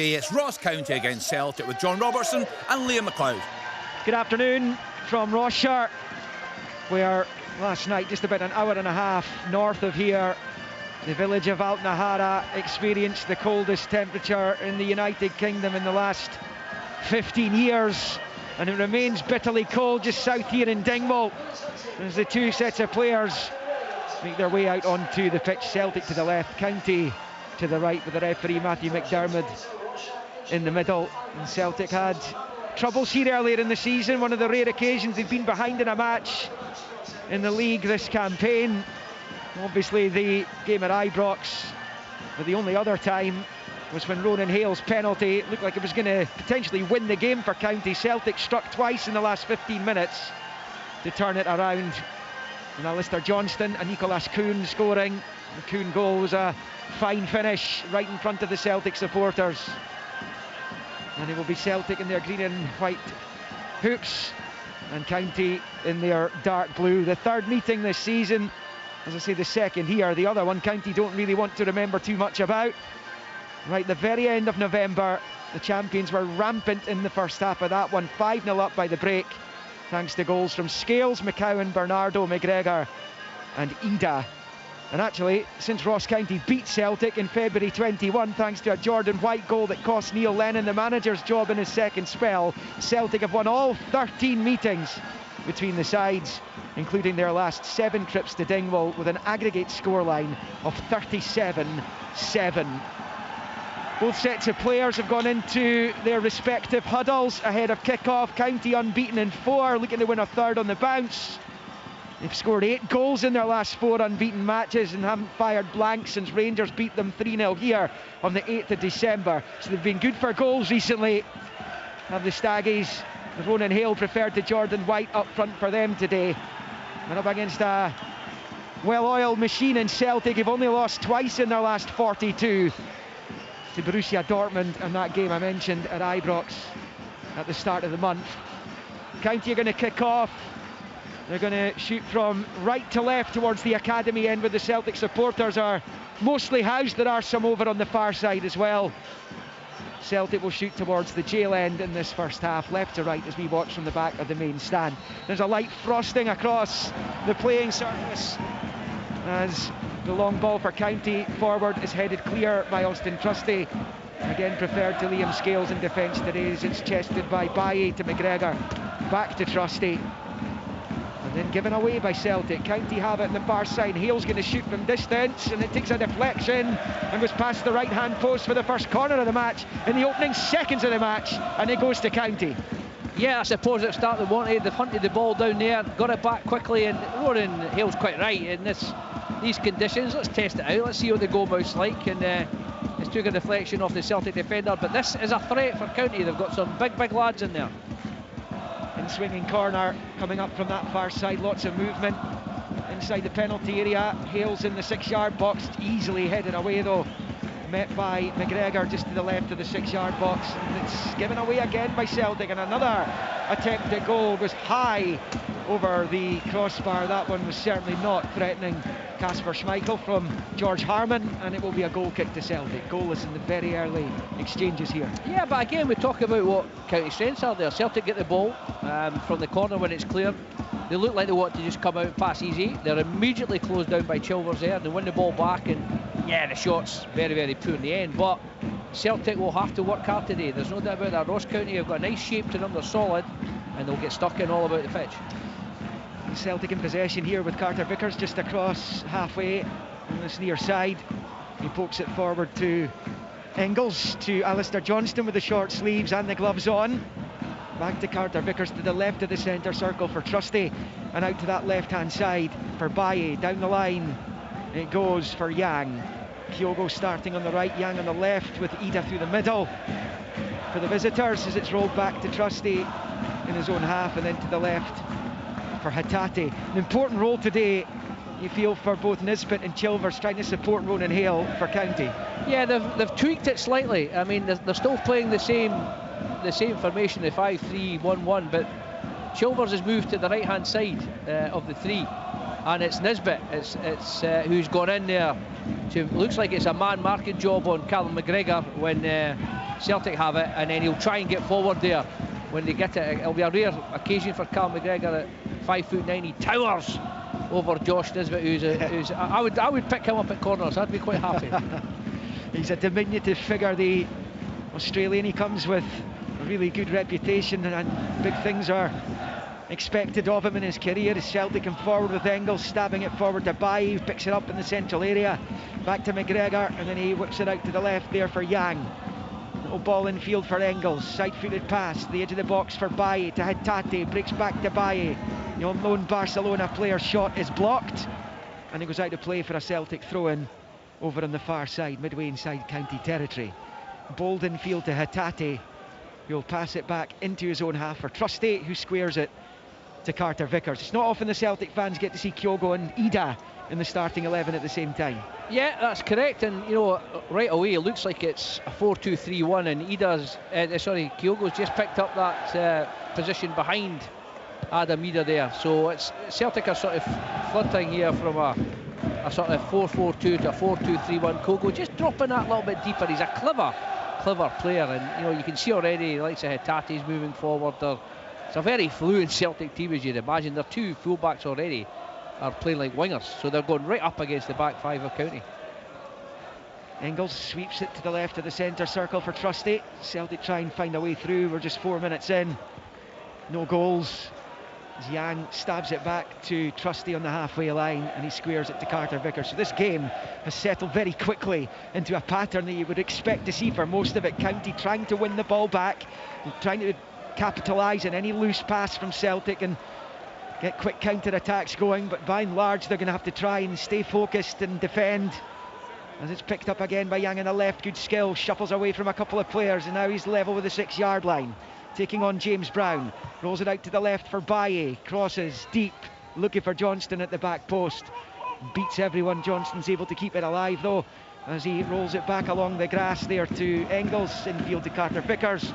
It's Ross County against Celtic with John Robertson and Liam McLeod. Good afternoon from Ross-shire, where last night, just about an hour and a half north of here, the village of Altnahara experienced the coldest temperature in the United Kingdom in the last 15 years, and it remains bitterly cold just south here in Dingwall as the two sets of players make their way out onto the pitch. Celtic to the left, County to the right, with the referee Matthew McDermott in the middle. And Celtic had troubles here earlier in the season, one of the rare occasions they've been behind in a match in the league this campaign. Obviously the game at Ibrox, but the only other time was when Ronan Hale's penalty looked like it was going to potentially win the game for County. Celtic struck twice in the last 15 minutes to turn it around, and Alistair Johnston and Nicolas Kuhn scoring. The Kuhn goal was a fine finish right in front of the Celtic supporters, and it will be Celtic in their green and white hoops and County in their dark blue. The third meeting this season, as I say, the second here. The other one County don't really want to remember too much about. Right, the very end of November, the champions were rampant in the first half of that one, 5-0 up by the break, thanks to goals from Scales, McCowan, Bernardo, McGregor and Ida. And actually, since Ross County beat Celtic in February 21, thanks to a Jordan White goal that cost Neil Lennon the manager's job in his second spell, Celtic have won all 13 meetings between the sides, including their last 7 trips to Dingwall, with an aggregate scoreline of 37-7. Both sets of players have gone into their respective huddles ahead of kick-off. County unbeaten in 4, looking to win a third on the bounce. They've scored 8 goals in their last 4 unbeaten matches and haven't fired blanks since Rangers beat them 3-0 here on the 8th of December. So they've been good for goals recently, have the Staggies. Ronan Hale preferred to Jordan White up front for them today. And up against a well-oiled machine in Celtic, who've only lost twice in their last 42 to Borussia Dortmund, and that game I mentioned at Ibrox at the start of the month. County are going to kick off. They're going to shoot from right to left towards the academy end, where the Celtic supporters are mostly housed. There are some over on the far side as well. Celtic will shoot towards the jail end in this first half, left to right as we watch from the back of the main stand. There's a light frosting across the playing surface as the long ball for County forward is headed clear by Austin Trusty. Again preferred to Liam Scales in defence today as it's chested by Baye to McGregor. Back to Trusty. And then given away by Celtic. County have it on the far side. Hale's going to shoot from distance, and it takes a deflection and goes past the right hand post for the first corner of the match in the opening seconds of the match, and it goes to County. Yeah, I suppose at the start they wanted, they've hunted the ball down there, got it back quickly, and Ronan Hale's quite right in these conditions. Let's test it out, let's see what the goal mouth's like, and it's took a deflection off the Celtic defender, but this is a threat for County. They've got some big lads in there. In swinging corner coming up from that far side, lots of movement inside the penalty area. Hale's in the 6-yard box, easily headed away though, met by McGregor just to the left of the 6-yard box, and it's given away again by Celtic. And another attempt at goal was high over the crossbar. That one was certainly not threatening Kasper Schmeichel from George Harman, and it will be a goal kick to Celtic. Goalless in the very early exchanges here. Yeah, but again we talk about what County strengths are there. Celtic get the ball from the corner when it's clear. They look like they want to just come out and pass easy. They're immediately closed down by Chilvers there. They win the ball back, and yeah, the shot's very poor in the end. But Celtic will have to work hard today. There's no doubt about that. Ross County have got a nice shape to them. They're solid, and they'll get stuck in all about the pitch. Celtic in possession here with Carter Vickers just across halfway on this near side. He pokes it forward to Engels, to Alistair Johnston with the short sleeves and the gloves on. Back to Carter Vickers to the left of the centre circle for Trusty, and out to that left hand side for Baye. Down the line it goes for Yang. Kyogo starting on the right, Yang on the left, with Ida through the middle for the visitors as it's rolled back to Trusty in his own half, and then to the left for Hatate. An important role today, you feel, for both Nisbet and Chilvers, trying to support Ronan Hale for County. Yeah, they've tweaked it slightly. I mean, they're still playing the same formation, the 5-3-1-1, but Chilvers has moved to the right hand side of the 3, and it's Nisbet who's gone in there to, looks like it's a man marking job on Callum McGregor when Celtic have it, and then he'll try and get forward there. When they get it, it'll be a rare occasion for Cal McGregor at 5'9". He towers over Josh Nisbet, who's I would pick him up at corners. I'd be quite happy. He's a diminutive figure, the Australian. He comes with a really good reputation, and big things are expected of him in his career. As Celtic come forward with Engels, stabbing it forward to Bailly, who picks it up in the central area, back to McGregor, and then he whips it out to the left there for Yang. Little ball in field for Engels, side-footed pass, the edge of the box for Bailly to Hatate, breaks back to Bailly. The unknown Barcelona player shot is blocked, and it goes out to play for a Celtic throw-in over on the far side, midway inside county territory. Bold in field to Hatate, who'll pass it back into his own half for Trusty, who squares it to Carter Vickers. It's not often the Celtic fans get to see Kyogo and Ida in the starting 11 at the same time. Yeah, that's correct, and you know, right away it looks like it's a 4-2-3-1, and Kyogo's just picked up that position behind Adam Ida there. So it's Celtic are sort of flirting here from a sort of 4-4-2 to a 4-2-3-1. Kyogo just dropping that a little bit deeper. He's a clever player, and you know, you can see already the likes of Hatate's moving forward. It's a very fluid Celtic team, as you'd imagine. Their two fullbacks already are playing like wingers, so they're going right up against the back five of County. Engels sweeps it to the left of the centre circle for Trusty. Celtic try and find a way through. We're just 4 minutes in, no goals. Yang stabs it back to Trusty on the halfway line, and he squares it to Carter Vickers. So this game has settled very quickly into a pattern that you would expect to see for most of it. County trying to win the ball back, and trying to capitalise on any loose pass from Celtic and get quick counter-attacks going, but by and large they're going to have to try and stay focused and defend. As it's picked up again by Yang on the left, good skill, shuffles away from a couple of players, and now he's level with the 6-yard line, taking on James Brown. Rolls it out to the left for Bailly, crosses deep, looking for Johnston at the back post, beats everyone. Johnston's able to keep it alive though, as he rolls it back along the grass there to Engels, infield to Carter Vickers.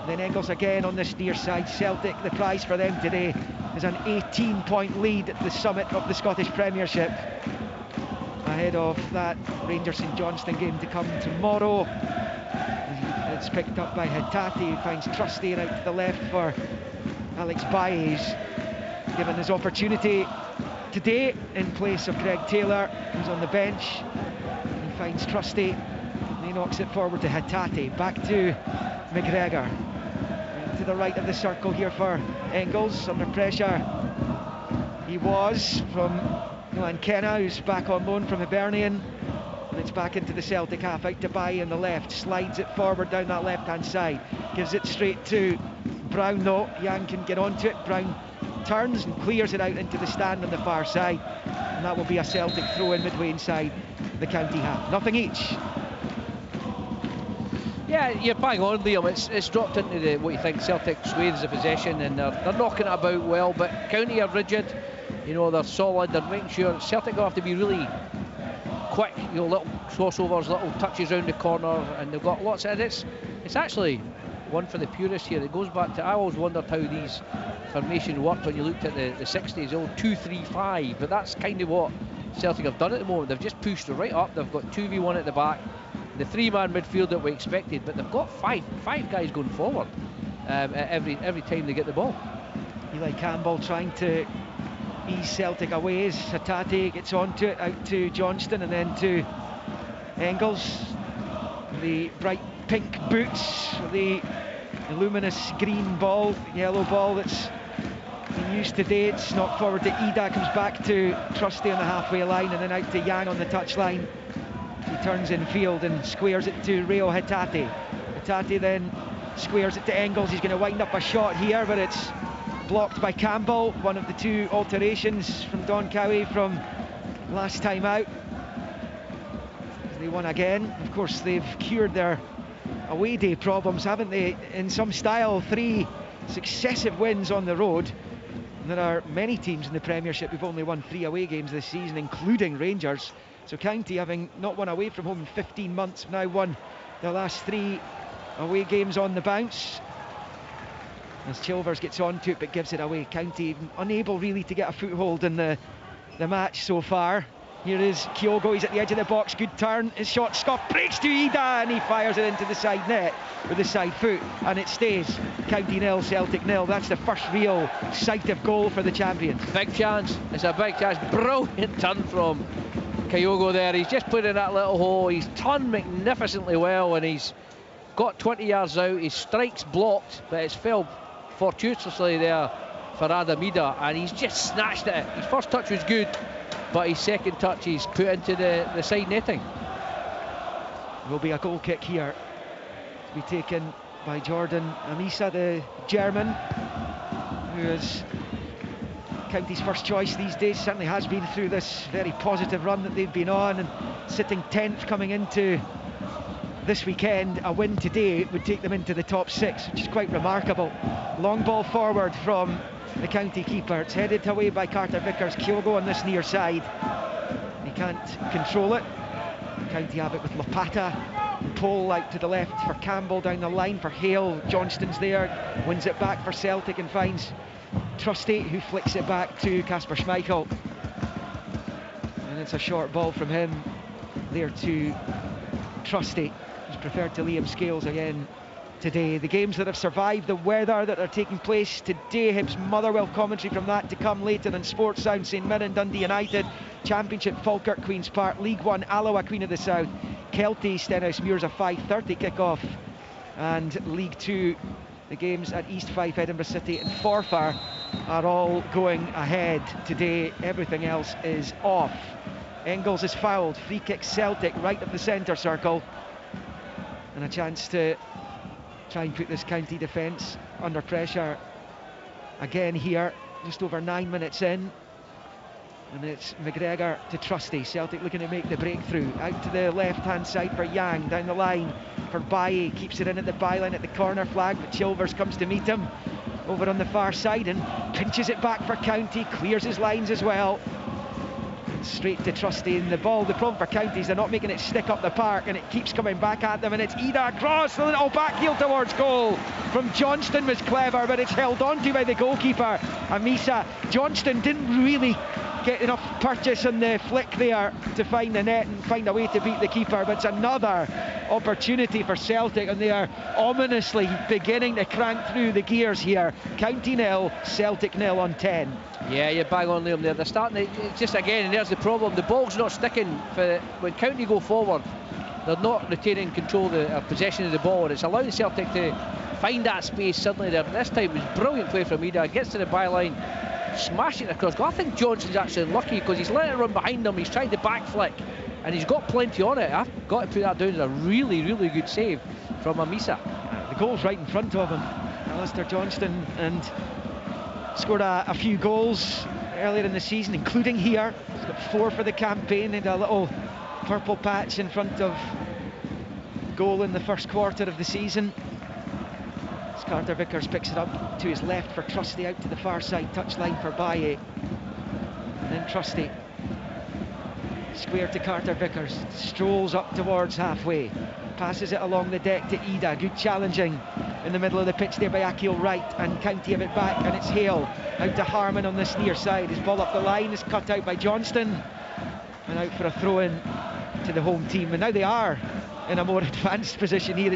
Then Engels again on this near side. Celtic, the prize for them today is an 18-point lead at the summit of the Scottish Premiership, ahead of that Rangers St Johnstone game to come tomorrow. It's picked up by Hatate, who finds Trusty, and out to the left for Alex Bailly, given his opportunity today in place of Greg Taylor, who's on the bench. He finds Trusty, and he knocks it forward to Hatate, back to McGregor, to the right of the circle here for Engels. Under pressure he was from Nolan Kenna, who's back on loan from Hibernian, and it's back into the Celtic half, out to Bailly on the left, slides it forward down that left hand side, gives it straight to Brown though. Yang can get onto it. Brown turns and clears it out into the stand on the far side, and that will be a Celtic throw in midway inside the county half. Nothing each. Yeah, you're bang on, Liam. It's dropped into what you think Celtic swathes of possession, and they're knocking it about well, but County are rigid. You know, they're solid. They're making sure Celtic will have to be really quick. You know, little crossovers, little touches around the corner, and they've got lots of it. It's actually one for the purists here. It goes back to, I always wondered how these formations worked when you looked at the 60s, old 2-3-5, but that's kind of what Celtic have done at the moment. They've just pushed it right up. They've got 2v1 at the back, the 3-man midfield that we expected, but they've got five guys going forward every time they get the ball. Eli Campbell trying to ease Celtic away as Hatate gets onto it, out to Johnston and then to Engels. The bright pink boots, the luminous green ball, yellow ball that's been used today. It's knocked forward to Ida, comes back to Trusty on the halfway line, and then out to Yang on the touchline. He turns in field and squares it to Reo Hatate. Hatate then squares it to Engels. He's going to wind up a shot here, but it's blocked by Campbell. One of the two alterations from Don Cowie from last time out. They won again. Of course, they've cured their away day problems, haven't they? In some style, 3 successive wins on the road. And there are many teams in the Premiership who've only won 3 away games this season, including Rangers. So County, having not won away from home in 15 months, have now won their last 3 away games on the bounce. As Chilvers gets onto it but gives it away. County unable really to get a foothold in the match so far. Here is Kyogo, he's at the edge of the box, good turn, his shot scuffed, breaks to Ida, and he fires it into the side net with the side foot, and it stays. County 0, Celtic 0. That's the first real sight of goal for the champions. Big chance, it's a big chance, brilliant turn from Kyogo there. He's just put in that little hole, he's turned magnificently well, and he's got 20 yards out. His strike's blocked, but it's fell fortuitously there for Adamida, and he's just snatched it. His first touch was good, but his second touch he's put into the side netting. Will be a goal kick here to be taken by Jordan Amisa, the German, who is County's first choice these days, certainly has been through this very positive run that they've been on, and sitting 10th coming into this weekend. A win today would take them into the top 6, which is quite remarkable. Long ball forward from the County keeper. It's headed away by Carter Vickers. Kyogo on this near side. He can't control it. County have it with Lapata. Pole out to the left for Campbell, down the line for Hale. Johnston's there, wins it back for Celtic and finds Trusty, who flicks it back to Kasper Schmeichel. And it's a short ball from him there to Trusty, who's preferred to Liam Scales again today. The games that have survived the weather that are taking place today. Hibs Motherwell commentary from that to come later on Sports Sound. St Mirren Dundee United, Championship Falkirk Queen's Park, League One Alloa Queen of the South, Kelty Stenhousemuirs a 5:30 kick-off, and League Two the games at East Fife, Edinburgh City and Forfar are all going ahead today. Everything else is off. Engels is fouled, free kick Celtic right of the centre circle, and a chance to try and put this County defence under pressure again here, just over 9 minutes in. And it's McGregor to Trusty. Celtic looking to make the breakthrough. Out to the left-hand side for Yang. Down the line for Baye. Keeps it in at the byline at the corner flag, but Chilvers comes to meet him over on the far side and pinches it back for County. Clears his lines as well. Straight to Trusty in the ball. The problem for County is they're not making it stick up the park, and it keeps coming back at them, and it's Ida across, a little back heel towards goal from Johnston was clever, but it's held on to by the goalkeeper Amisa. Johnston didn't really get enough purchase on the flick there to find the net and find a way to beat the keeper, but it's another opportunity for Celtic, and they are ominously beginning to crank through the gears here. County 0, Celtic 0 on 10. Yeah, you're bang on, Liam, there. They're starting to, it's just again, and there's the problem, the ball's not sticking. When County go forward, they're not retaining control of possession of the ball, and it's allowing Celtic to find that space suddenly there. This time it was brilliant play from Ida, gets to the byline, smashing it across. I think Johnson's actually lucky because he's let it run behind him, he's tried the back flick, and he's got plenty on it. I've got to put that down as a really, really good save from Amisa. The goal's right in front of him, Alistair Johnston, and scored a few goals earlier in the season, including here. He's got 4 for the campaign, and a little purple patch in front of goal in the first quarter of the season. As Carter Vickers picks it up to his left for Trusty, out to the far side touchline for Baye, and then Trusty square to Carter Vickers, strolls up towards halfway, passes it along the deck to Ida. Good challenging in the middle of the pitch there by Akil Wright, and County have it back, and it's Hale out to Harmon on this near side. His ball up the line is cut out by Johnston and out for a throw in to the home team, and now they are in a more advanced position here.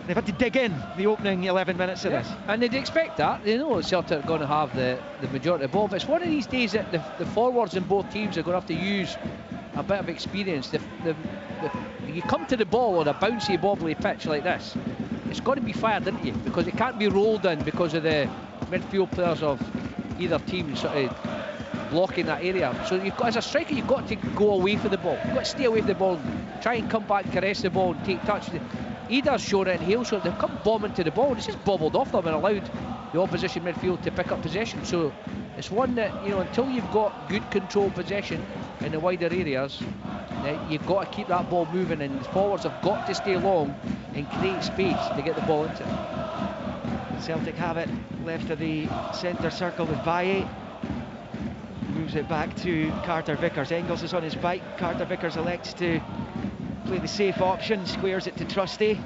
They've had to dig in the opening 11 minutes of this. And they'd expect that. They know Celtic are going to have the majority of the ball, but it's one of these days that the forwards in both teams are going to have to use a bit of experience. You come to the ball on a bouncy, bobbly pitch like this, it's got to be fired into you, because it can't be rolled in because of the midfield players of either team sort of blocking that area. So you've got, as a striker, you've got to go away from the ball. You've got to stay away from the ball, try and come back, caress the ball and take touch. Ida's shown it and Hale's shown it. They've come bombing to the ball, and it's just bobbled off them and allowed the opposition midfield to pick up possession. So it's one that, until you've got good control possession in the wider areas, you've got to keep that ball moving, and the forwards have got to stay long and create space to get the ball into it. Celtic have it left of the centre circle with Baye. Moves it back to Carter Vickers. Engels is on his bike. Carter Vickers elects to play the safe option, squares it to Trusty.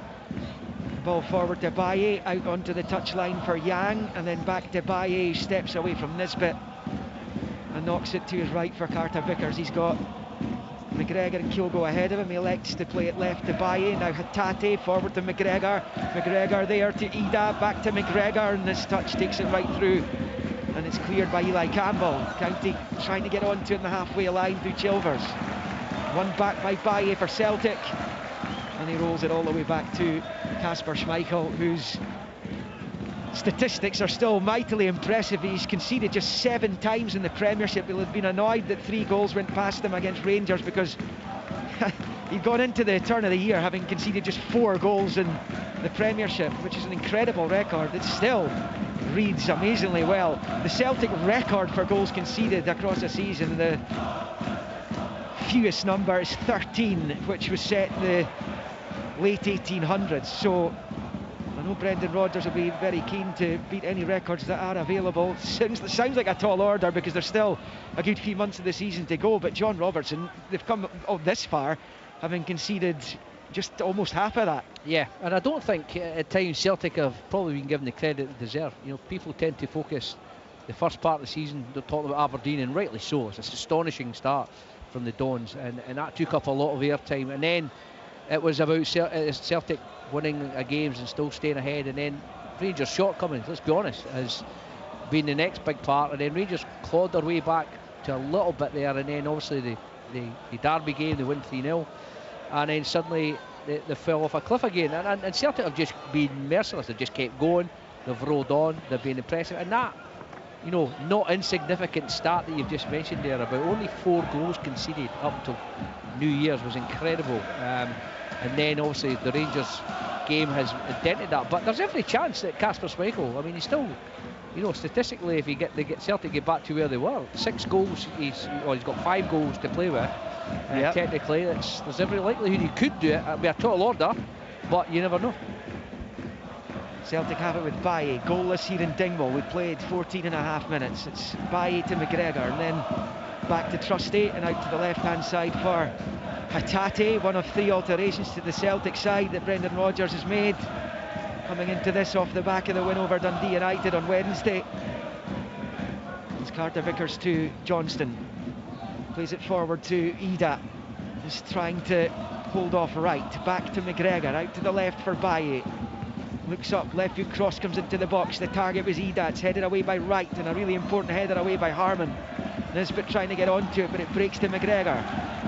Ball forward to Baye, out onto the touchline for Yang, and then back to Baye, who steps away from Nisbet and knocks it to his right for Carter Vickers. He's got McGregor and Kyogo ahead of him. He elects to play it left to Baye. Now Hatate forward to McGregor. McGregor there to Ida, back to McGregor, and this touch takes it right through, and it's cleared by Eli Campbell. County trying to get onto it in the halfway line through Chilvers. One back by Baye for Celtic, and he rolls it all the way back to Kasper Schmeichel, whose statistics are still mightily impressive. He's conceded just 7 times in the Premiership. He'll have been annoyed that 3 goals went past him against Rangers, because he'd gone into the turn of the year having conceded just 4 goals in the Premiership, which is an incredible record. It still reads amazingly well. The Celtic record for goals conceded across a season, the fewest number is 13, which was set in the late 1800s. So I know Brendan Rodgers will be very keen to beat any records that are available. Sounds like a tall order, because there's still a good few months of the season to go, but John Robertson, they've come this far having conceded just almost half of that. Yeah, and I don't think at times Celtic have probably been given the credit they deserve. You know, people tend to focus the first part of the season, they're talking about Aberdeen, and rightly so. It's an astonishing start from the Dons, and that took up a lot of airtime, and then it was about Celtic winning games and still staying ahead, and then Rangers' shortcomings, let's be honest, has been the next big part, and then Rangers clawed their way back to a little bit there, and then obviously the Derby game, they win 3-0, and then suddenly they fell off a cliff again, and Celtic have just been merciless. They've just kept going, they've rolled on, they've been impressive, and that, you know, not insignificant start that you've just mentioned there, about only 4 goals conceded up until New Year's, was incredible. And then obviously the Rangers game has dented that, but there's every chance that Kasper Schmeichel, I mean, he's still, you know, statistically, if they get Celtic get back to where they were, 6 goals, he's got 5 goals to play with. Yep. Technically, there's every likelihood he could do it. It'll be a tall order, but you never know. Celtic have it with Baye, goalless here in Dingwall. We played 14.5 minutes. It's Baye to McGregor, and then back to Trusty, and out to the left-hand side for Hatate. One of 3 alterations to the Celtic side that Brendan Rodgers has made, coming into this off the back of the win over Dundee United on Wednesday. It's Carter Vickers to Johnston. Plays it forward to Ida, who's trying to hold off right. Back to McGregor, out to the left for Baye. Looks up, left foot cross comes into the box. The target was Ida. It's headed away by Wright, and a really important header away by Harmon. Nisbet trying to get onto it, but it breaks to McGregor.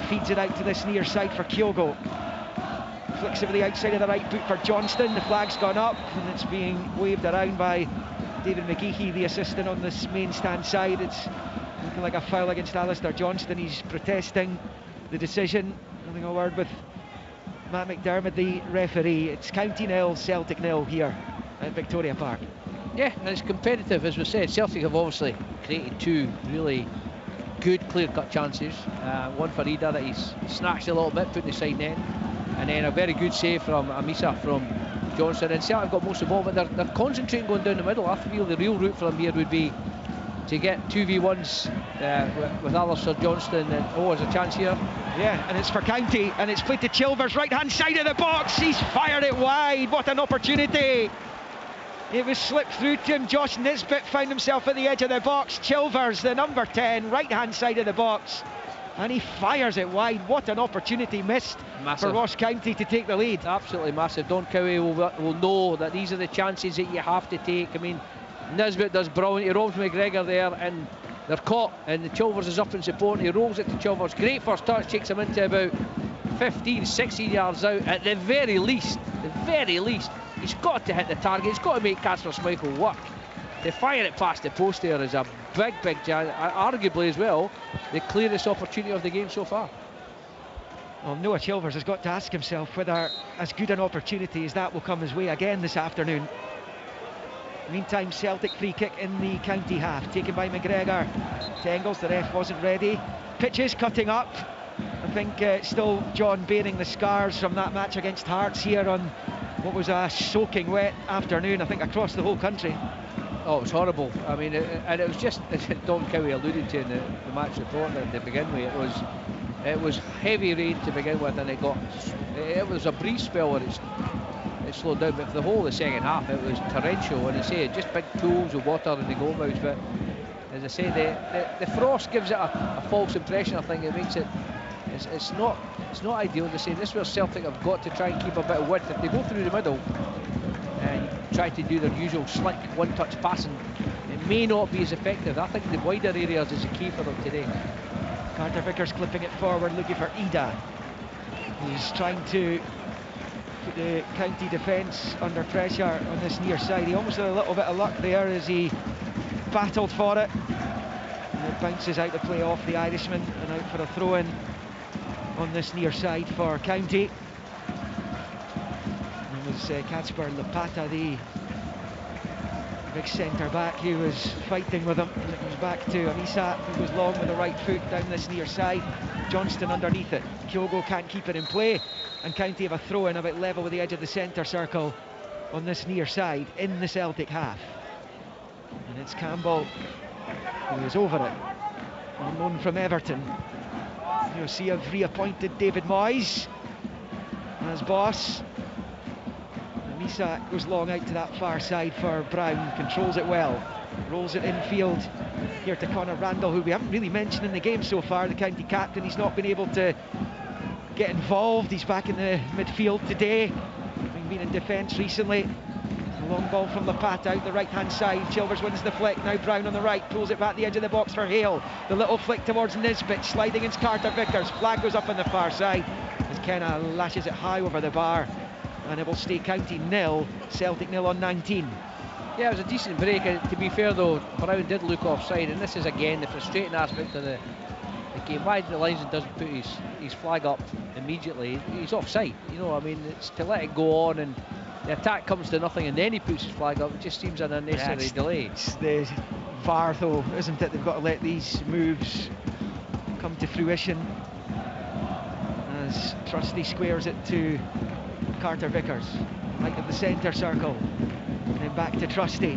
Feeds it out to this near side for Kyogo. Flicks over the outside of the right foot for Johnston. The flag's gone up, and it's being waved around by David McGeehee, the assistant on this main stand side. It's looking like a foul against Alistair Johnston. He's protesting the decision. Having a word with Matt McDermott, the referee. It's County 0, Celtic 0 here at Victoria Park. Yeah, and it's competitive, as we said. Celtic have obviously created 2 really good clear-cut chances. One for Ida that he's snatched a little bit, putting the side net, and then a very good save from Amisa from Johnson. And Celtic got most of the ball, but they're concentrating going down the middle. I feel the real route for them here would be to get 2v1s with Alistair Johnston, and there's a chance here. Yeah, and it's for County, and it's played to Chilvers, right hand side of the box. He's fired it wide. What an opportunity! It was slipped through to him. Josh Nisbet found himself at the edge of the box. Chilvers, the number 10, right hand side of the box, and he fires it wide. What an opportunity missed. Massive for Ross County to take the lead. Absolutely massive. Don Cowie will know that these are the chances that you have to take. I mean, Nisbet does brilliant. He robs McGregor there, and they're caught, and the Chilvers is up in support, and he rolls it to Chilvers. Great first touch, takes him into about 15, 16 yards out. At the very least, he's got to hit the target. He's got to make Kasper Schmeichel work. To fire it past the post there is a big chance, arguably as well the clearest opportunity of the game so far. Well, Noah Chilvers has got to ask himself whether as good an opportunity as that will come his way again this afternoon. Meantime, Celtic free kick in the County half, taken by McGregor. Tengels, the ref wasn't ready. Pitches cutting up. I think still John bearing the scars from that match against Hearts here on what was a soaking wet afternoon, I think across the whole country. Oh, it was horrible. I mean, and it was just, as Don Cowie alluded to in the match report to begin with, it was heavy rain to begin with, and it was a brief spell where it slowed down, but for the whole of the second half it was torrential, and I say just big pools of water in the goalmouths. But as I say, the frost gives it a false impression. I think it makes it. It's not ideal. As I say, this is where Celtic have got to try and keep a bit of width. If they go through the middle and try to do their usual slick one-touch passing, it may not be as effective. I think the wider areas is the key for them today. Carter Vickers clipping it forward, looking for Ida. He's trying to put the county defence under pressure on this near side. He almost had a little bit of luck there as he battled for it. And it bounces out the play off the Irishman and out for a throw-in on this near side for County. And it was Kacper Lopata, the big centre back, who was fighting with him. And it comes back to Anisa, who goes long with the right foot down this near side. Johnston underneath it. Kyogo can't keep it in play, and County have a throw in about level with the edge of the centre circle on this near side in the Celtic half. And it's Campbell who is over it, unknown from Everton. You'll see have reappointed David Moyes as boss. Misa goes long out to that far side for Brown, controls it well, rolls it infield here to Conor Randall, who we haven't really mentioned in the game so far, the county captain. He's not been able to get involved. He's back in the midfield today, having been in defence recently. A long ball from Lopata out the right hand side. Chilvers wins the flick, now Brown on the right, pulls it back the edge of the box for Hale. The little flick towards Nisbet, sliding into Carter Vickers. Flag goes up on the far side as Kenna lashes it high over the bar, and it will stay County 0, Celtic 0 on 19. Yeah, it was a decent break. To be fair though, Brown did look offside, and this is again the frustrating aspect of the game. Why the linesman doesn't put his flag up immediately? He's offside, you know. I mean, it's to let it go on and the attack comes to nothing and then he puts his flag up. It just seems an unnecessary delay. It's the VAR though, isn't it? They've got to let these moves come to fruition as Trusty squares it to Carter Vickers, right of the centre circle, and then back to Trusty,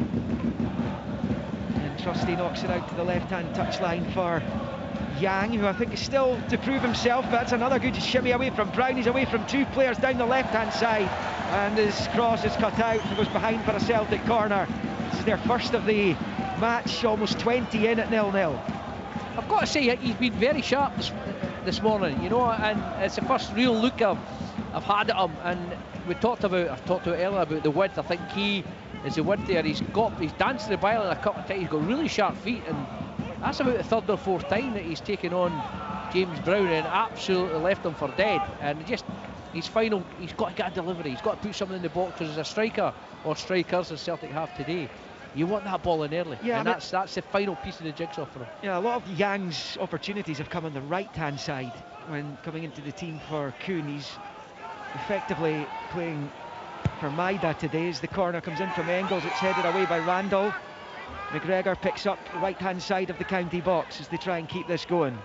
and Trusty knocks it out to the left-hand touchline for Yang, who I think is still to prove himself, but that's another good shimmy away from Brown. He's away from two players down the left-hand side, and his cross is cut out and goes behind for a Celtic corner. This is their first of the match, almost 20 in at 0-0. I've got to say, he's been very sharp this morning, you know, and it's the first real look I've had at him. And I've talked about earlier about the width. I think key is the width there. He's danced the byline a couple of times. He's got really sharp feet, and that's about the third or fourth time that he's taken on James Brown and absolutely left him for dead. And just he's got to get a delivery. He's got to put something in the box, because as a striker or strikers as Celtic have today, you want that ball in early, and that's the final piece of the jigsaw for him. Yeah, a lot of Yang's opportunities have come on the right-hand side when coming into the team for Kuhn. He's effectively playing for Maida today as the corner comes in from Engels. It's headed away by Randall. McGregor picks up the right-hand side of the county box as they try and keep this going.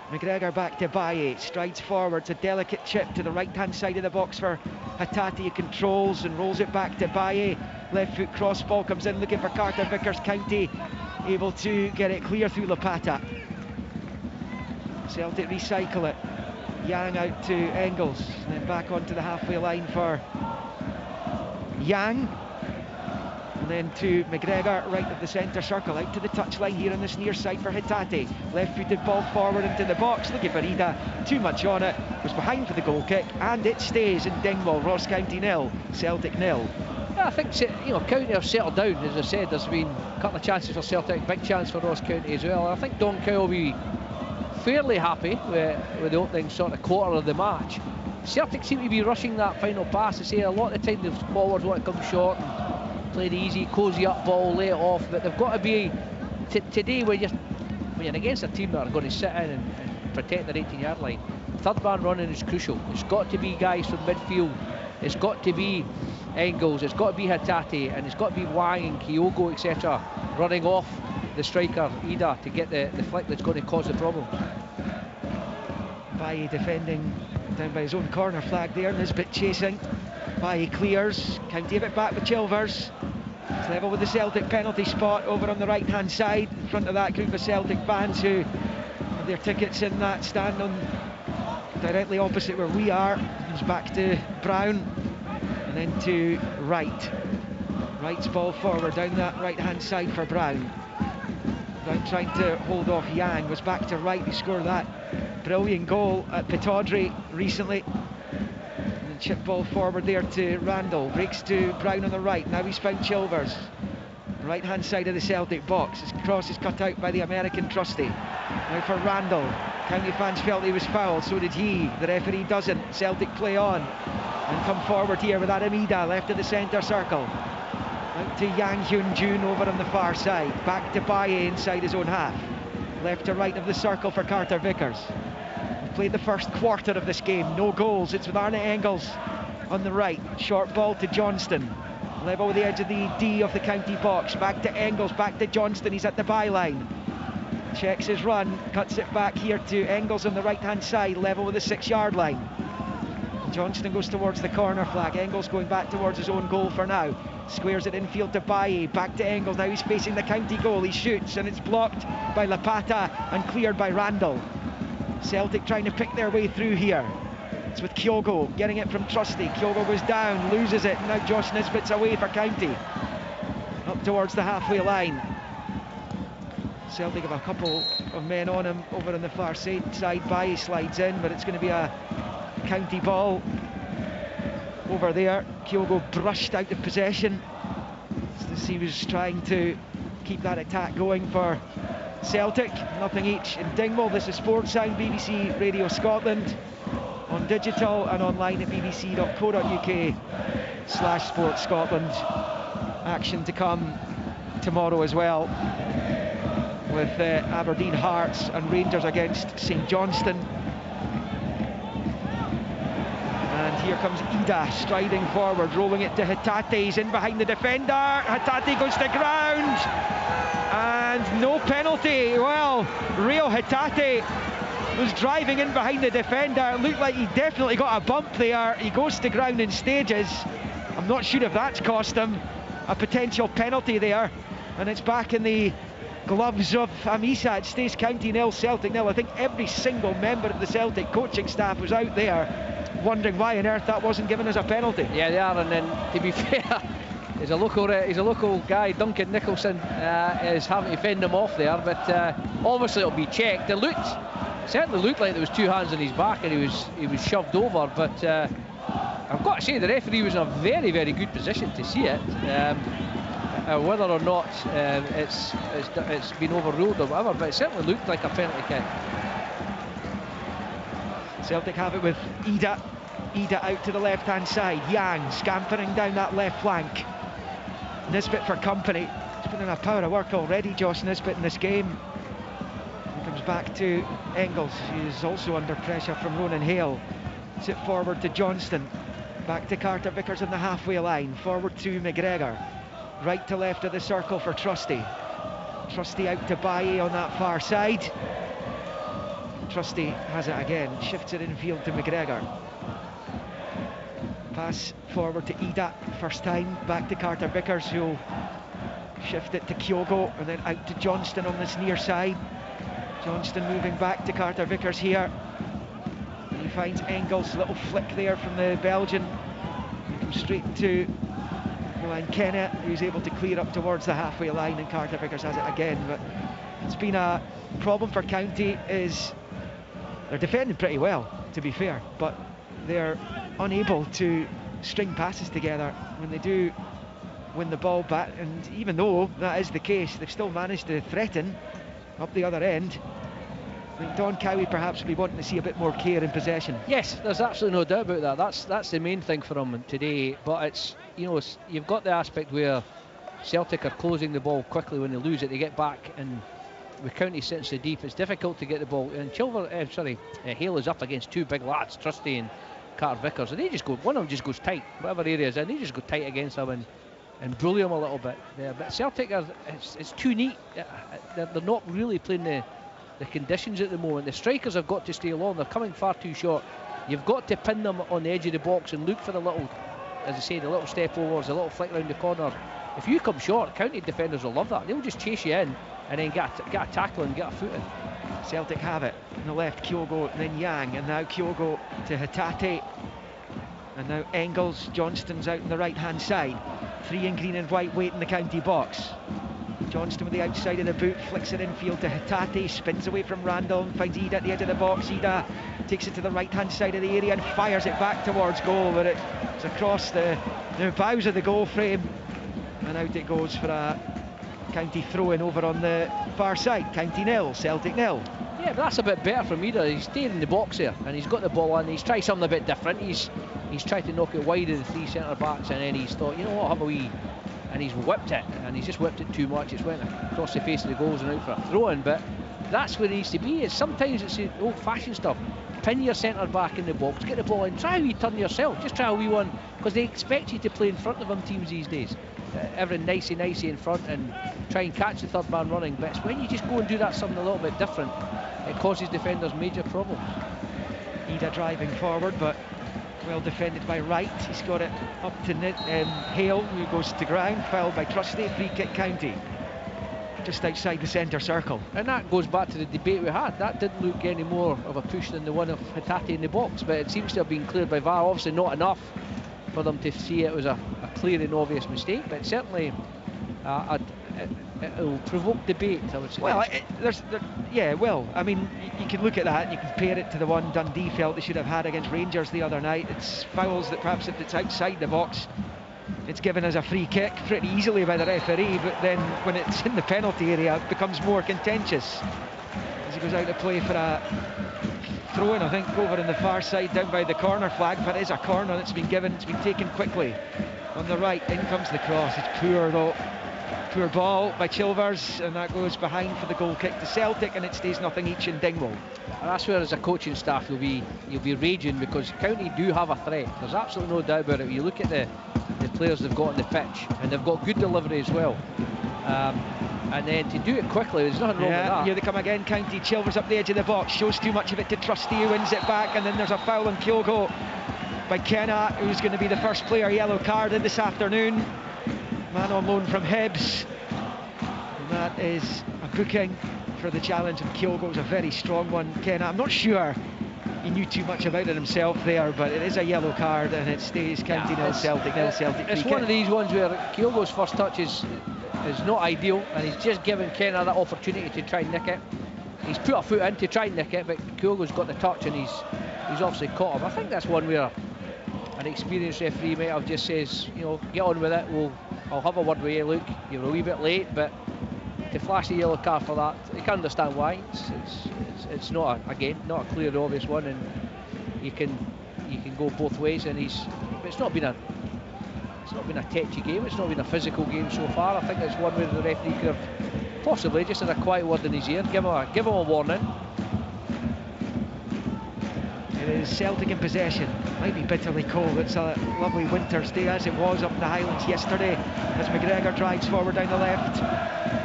McGregor back to Baye, strides forwards, a delicate chip to the right-hand side of the box for Hatate. He controls and rolls it back to Baye. Left foot cross ball comes in, looking for Carter Vickers. County able to get it clear through Lopata. Celtic recycle it. Yang out to Engels, and then back onto the halfway line for Yang. And then to McGregor, right of the centre circle, out to the touchline here on this near side for Hatate. Left-footed ball forward into the box, looking for Ida, too much on it, was behind for the goal kick, and it stays in Dingwall. Ross County 0, Celtic 0. Yeah, I think, you know, County have settled down. As I said, there's been a couple of chances for Celtic, big chance for Ross County as well. I think Don Cow will be fairly happy with the opening sort of quarter of the match. Celtic seem to be rushing that final pass. I say a lot of the time the forwards want to come short and play the easy, cosy up ball, lay it off, but they've got to be today when you're against a team that are going to sit in and protect their 18-yard line. Third man running is crucial. It's got to be guys from midfield. It's got to be Engels, it's got to be Hatate, and it's got to be Wang and Kyogo, etc., running off the striker Ida to get the flick that's going to cause the problem. Baye defending down by his own corner flag there, Nisbet chasing. Baye clears, County have it back with Chilvers. It's level with the Celtic penalty spot over on the right hand side, in front of that group of Celtic fans who have their tickets in that stand on directly opposite where we are. Comes back to Brown and then to Wright. Wright's ball forward down that right hand side for Brown. Brown trying to hold off Yang, was back to right, who scored that brilliant goal at Pittodrie recently. And then chip ball forward there to Randall, breaks to Brown on the right, now he's found Chilvers. Right hand side of the Celtic box, his cross is cut out by the American trusty. Now for Randall, County fans felt he was fouled, so did he. The referee doesn't. Celtic play on and come forward here with Adam Ida left of the centre circle. Out to Yang Hyun Jun over on the far side. Back to Baye inside his own half. Left to right of the circle for Carter Vickers. We've played the first quarter of this game. No goals. It's with Arne Engels on the right. Short ball to Johnston. Level with the edge of the D of the county box. Back to Engels. Back to Johnston. He's at the byline. Checks his run. Cuts it back here to Engels on the right hand side. Level with the 6-yard line. Johnston goes towards the corner flag. Engels going back towards his own goal for now. Squares it infield to Baye, back to Engels, now he's facing the county goal, he shoots and it's blocked by Lapata and cleared by Randall. Celtic trying to pick their way through here. It's with Kyogo, getting it from Trusty. Kyogo goes down, loses it, and now Josh Nisbet's away for County. Up towards the halfway line. Celtic have a couple of men on him over on the far side. Baye slides in, but it's going to be a County ball. Over there, Kyogo brushed out of possession. He was trying to keep that attack going for Celtic. Nothing each in Dingwall. This is Sportsound, BBC Radio Scotland, on digital and online at bbc.co.uk/sportscotland. Action to come tomorrow as well, with Aberdeen Hearts and Rangers against St Johnstone. And here comes Ida striding forward, rolling it to Hatate. He's in behind the defender. Hatate goes to ground. And no penalty. Well, Rio Hatate was driving in behind the defender. It looked like he definitely got a bump there. He goes to ground in stages. I'm not sure if that's cost him a potential penalty there. And it's back in the gloves of Amisa. It stays County 0, Celtic 0. I think every single member of the Celtic coaching staff was out there wondering why on earth that wasn't given as a penalty. Yeah, they are, and then to be fair, he's a local guy, Duncan Nicholson, is having to fend him off there, but obviously it'll be checked. It certainly looked like there was two hands on his back and he was shoved over, but I've got to say the referee was in a very, very good position to see it. Whether or not it's been overruled or whatever, but it certainly looked like a penalty kick. Celtic have it with Ida out to the left hand side. Yang scampering down that left flank. Nisbet for company. He's put in a power of work already, Josh Nisbet, in this game. He comes back to Engels. He is also under pressure from Ronan Hale. Sit forward to Johnston. Back to Carter Vickers on the halfway line. Forward to McGregor. Right to left of the circle for Trusty. Trusty out to Baye on that far side. Trusty has it again, shifts it infield to McGregor. Pass forward to Ida, first time, back to Carter Vickers, who'll shift it to Kyogo, and then out to Johnston on this near side. Johnston moving back to Carter Vickers here. And he finds Engels, little flick there from the Belgian. He comes straight to Milan Kennett, who's able to clear up towards the halfway line, and Carter Vickers has it again. But it's been a problem for County, is they're defending pretty well, to be fair, but they're unable to string passes together when they do win the ball back. And even though that is the case, they've still managed to threaten up the other end. I think Don Cowie perhaps will be wanting to see a bit more care in possession. Yes, there's absolutely no doubt about that. That's the main thing for him today. But it's, you've got the aspect where Celtic are closing the ball quickly. When they lose it, they get back, and with County sitting so deep, it's difficult to get the ball. And Hale is up against two big lads, Trusty and Carter Vickers, and they just go, one of them just goes tight, whatever area is in, they just go tight against them and bully them a little bit. But Celtic it's too neat. They're not really playing the conditions at the moment. The strikers have got to stay long. They're coming far too short. You've got to pin them on the edge of the box and look for the little, as I say, the little step overs, the little flick round the corner. If you come short, County defenders will love that. They'll just chase you in and then get a tackle and get a foot in. Celtic have it. On the left, Kyogo, then Yang, and now Kyogo to Hatate. And now Engels. Johnston's out on the right-hand side. Three in green and white waiting the County box. Johnston with the outside of the boot, flicks it infield to Hatate, spins away from Randall and finds Ida at the edge of the box. Ida takes it to the right-hand side of the area and fires it back towards goal, but it's across the bows of the goal frame, and out it goes for a County throw-in over on the far side. County 0, Celtic 0. Yeah, but that's a bit better from Ida. He's stayed in the box here and he's got the ball in. He's tried something a bit different. He's tried to knock it wide of the three centre-backs, and then he's thought, you know what, have a wee... And he's whipped it, and he's just whipped it too much. It's went across the face of the goals and out for a throw-in, but that's where it needs to be. Sometimes it's the old-fashioned stuff. Pin your centre-back in the box, get the ball in, try a wee turn yourself, just try a wee one, because they expect you to play in front of them, teams these days. Everything nicey in front and try and catch the third man running, but it's when you just go and do that something a little bit different, it causes defenders major problems. Ida driving forward, but well defended by Wright. He's got it up to Hale, who goes to ground, fouled by Trusty. Free kick County, just outside the centre circle. And that goes back to the debate we had. That didn't look any more of a push than the one of Hatate in the box, but it seems to have been cleared by VAR. Obviously not enough for them to see it was a clear and obvious mistake, but certainly it will provoke debate, I would say. Well, yeah, well, I mean, you can look at that and you compare it to the one Dundee felt they should have had against Rangers the other night. It's fouls that perhaps if it's outside the box, it's given as a free kick pretty easily by the referee, but then when it's in the penalty area, it becomes more contentious. As he goes out to play for a throw-in, I think, over on the far side, down by the corner flag, but it is a corner that's been given, it's been taken quickly. On the right, in comes the cross. It's poor though. Poor ball by Chilvers, and that goes behind for the goal kick to Celtic, and it stays nothing each in Dingwall. And that's where, as a coaching staff, you'll be raging, because County do have a threat. There's absolutely no doubt about it. When you look at the players they've got on the pitch, and they've got good delivery as well. And then to do it quickly, there's nothing wrong with that. Here they come again, County. Chilvers up the edge of the box, shows too much of it to Trusty, who wins it back, and then there's a foul on Kyogo by Kenna, who's going to be the first player yellow carded this afternoon. Man on loan from Hibs, and that is a booking for the challenge, and Kyogo's a very strong one. Kenna, I'm not sure he knew too much about it himself there, but it is a yellow card, and it stays County 0, Celtic 0, Celtic. It's one of these ones where Kyogo's first touch is not ideal, and he's just given Kenna that opportunity to try and nick it. He's put a foot in to try and nick it, but Kyogo's got the touch, and he's obviously caught him. I think that's one where an experienced referee might have just says, you know, get on with it, I'll have a word with you, look, you're a wee bit late, but to flash the yellow card for that, you can understand why. It's not not a clear obvious one, and you can go both ways, and it's not been a tetchy game, it's not been a physical game so far. I think it's one where the referee could have possibly just had a quiet word in his ear, give him a warning. It is Celtic in possession. Might be bitterly cold. It's a lovely winter's day, as it was up in the Highlands yesterday, as McGregor drives forward down the left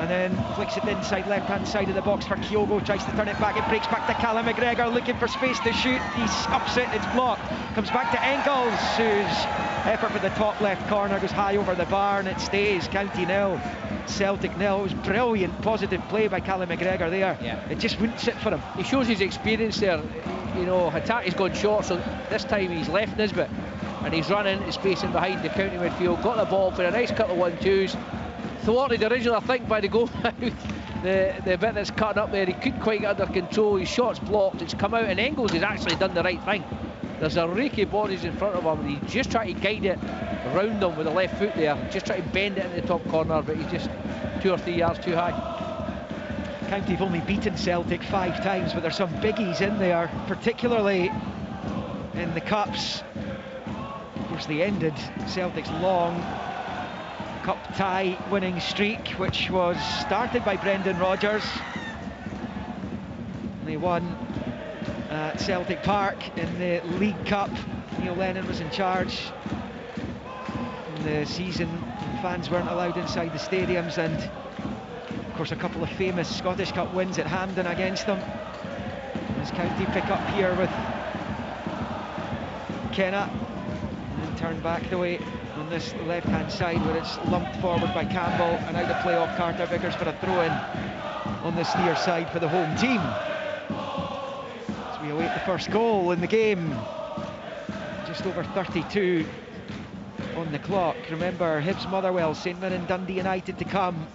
and then flicks it inside left-hand side of the box for Kyogo, tries to turn it back, it breaks back to Callum McGregor, looking for space to shoot, he scuffs it, it's blocked, comes back to Engels, whose effort for the top left corner goes high over the bar, and it stays County 0, Celtic 0. It was brilliant, positive play by Callum McGregor there. Yeah. It just wouldn't sit for him. He shows his experience there. You know, Hatate's gone short, so this time he's left Nisbet, and he's run into space in behind the County midfield, got the ball for a nice couple of 1-2s, thwarted originally, I think, by the goal out. The bit that's cutting up there, he couldn't quite get under control, his shot's blocked, it's come out, and Engels has actually done the right thing. There's a rake of bodies in front of him, and he's just trying to guide it around them with the left foot there, just trying to bend it in the top corner, but he's just 2 or 3 yards too high. County have only beaten Celtic 5 times, but there's some biggies in there, particularly in the cups. Of course, they ended Celtic's long cup tie winning streak, which was started by Brendan Rodgers. They won at Celtic Park in the League Cup. Neil Lennon was in charge in the season. Fans weren't allowed inside the stadiums, and of course a couple of famous Scottish Cup wins at Hampden against them. As County pick up here with Kenna, and then turn back the way on this left-hand side, where it's lumped forward by Campbell, and out to play off Carter Vickers for a throw-in on this near side for the home team. As we await the first goal in the game, just over 32 on the clock. Remember, Hibs Motherwell, St Mirren, Dundee United to come.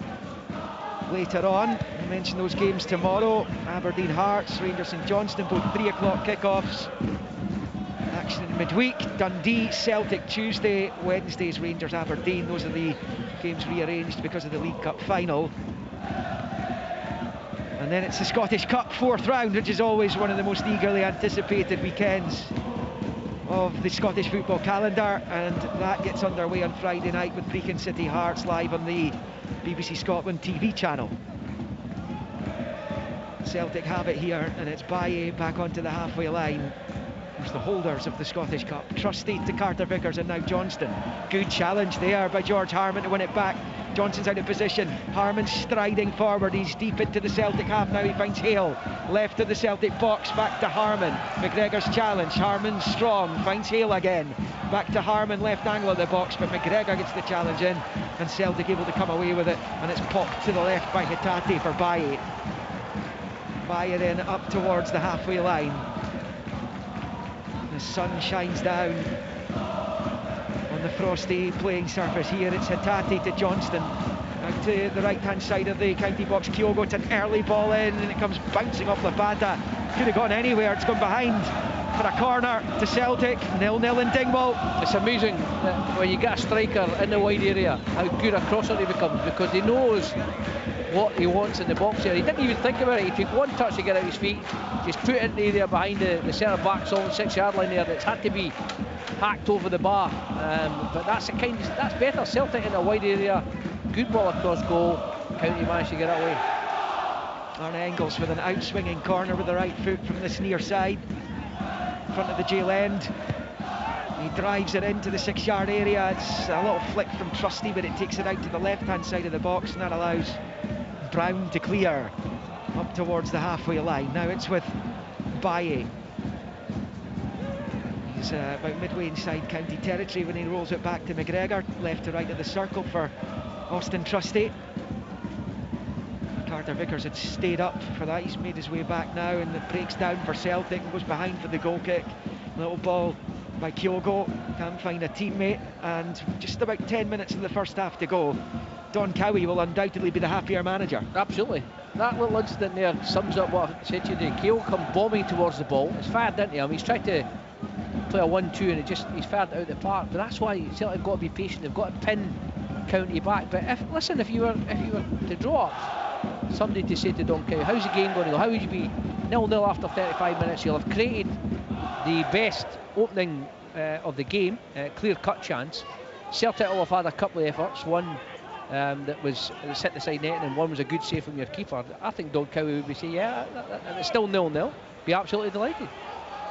later on. I mentioned those games tomorrow. Aberdeen Hearts, Rangers St Johnstone, both 3 o'clock kickoffs. Action in midweek. Dundee, Celtic Tuesday. Wednesday's Rangers Aberdeen. Those are the games rearranged because of the League Cup final. And then it's the Scottish Cup 4th round, which is always one of the most eagerly anticipated weekends of the Scottish football calendar, and that gets underway on Friday night with Brecon City Hearts live on the BBC Scotland TV channel. Celtic have it here, and it's Baye back onto the halfway line. There's the holders of the Scottish Cup. Trusty to Carter Vickers and now Johnston. Good challenge there by George Harman to win it back. Johnston's out of position. Harman striding forward. He's deep into the Celtic half now. He finds Hale. Left of the Celtic box. Back to Harman. McGregor's challenge. Harman strong. Finds Hale again. Back to Harman. Left angle of the box. But McGregor gets the challenge in. And Celtic able to come away with it. And it's popped to the left by Hatate for Baye. Baye then up towards the halfway line. The sun shines down on the frosty playing surface here. It's Hatate to Johnston. Out to the right-hand side of the county box. Kyogo, it's an early ball in, and it comes bouncing off Lafata. Could have gone anywhere. It's gone behind for a corner to Celtic. 0-0 in Dingwall. It's amazing that when you get a striker in the wide area, how good a crosser he becomes, because he knows what he wants in the box here. He didn't even think about it. He took one touch to get out his feet, just put it in the area behind the centre-back's own 6-yard line there. It's had to be hacked over the bar, but that's better. Celtic in a wide area, good ball across goal. County managed to get it away. Arne Engels with an out-swinging corner with the right foot from this near side, in front of the jail end. He drives it into the 6-yard area. It's a little flick from Trusty, but it takes it out to the left-hand side of the box, and that allows Brown to clear up towards the halfway line. Now it's with Baye. He's about midway inside county territory when he rolls it back to McGregor, left to right of the circle for Austin Trusty. Carter Vickers had stayed up for that. He's made his way back now, and it breaks down for Celtic and goes behind for the goal kick. Little ball by Kyogo, can't find a teammate, and just about 10 minutes in the first half to go. Don Cowie will undoubtedly be the happier manager. Absolutely. That little incident there sums up what I said to you today. Keogh come bombing towards the ball. It's fired into him. He's tried to play a 1-2 and he's fired it out the park. But that's why Celtic have got to be patient. They've got to pin County back. But if you were to draw up somebody to say to Don Cowie, how's the game going to go? How would you be 0-0 after 35 minutes? You'll have created the best opening of the game, clear-cut chance. Celtic will have had a couple of efforts. One that hit the side net, and one was a good save from your keeper. I think Don Cowie would be saying, yeah, and it's still 0-0. Be absolutely delighted.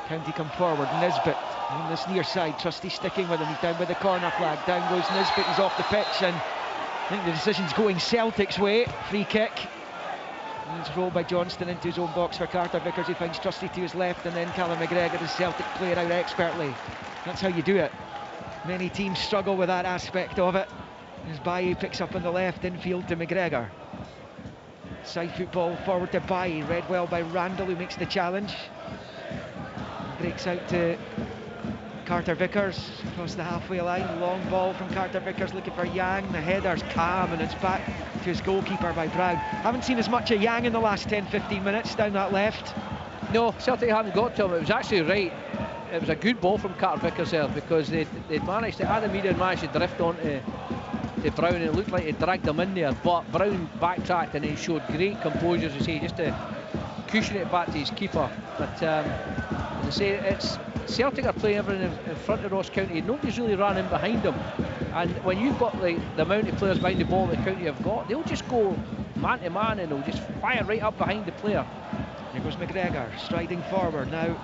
County come forward. Nisbet on this near side. Trusty sticking with him. He's down by the corner flag. Down goes Nisbet. He's off the pitch, and I think the decision's going Celtic's way. Free kick. It's rolled by Johnston into his own box for Carter Vickers. He finds Trusty to his left, and then Callum McGregor, the Celtic, play it out expertly. That's how you do it. Many teams struggle with that aspect of it. As Baye picks up on the left, infield to McGregor. Side football forward to Baye, read well by Randall, who makes the challenge. Breaks out to Carter Vickers across the halfway line. Long ball from Carter Vickers looking for Yang. The header's calm, and it's back to his goalkeeper by Brown. Haven't seen as much of Yang in the last 10-15 minutes down that left. No, Celtic haven't got to him. It was actually right. It was a good ball from Carter Vickers there, because they'd managed to, Adam Eden managed to drift onto Brown, and it looked like he dragged him in there, but Brown backtracked and he showed great composure, as I say, just to cushion it back to his keeper. But as I say, it's Celtic are playing everything in front of Ross County. Nobody's really ran in behind them, and when you've got the amount of players behind the ball that County have got, they'll just go man to man and they'll just fire right up behind the player. Here goes McGregor striding forward now.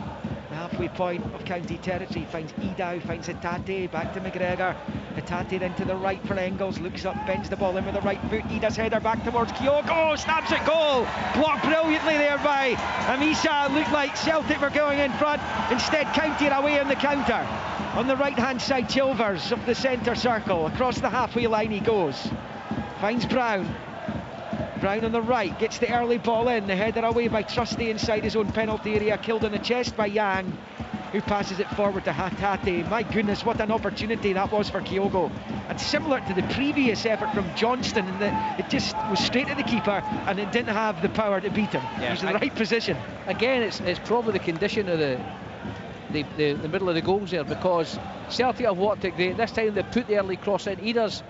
The halfway point of county territory, finds Edau, finds Hatate, back to McGregor. Hatate then to the right for Engels, looks up, bends the ball in with the right foot. Edau's header back towards Kyogo, snaps it, goal! Blocked brilliantly there by Amisa. Looked like Celtic were going in front, instead County are away on the counter. On the right hand side, Chilvers of the centre circle, across the halfway line he goes. Finds Brown. Brown on the right, gets the early ball in, the header away by Trusty inside his own penalty area, killed in the chest by Yang. who passes it forward to Hatate. My goodness, what an opportunity that was for Kyogo. And similar to the previous effort from Johnston, in that it just was straight at the keeper and it didn't have the power to beat him. It was in the right position. Again, it's probably the condition of the middle of the goals there, because Celtic have worked it great. This time they put the early cross in. Ida's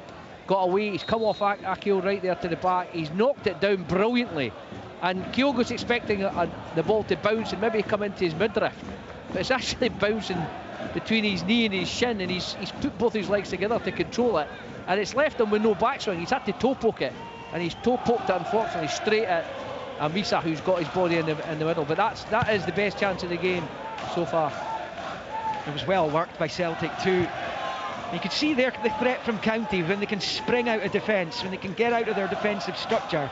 got away, he's come off Akio right there to the back, he's knocked it down brilliantly, and Kyogo's expecting the ball to bounce and maybe come into his midriff, but it's actually bouncing between his knee and his shin, and he's put both his legs together to control it, and it's left him with no backswing. He's had to toe poke it, and he's toe poked it unfortunately straight at Amisa, who's got his body in the middle. But that is the best chance of the game so far. It was well worked by Celtic too. You could see there the threat from County when they can spring out of defence, when they can get out of their defensive structure.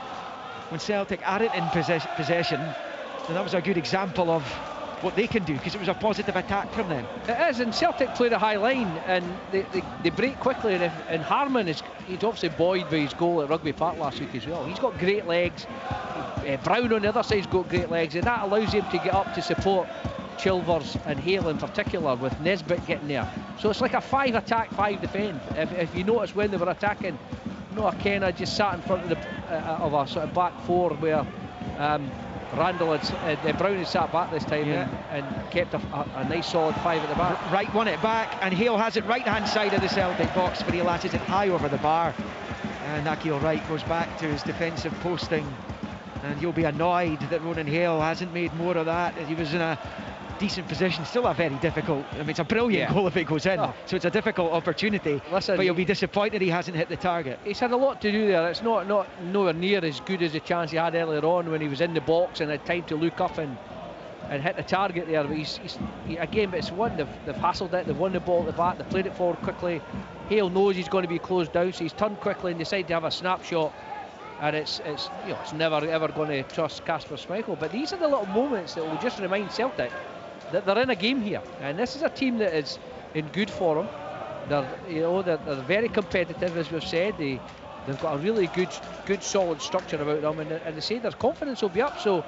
When Celtic aren't in possession, and that was a good example of what they can do, because it was a positive attack from them. It is, and Celtic played a high line, and they break quickly, and Harman he's obviously buoyed by his goal at Rugby Park last week as well. He's got great legs. Brown on the other side's got great legs, and that allows him to get up to support Chilvers and Hale in particular, with Nesbitt getting there. So it's like a 5 attack, 5 defend. If you notice when they were attacking, Noah Kenna just sat in front of a sort of back four where Randall had Brown had sat back this time, and kept a nice solid 5 at the back. Right, won it back, and Hale has it right hand side of the Celtic box, but he lashes it high over the bar, and Akio Wright goes back to his defensive posting, and you'll be annoyed that Ronan Hale hasn't made more of that. He was in a decent position, still a very difficult, I mean, it's a brilliant goal if it goes in, so it's a difficult opportunity. Listen, but you'll be disappointed he hasn't hit the target. He's had a lot to do there. It's not nowhere near as good as the chance he had earlier on when he was in the box and had time to look up and hit the target there. But again, but it's one, they've hassled it, they've won the ball at the back, they've played it forward quickly. Hale knows he's going to be closed down, so he's turned quickly and decided to have a snapshot, and it's never ever going to trust Kasper Schmeichel. But these are the little moments that will just remind Celtic that they're in a game here, and this is a team that is in good form. They're very competitive, as we've said. They've got a really good solid structure about them, and they say their confidence will be up. So,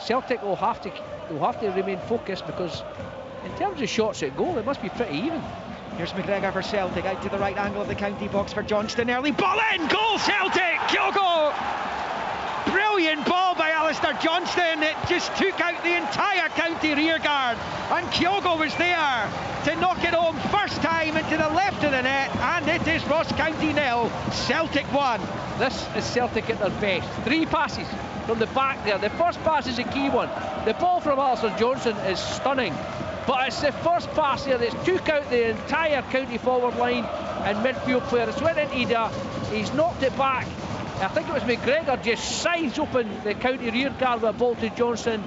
Celtic will have to remain focused, because in terms of shots at goal, it must be pretty even. Here's McGregor for Celtic, out to the right angle of the County box for Johnston. Early ball in, goal Celtic! Kyogo! Brilliant ball by Alistair Johnston. It just took out the entire County rearguard, and Kyogo was there to knock it home first time into the left of the net, and it is Ross County 0, Celtic 1. This is Celtic at their best. 3 passes from the back there. The first pass is a key one. The ball from Alistair Johnston is stunning, but it's the first pass here that's took out the entire County forward line and midfield player. It's went into Ida, he's knocked it back. I think it was McGregor just sides open the County rear guard with a ball to Johnston.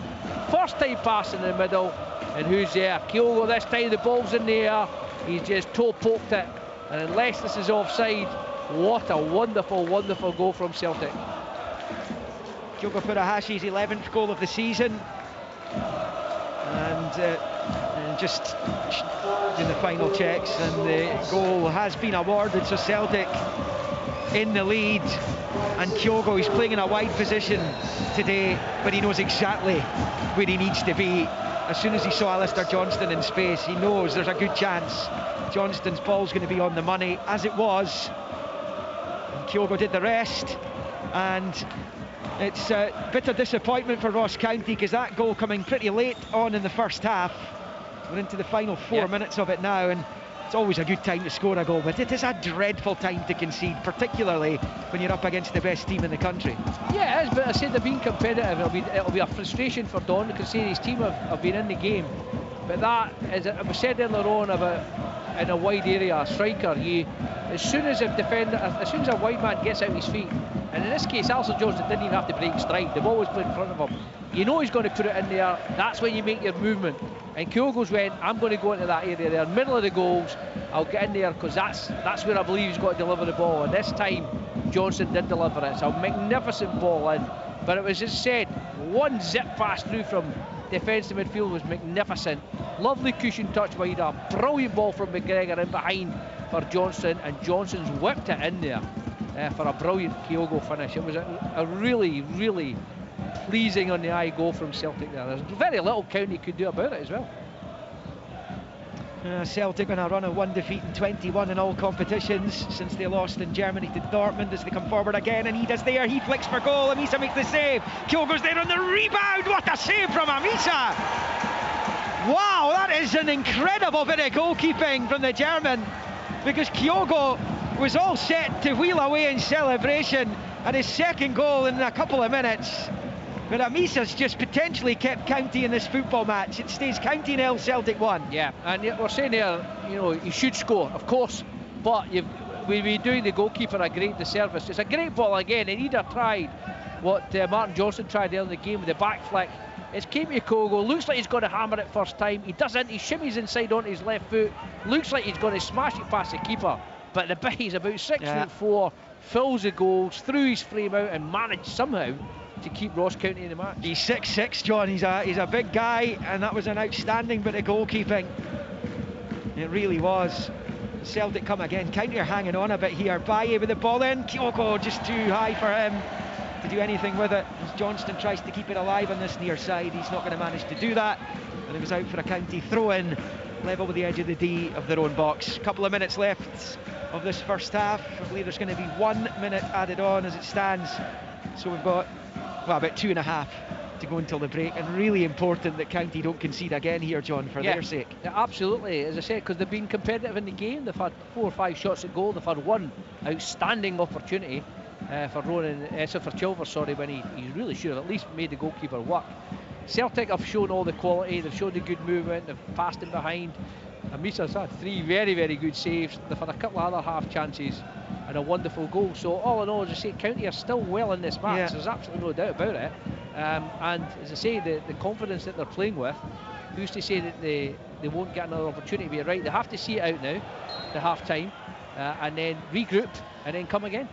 First time pass in the middle, and who's there? Kyogo this time, the ball's in the air. He's just toe poked it, and unless this is offside, what a wonderful, wonderful goal from Celtic. Kyogo Furahashi's 11th goal of the season, and just in the final checks, and the goal has been awarded, so Celtic in the lead. And Kyogo, he's playing in a wide position today, but he knows exactly where he needs to be. As soon as he saw Alistair Johnston in space, he knows there's a good chance Johnston's ball's going to be on the money, as it was. And Kyogo did the rest, and it's a bit of disappointment for Ross County, because that goal coming pretty late on in the first half. We're into the final 4 minutes of it now, and it's always a good time to score a goal, but it is a dreadful time to concede, particularly when you're up against the best team in the country. Yeah, it is, but I said they're being competitive. It'll be a frustration for Don, because his team have been in the game. But that, as it was said earlier on about in a wide area, a striker, as soon as a wide man gets out his feet, and in this case, Alistair Johnston didn't even have to break stride. The ball was put in front of him. You know he's going to put it in there. That's when you make your movement. And Kyogo's went, I'm going to go into that area there, middle of the goals. I'll get in there, because that's where I believe he's got to deliver the ball. And this time, Johnston did deliver it. It's a magnificent ball in. But it was just said, one zip pass through from defence to midfield was magnificent. Lovely cushion touch by Ida. Brilliant ball from McGregor in behind for Johnston, and Johnston's whipped it in there for a brilliant Kyogo finish. It was a really, really pleasing on the eye goal from Celtic there. There's very little County could do about it as well. Celtic on a run of 1 defeat and 21 in all competitions since they lost in Germany to Dortmund. As they come forward again, and Ida's there, he flicks for goal. Amisa makes the save. Kyogo's there on the rebound. What a save from Amisa! Wow, that is an incredible bit of goalkeeping from the German, because Kyogo was all set to wheel away in celebration at his second goal in a couple of minutes. But Amisa's just potentially kept County in this football match. It stays County 0, Celtic 1. Yeah, and we're saying there, you know, he should score, of course, but we'd be doing the goalkeeper a great disservice. It's a great ball again, and Ida tried what Martin Johnson tried earlier in the game with the back flick. It's Kepi Kogo, looks like he's going to hammer it first time. He doesn't, he shimmies inside onto his left foot. Looks like he's going to smash it past the keeper. But the bit, he's about 6'4", fills the goals, threw his frame out and managed somehow to keep Ross County in the match. He's 6'6", John. He's a big guy, and that was an outstanding bit of goalkeeping. It really was. Celtic come again. County are hanging on a bit here. Baye with the ball in. Kyogo just too high for him to do anything with it. As Johnston tries to keep it alive on this near side, he's not going to manage to do that, and it was out for a County throw-in, level with the edge of the D of their own box. Couple of minutes left of this first half. I believe there's going to be 1 minute added on as it stands, so we've got, well, about 2.5 to go until the break, and really important that County don't concede again here, John, for their sake. Yeah, absolutely, as I said, because they've been competitive in the game. They've had 4 or 5 shots at goal. They've had one outstanding opportunity for Chilvers, when he really should have at least made the goalkeeper work. Celtic have shown all the quality. They've shown the good movement. They've passed him behind. Amisa's had 3 very, very good saves. They've had a couple of other half chances and a wonderful goal. So all in all, as I say, County are still well in this match. There's absolutely no doubt about it. And as I say, the confidence that they're playing with, who's to say that they won't get another opportunity? But you're right, they have to see it out now, the half time, and then regroup and then come again.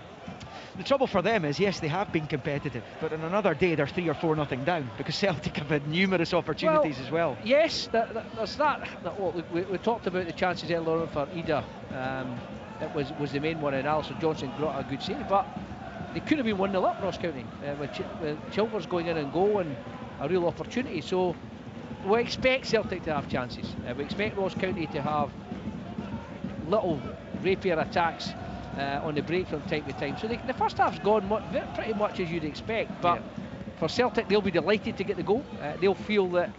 The trouble for them is, yes, they have been competitive, but on another day they're 3 or 4-0 down, because Celtic have had numerous opportunities as well. Yes, there's that. We talked about the chances earlier on for Ida. That was the main one, and Alison Johnson got a good save, but they could have been 1-0 up, Ross County, with Chilvers going in and goal and a real opportunity. So we expect Celtic to have chances. We expect Ross County to have little rapier attacks on the break from time to time. So the first half's gone pretty much as you'd expect, but for Celtic, they'll be delighted to get the goal. They'll feel that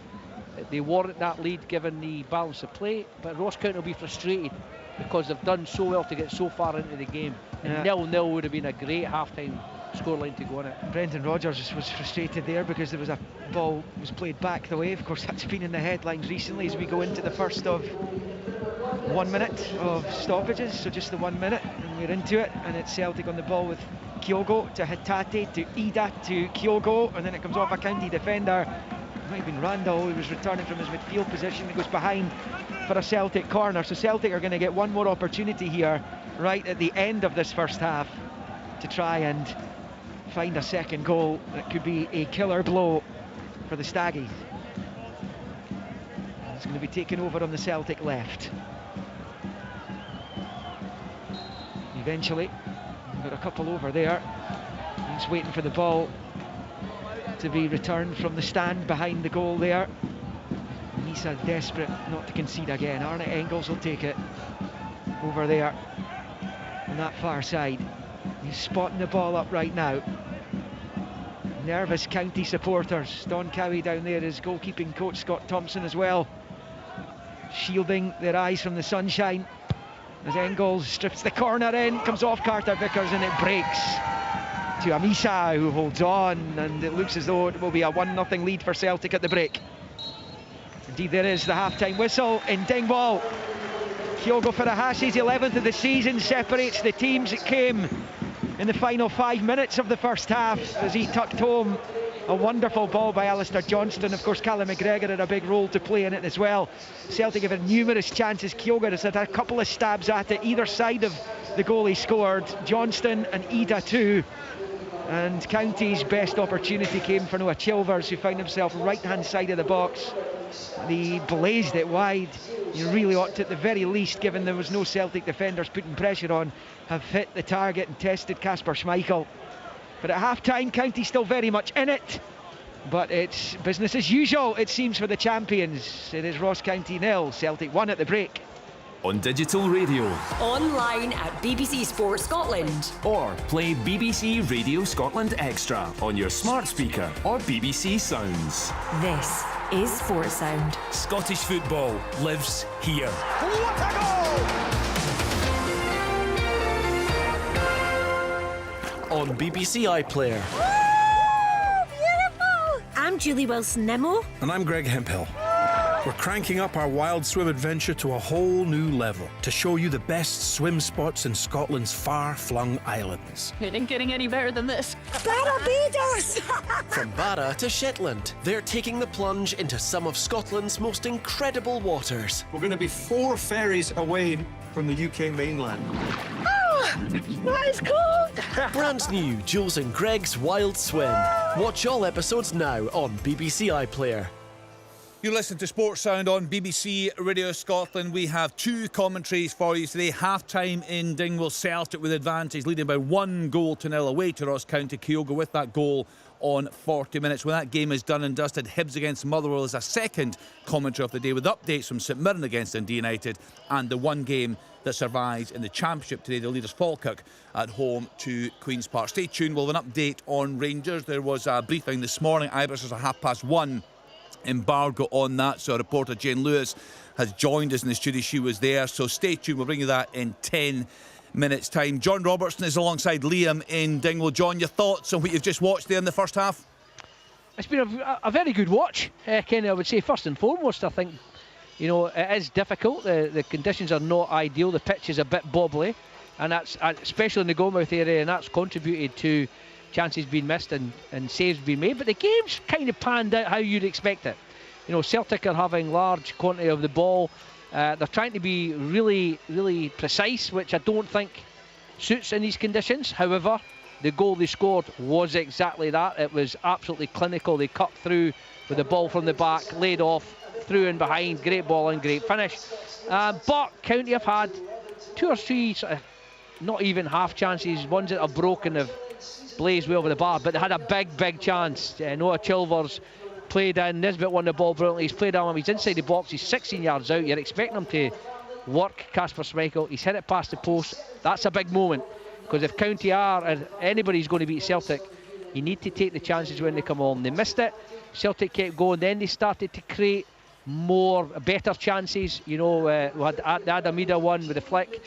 they warrant that lead given the balance of play, but Ross County will be frustrated because they've done so well to get so far into the game. And 0-0 would have been a great half-time scoreline to go on it. Brendan Rodgers was frustrated there because there was a ball was played back the way. Of course, that's been in the headlines recently as we go into the first of 1 minute of stoppages, so just the 1 minute, and we're into it, and it's Celtic on the ball with Kyogo to Hatate to Ida to Kyogo, and then it comes off a County defender. It might have been Randall, who was returning from his midfield position. It goes behind for a Celtic corner, so Celtic are going to get one more opportunity here right at the end of this first half to try and find a second goal that could be a killer blow for the Staggies. It's going to be taken over on the Celtic left. Eventually, got a couple over there. He's waiting for the ball to be returned from the stand behind the goal there. Nisa desperate not to concede again. Arne Engels will take it over there on that far side. He's spotting the ball up right now. Nervous County supporters. Don Cowie down there, his goalkeeping coach Scott Thompson as well, shielding their eyes from the sunshine as Engels strips the corner in, comes off Carter Vickers, and it breaks to Amisa, who holds on, and it looks as though it will be a 1-0 lead for Celtic at the break. Indeed there is the half-time whistle in Dingwall. Kyogo Furuhashi's 11th of the season separates the teams. It came in the final 5 minutes of the first half as he tucked home a wonderful ball by Alistair Johnston. Of course, Callum McGregor had a big role to play in it as well. Celtic have had numerous chances. Kyogo has had a couple of stabs at it either side of the goal he scored. Johnston and Ida too. And County's best opportunity came for Noah Chilvers, who found himself right-hand side of the box. He blazed it wide. You really ought to, at the very least, given there was no Celtic defenders putting pressure on, have hit the target and tested Kasper Schmeichel. But at half-time, County still very much in it. but it's business as usual, it seems, for the champions. It is Ross County 0, Celtic 1 at the break. On digital radio. Online at BBC Sport Scotland. Or play BBC Radio Scotland Extra on your smart speaker or BBC Sounds. This is Sports Sound. Scottish football lives here. What a goal! On BBC iPlayer. Oh, beautiful! I'm Julie Wilson-Nimmo. And I'm Greg Hemphill. We're cranking up our wild swim adventure to a whole new level to show you the best swim spots in Scotland's far-flung islands. It ain't getting any better than this. Barbados! From Barra to Shetland, they're taking the plunge into some of Scotland's most incredible waters. We're going to be 4 ferries away from the UK mainland. Oh, that is cold! Brand new Jules and Greg's Wild Swim. Watch all episodes now on BBC iPlayer. You listen to Sports Sound on BBC Radio Scotland. We have 2 commentaries for you today. Half-time in Dingwall, Celtic with advantage, leading by 1-0 away to Ross County. Kyogo with that goal on 40 minutes. When that game is done and dusted, Hibs against Motherwell is a second commentary of the day with updates from St Mirren against Dundee United and the one game that survives in the Championship today, the leaders Falkirk at home to Queen's Park. Stay tuned, we'll have an update on Rangers. There was a briefing this morning. Ibis is at 1:30. Embargo on that, so reporter Jane Lewis has joined us in the studio. She was there, so stay tuned, we'll bring you that in 10 minutes time. John Robertson is alongside Liam in Dingwall. John, your thoughts on what you've just watched there in the first half? It's been a very good watch, Kenny. I would say first and foremost, I think, you know, it is difficult. The conditions are not ideal. The pitch is a bit bobbly, and that's especially in the goalmouth area, and that's contributed to chances being missed and saves being made. But the game's kind of panned out how you'd expect it. You know, Celtic are having large quantity of the ball. They're trying to be really, really precise, which I don't think suits in these conditions. However, the goal they scored was exactly that. It was absolutely clinical. They cut through with the ball from the back, laid off, through in behind, great ball and great finish. But County have had 2 or 3 sort of not even half chances, ones that are broken have blazed way over the bar, but they had a big chance. Noah Chilvers played in, Nisbet won the ball brilliantly, he's played on him, he's inside the box, he's 16 yards out, you're expecting him to work Kasper Schmeichel, he's hit it past the post. That's a big moment, because if County are, and anybody's going to beat Celtic, you need to take the chances when they come on. They missed it, Celtic kept going, then they started to create better chances. You know, we had the Adamida one with the flick,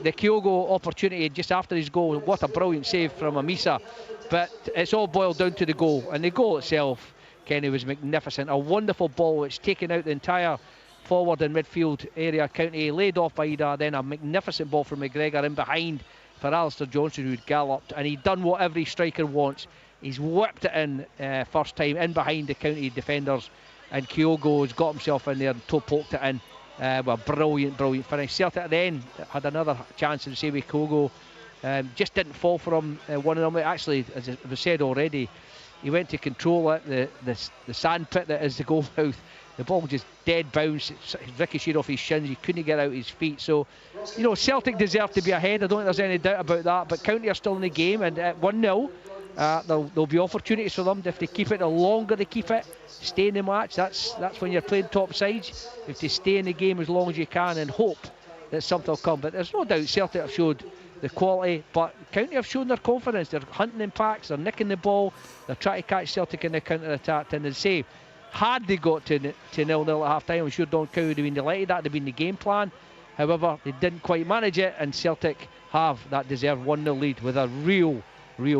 the Kyogo opportunity just after his goal. What a brilliant save from Amisa. But it's all boiled down to the goal, and the goal itself, Kenny, was magnificent. A wonderful ball which taken out the entire forward and midfield area. County laid off by Ida, then a magnificent ball from McGregor in behind for Alistair Johnson, who'd galloped, and he'd done what every striker wants. He's whipped it in first time in behind the County defenders, and Kyogo's got himself in there and poked it in. Well, brilliant finish. Celtic then had another chance in the same way. Kyogo just didn't fall for him. One of them, actually, as it was said already, he went to control it, the sand pit that is the goal mouth. The ball just dead bounce, ricocheted off his shins, he couldn't get out his feet. So, you know, Celtic deserve to be ahead, I don't think there's any doubt about that, but County are still in the game, and at 1-0 there'll be opportunities for them. If they keep it, the longer they keep it, stay in the match, that's when you're playing top sides. If they stay in the game as long as you can and hope that something will come. But there's no doubt Celtic have showed the quality, but County have shown their confidence. They're hunting in packs, they're nicking the ball, they're trying to catch Celtic in the counter-attack. And as I say, had they got to 0-0 at half-time, I'm sure Don Cow would have been delighted. That would have been the game plan. However, they didn't quite manage it, and Celtic have that deserved 1-0 lead with a real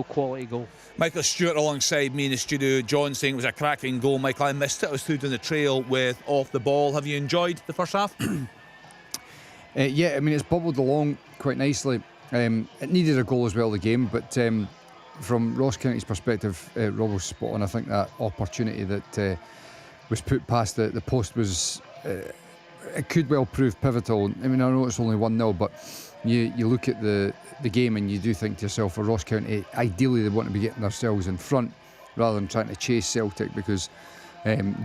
quality goal. Michael Stewart alongside me in the studio. John saying it was a cracking goal. Michael, I missed it. I was through down the trail with off the ball. Have you enjoyed the first half? Yeah, I mean, it's bubbled along quite nicely. It needed a goal as well, the game, but from Ross County's perspective, Rob was spot on. I think that opportunity that was put past the post was it could well prove pivotal. I mean, I know it's only 1-0, but you look at the game and you do think to yourself, for Ross County, ideally they want to be getting themselves in front rather than trying to chase Celtic, because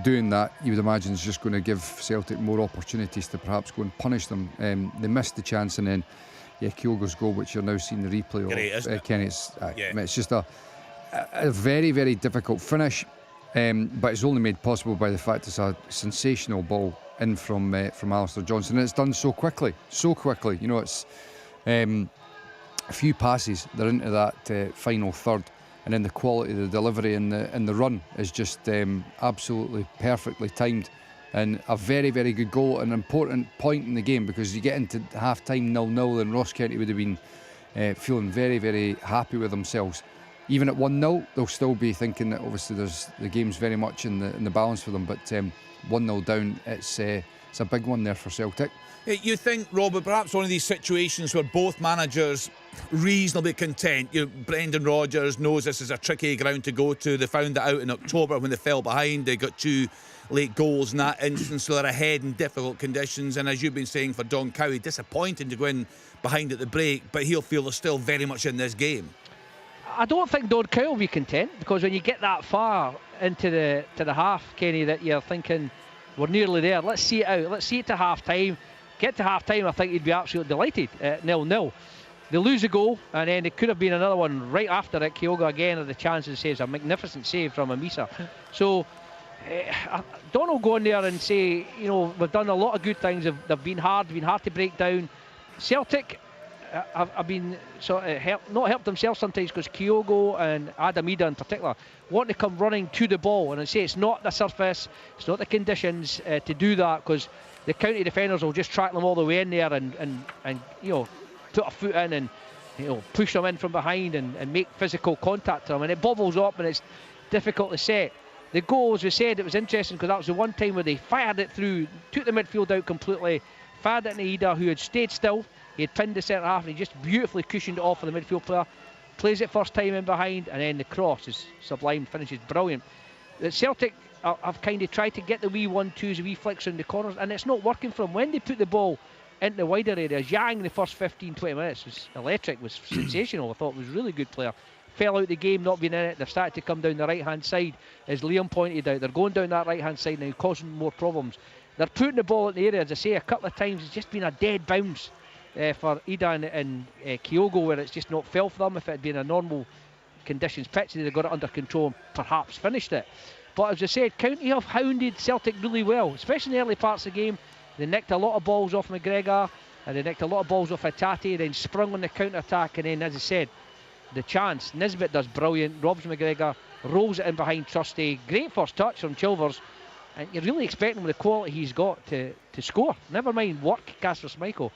doing that, you would imagine, is just going to give Celtic more opportunities to perhaps go and punish them. They missed the chance, and then Kyogo's goal, which you're now seeing the replay Great, of, isn't it? Kenny, it's just a very, very difficult finish. but it's only made possible by the fact it's a sensational ball in from Alistair Johnson, and it's done so quickly. You know, it's a few passes, they're into that final third, and then the quality of the delivery and the run is just absolutely perfectly timed, and a very, very good goal, an important point in the game, because you get into half-time 0-0 and Ross County would have been feeling very, very happy with themselves. Even at 1-0, they'll still be thinking that obviously the game's very much in the balance for them, but 1-0 down, it's a big one there for Celtic. You think, Robert, perhaps one of these situations where both managers reasonably content. You know, Brendan Rodgers knows this is a tricky ground to go to. They found that out in October when they fell behind. They got 2 late goals in that instance, so they're ahead in difficult conditions. And as you've been saying for Don Cowie, disappointing to go in behind at the break, but he'll feel they're still very much in this game. I don't think Don Cowie will be content, because when you get that far into the half, Kenny, that you're thinking we're nearly there. Let's see it out. Let's see it to half time. Get to half time, I think he'd be absolutely delighted at 0-0. They lose a goal, and then it could have been another one right after it. Kyogo again had the chance and saves a magnificent save from Amisa. So Don will go in there and say, you know, we've done a lot of good things. They've been hard to break down. Celtic have been sort of not helped themselves sometimes, because Kyogo and Adam Ida in particular want to come running to the ball, and I say it's not the surface, it's not the conditions to do that, because the county defenders will just track them all the way in there and you know, put a foot in and, you know, push them in from behind and make physical contact to them, and it bubbles up and it's difficult to set. The goal, as we said, it was interesting because that was the one time where they fired it through, took the midfield out completely, fired it into Ida, who had stayed still. He had pinned the centre half and he just beautifully cushioned it off for the midfield player. Plays it first time in behind, and then the cross is sublime, finishes brilliant. The Celtic have kind of tried to get the wee 1-2s, the wee flicks in the corners, and it's not working for them. When they put the ball into the wider areas, Yang in the first 15-20 minutes was electric, was sensational. I thought was a really good player. Fell out the game, not being in it. They've started to come down the right-hand side, as Liam pointed out. They're going down that right-hand side now, causing more problems. They're putting the ball in the area, as I say, a couple of times. It's just been a dead bounce for Ida and Kyogo, where it's just not fell for them. If it had been a normal conditions pitch, they'd have got it under control and perhaps finished it. But as I said, County have hounded Celtic really well, especially in the early parts of the game. They nicked a lot of balls off McGregor, and they nicked a lot of balls off Hatate, then sprung on the counter-attack, and then, as I said, the chance. Nisbet does brilliant, robs McGregor, rolls it in behind Trusty. Great first touch from Chilvers, and you're really expecting with the quality he's got to score. Never mind work Casper Schmeichel.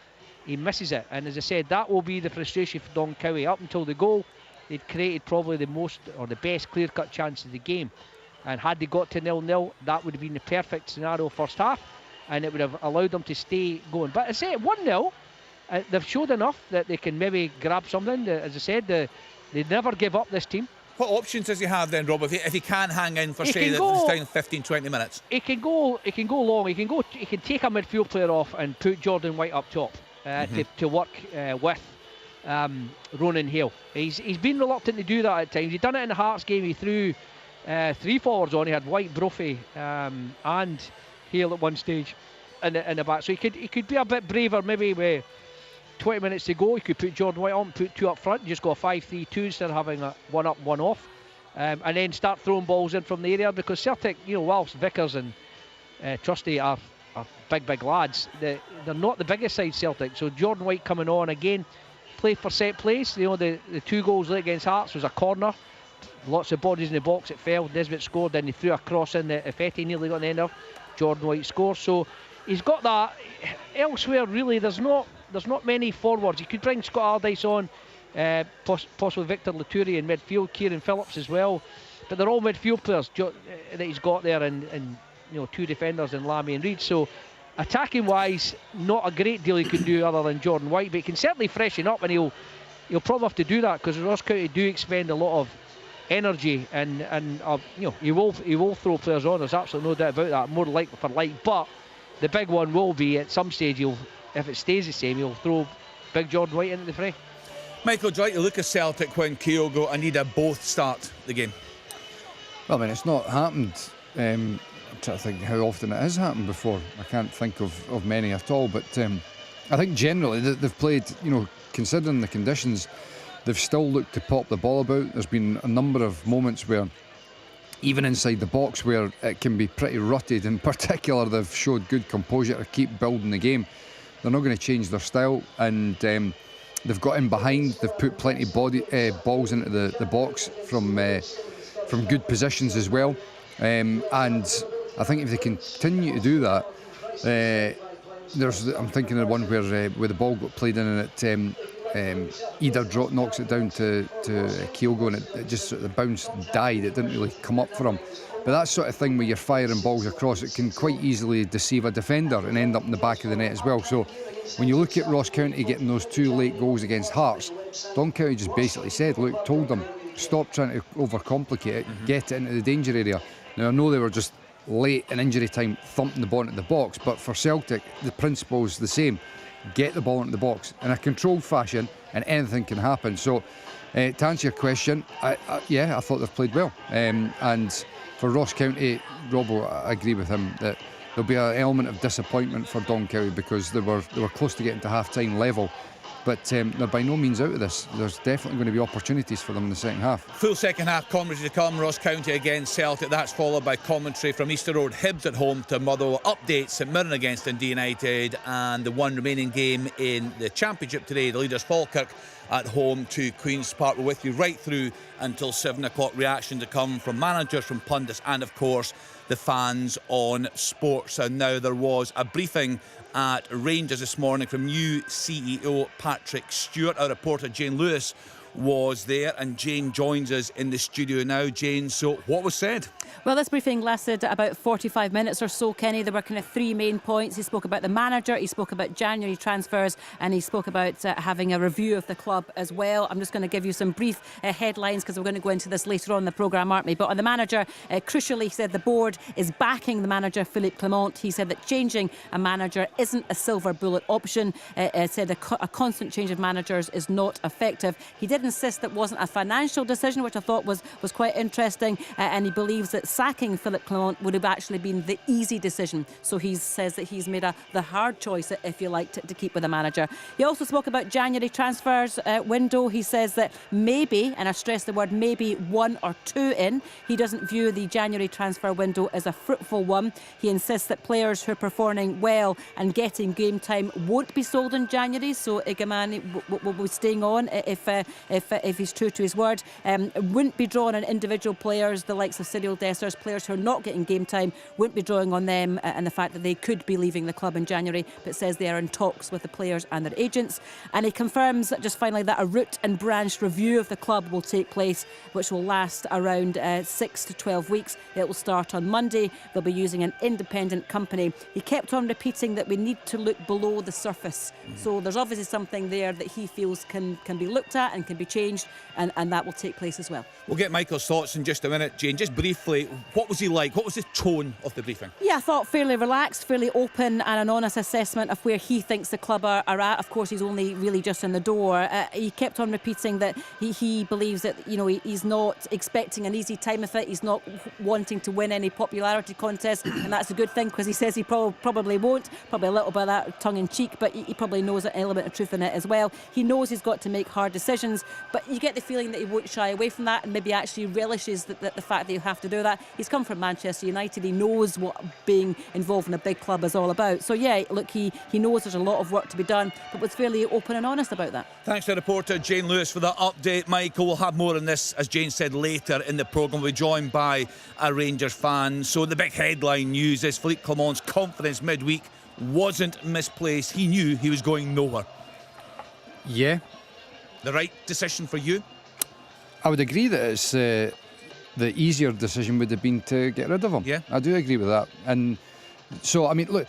He misses it, and as I said, that will be the frustration for Don Cowie. Up until the goal, they'd created probably the most or the best clear-cut chance of the game, and had they got to 0-0, that would have been the perfect scenario first half, and it would have allowed them to stay going. But as I say, at 1-0, they've showed enough that they can maybe grab something. As I said, they never give up, this team. What options does he have then, Rob, if he can hang in for, say, this time 15-20 minutes? He can go long. He can take a midfield player off and put Jordan White up top to work with Ronan Hale. He's been reluctant to do that at times. He done it in the Hearts game. He threw 3 forwards on. He had White, Brophy and Hale at one stage in the back. So he could be a bit braver, maybe with 20 minutes to go. He could put Jordan White on, put 2 up front, and just go a 5-3-2 instead of having a 1 up, 1 off, and then start throwing balls in from the area, because Celtic, you know, whilst Vickers and Trusty are big lads, they're not the biggest side, Celtic. So Jordan White coming on again, played for set plays. You know, the 2 goals late against Hearts was a corner, lots of bodies in the box, it fell, Nisbet scored, then he threw a cross in that Fetty nearly got on the end of. Jordan White scores, so he's got that. Elsewhere, really, there's not many forwards. You could bring Scott Allardyce on, possibly Victor Laturi in midfield, Kieran Phillips as well, but they're all midfield players that he's got there, and you know, 2 defenders in Lamy and Reid. So attacking wise, not a great deal he can do other than Jordan White, but he can certainly freshen up, and he'll probably have to do that, because Ross County do expend a lot of energy, and you know, he will throw players on. There's absolutely no doubt about that. More likely for light, but the big one will be at some stage, if it stays the same, he'll throw big Jordan White into the fray. Michael, do you like to look at Celtic when Kyogo and Ida both start the game? Well, I mean, it's not happened. I'm trying to think how often it has happened before. I can't think of many at all, but I think generally they've played, you know, considering the conditions, they've still looked to pop the ball about. There's been a number of moments where even inside the box where it can be pretty rutted. In particular, they've showed good composure to keep building the game. They're not going to change their style, and they've got in behind. They've put plenty of balls into the box from good positions as well. And I think if they continue to do that, I'm thinking of the one where the ball got played in and Eder knocks it down to Kyogo, and it just the bounce died. It didn't really come up for him. But that sort of thing where you're firing balls across, it can quite easily deceive a defender and end up in the back of the net as well. So when you look at Ross County getting those 2 late goals against Hearts, Don County just basically said, look, told them, stop trying to overcomplicate it, get it into the danger area. Now I know they were just late in injury time thumping the ball into the box, but for Celtic the principle's the same. Get the ball into the box in a controlled fashion and anything can happen. So to answer your question, I thought they've played well, and for Ross County, Robbo, I agree with him that there'll be an element of disappointment for Don County because they were close to getting to half-time level. But they're by no means out of this. There's definitely going to be opportunities for them in the second half. Full second half commentary to come. Ross County against Celtic. That's followed by commentary from Easter Road. Hibs at home to Motherwell. Updates St Mirren against Dundee United. And the one remaining game in the Championship today, the leaders Falkirk at home to Queen's Park. We're with you right through until 7 o'clock. Reaction to come from managers, from pundits, and of course the fans on Sports. And now there was a briefing at Rangers this morning from new CEO Patrick Stewart. Our reporter Jane Lewis was there, and Jane joins us in the studio now. Jane, so what was said? Well, this briefing lasted about 45 minutes or so, Kenny. There were kind of 3 main points. He spoke about the manager, he spoke about January transfers, and he spoke about having a review of the club as well. I'm just going to give you some brief headlines because we're going to go into this later on in the programme, aren't we? But on the manager, crucially, he said the board is backing the manager, Philippe Clement. He said that changing a manager isn't a silver bullet option. Said a constant change of managers is not effective. He did insist that wasn't a financial decision, which I thought was quite interesting, and he believes that sacking Philippe Clement would have actually been the easy decision. So he says that he's made the hard choice, if you like, to keep with the manager. He also spoke about January transfers window. He says that maybe, and I stress the word maybe, 1 or 2 in. He doesn't view the January transfer window as a fruitful one. He insists that players who are performing well and getting game time won't be sold in January. So Igamani will be staying on if he's true to his word. Wouldn't be drawn on individual players, the likes of Cyril Dessers. Players who are not getting game time, wouldn't be drawing on them and the fact that they could be leaving the club in January, but says they are in talks with the players and their agents. And he confirms, just finally, that a root and branch review of the club will take place, which will last around 6 to 12 weeks. It will start on Monday. They'll be using an independent company. He kept on repeating that we need to look below the surface. So there's obviously something there that he feels can be looked at and can be changed, and that will take place as well. We'll get Michael's thoughts in just a minute. Jane, just briefly, what was he like? What was the tone of the briefing? Yeah, I thought fairly relaxed, fairly open, and an honest assessment of where he thinks the club are at. Of course, he's only really just in the door. He kept on repeating that he believes that he's not expecting an easy time of it. He's not wanting to win any popularity contest, and that's a good thing because he says he probably won't. Probably a little bit of that tongue in cheek, but he probably knows an element of truth in it as well. He knows he's got to make hard decisions, but you get the feeling that he won't shy away from that and maybe actually relishes the fact that you have to do that. He's come from Manchester United. He knows what being involved in a big club is all about. So yeah, look, he knows there's a lot of work to be done, but was fairly open and honest about that. Thanks to reporter Jane Lewis for that update. Michael, we'll have more on this, as Jane said, later in the programme. We'll be joined by a Rangers fan. So the big headline news is Philippe Clement's confidence midweek wasn't misplaced. He knew he was going nowhere. Yeah. The right decision for you? I would agree that it's the easier decision would have been to get rid of him. Yeah. I do agree with that. And so, I mean, look,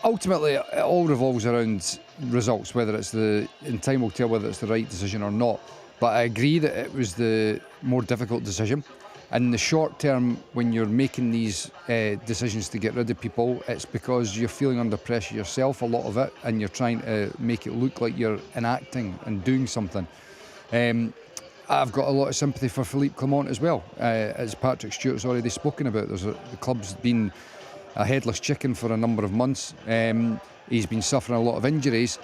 ultimately it all revolves around results, whether it's in time will tell whether it's the right decision or not. But I agree that it was the more difficult decision. And in the short term, when you're making these decisions to get rid of people, it's because you're feeling under pressure yourself, a lot of it, and you're trying to make it look like you're enacting and doing something. I've got a lot of sympathy for Philippe Clement as well, as Patrick Stewart's already spoken about. The club's been a headless chicken for a number of months. He's been suffering a lot of injuries,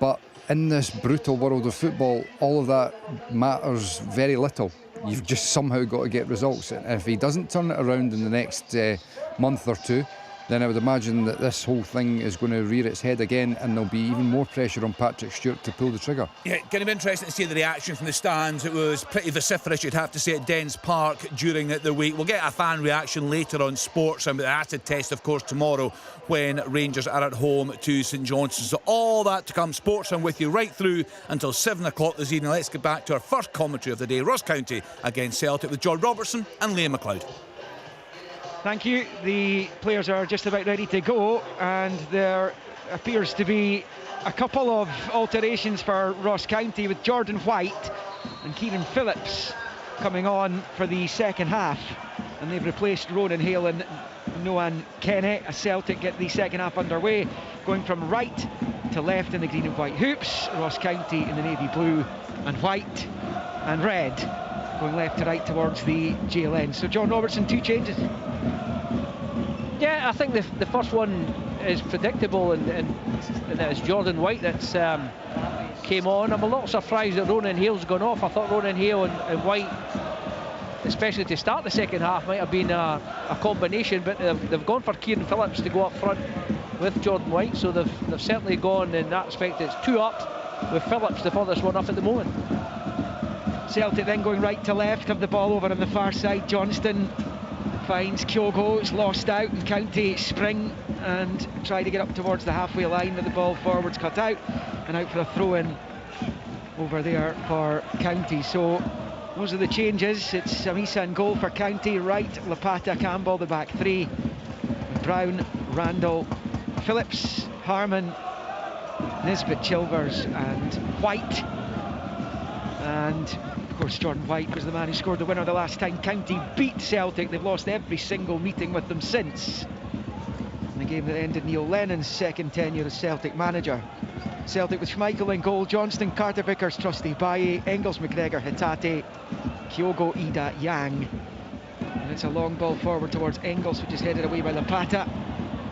but in this brutal world of football, all of that matters very little. you've just somehow got to get results. And if he doesn't turn it around in the next month or two, then I would imagine that this whole thing is going to rear its head again, and there'll be even more pressure on Patrick Stewart to pull the trigger. Yeah, going to be interesting to see the reaction from the stands. It was pretty vociferous, you'd have to say, at Dens Park during the week. We'll get a fan reaction later on Sports, but the acid test, of course, tomorrow when Rangers are at home to St Johnstone. So all that to come. Sports, I'm with you right through until 7 o'clock this evening. Let's get back to our first commentary of the day. Ross County against Celtic with John Robertson and Liam McLeod. Thank you. The players are just about ready to go, and there appears to be a couple of alterations for Ross County, with Jordan White and Kieran Phillips coming on for the second half, and they've replaced Ronan Hale and Noan Kennett. As Celtic get the second half underway, going from right to left in the green and white hoops. Ross County in the navy blue and white and red, going left to right towards the GLN. So John Robertson, 2 changes. Yeah, I think the first one is predictable, and it's Jordan White that's came on. I'm a little surprised that Ronan Hale's gone off. I thought Ronan Hale and White, especially to start the second half, might have been a combination, but they've gone for Kieran Phillips to go up front with Jordan White, so they've certainly gone in that respect. It's 2 up, with Phillips the furthest one up at the moment. Celtic then going right to left, have the ball over on the far side. Johnston finds Kyogo, it's lost out, and County spring and try to get up towards the halfway line, with the ball forwards cut out and out for a throw-in over there for County. So those are the changes. It's Amisa in goal for County, right Lapata, Campbell, the back 3, Brown, Randall, Phillips, Harmon, Nisbet, Chilvers and White. And of course Jordan White was the man who scored the winner the last time County beat Celtic. They've lost every single meeting with them since, in the game that ended Neil Lennon's second tenure as Celtic manager. Celtic with Schmeichel in goal, Johnston, Carter Vickers, Trusty Baye, Engels, McGregor, Hitate, Kyogo, Ida, Yang. And it's a long ball forward towards Engels, which is headed away by Lapata.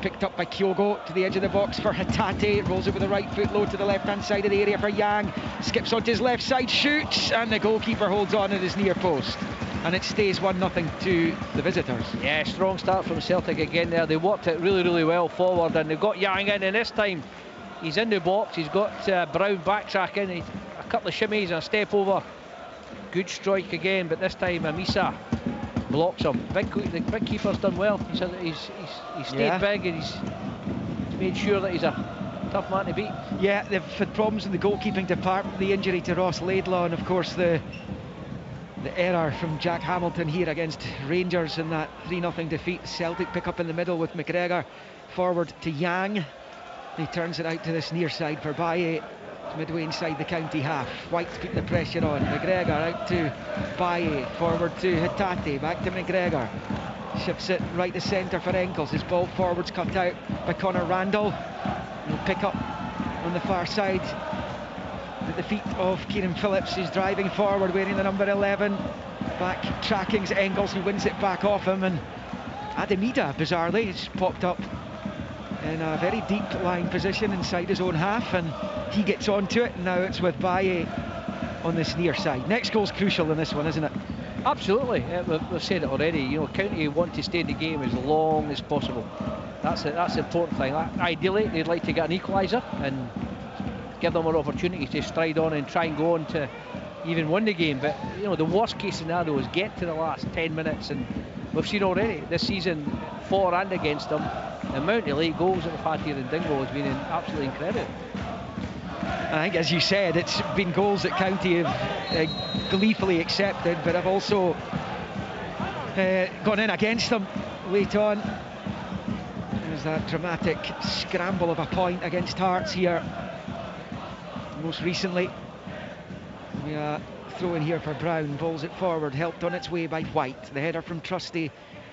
Picked up by Kyogo to the edge of the box for Hitate, rolls it with the right foot low to the left hand side of the area for Yang, skips onto his left side, shoots, and the goalkeeper holds on at his near post, and it stays 1-0 to the visitors. Yeah, strong start from Celtic again there. They worked it really well forward, and they've got Yang in, and this time he's in the box. He's got Brown backtracking, a couple of shimmies and a step over. Good strike again, but this time Amisa blocks him. The big keeper's done well. He's stayed big, and he's made sure that he's a tough man to beat. Yeah, they've had problems in the goalkeeping department. The injury to Ross Laidlaw, and of course the error from Jack Hamilton here against Rangers in that 3-0 defeat. Celtic pick up in the middle with McGregor forward to Yang. He turns it out to this near side for Baye, midway inside the County half. White's putting the pressure on. McGregor out to Baye, forward to Hitate, back to McGregor. Shifts it right to centre for Engels. His ball forwards cut out by Conor Randall. He'll pick up on the far side at the feet of Kieran Phillips, who's driving forward wearing the number 11. Back tracking's Engels, who wins it back off him, and Ademida bizarrely has popped up in a very deep lying position inside his own half, and he gets onto it, and now it's with Baye on this near side. Next goal's crucial in this one, isn't it? Absolutely. We've said it already. You know, County want to stay in the game as long as possible. That's the important thing. Ideally, they'd like to get an equaliser and give them an opportunity to stride on and try and go on to even win the game. But you know, the worst case scenario is get to the last 10 minutes, and we've seen already this season, for and against them, the amount of late goals that we've had here in Dingwall has been absolutely incredible. I think, as you said, it's been goals that County have gleefully accepted, but have also gone in against them late on. There's that dramatic scramble of a point against Hearts here most recently. We are throw in here for Brown, bowls it forward, helped on its way by White. The header from Trusty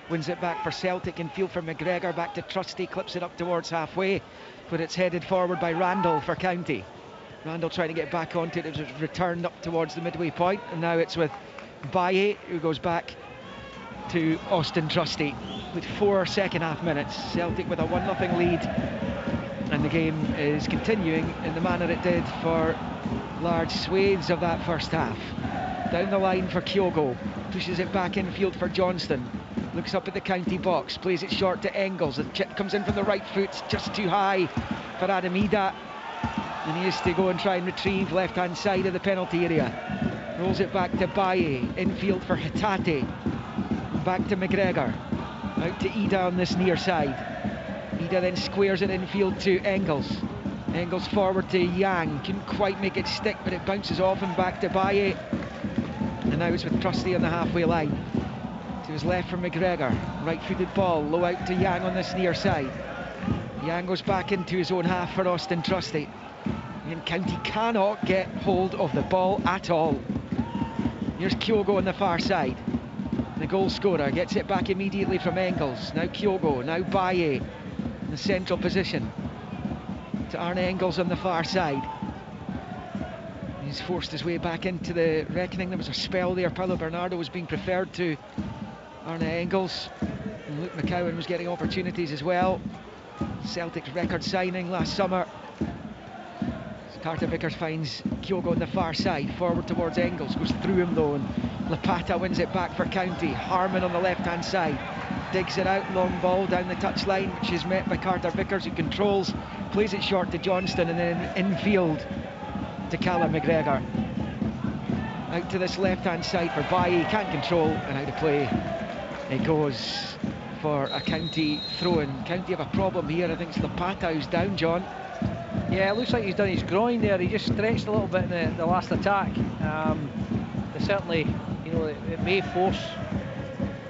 wins it back for Celtic, in field for McGregor, back to Trusty, clips it up towards halfway, but it's headed forward by Randall for County. Randall trying to get back onto it. It was returned up towards the midway point, and now it's with Baye, who goes back to Austin Trusty with 4 second half minutes. Celtic with a 1-0 lead And the game is continuing in the manner it did for large swathes of that first half. Down the line for Kyogo, pushes it back infield for Johnston, looks up at the county box, plays it short to Engels. The chip comes in from the right foot, just too high for Adam Ida, and he has to go and try and retrieve left hand side of the penalty area. Rolls it back to Baye, infield for Hatate, back to McGregor, out to Ida on this near side. Ida then squares it infield to Engels. Engels forward to Yang, couldn't quite make it stick, but it bounces off and back to Baye. And now it's with Trusty on the halfway line. To his left for McGregor, right-footed ball, low out to Yang on this near side. Yang goes back into his own half for Austin Trusty. And County cannot get hold of the ball at all. Here's Kyogo on the far side. The goal scorer gets it back immediately from Engels. Now Kyogo, now Baye in the central position. To Arne Engels on the far side. He's forced his way back into the reckoning. There was a spell there. Paulo Bernardo was being preferred to Arne Engels. And Luke McCowan was getting opportunities as well. Celtic's record signing last summer. Carter Vickers finds Kyogo on the far side, forward towards Engels, goes through him though, and Lapata wins it back for County. Harmon on the left-hand side, digs it out, long ball down the touchline, which is met by Carter Vickers, who controls, plays it short to Johnston, and then infield to Callum McGregor. Out to this left-hand side for Baye, can't control, and out of play it goes for a County throw-in. County have a problem here. I think it's Lapata who's down, John. Yeah, it looks like he's done his groin there. He just stretched a little bit in the last attack. They certainly, it may force,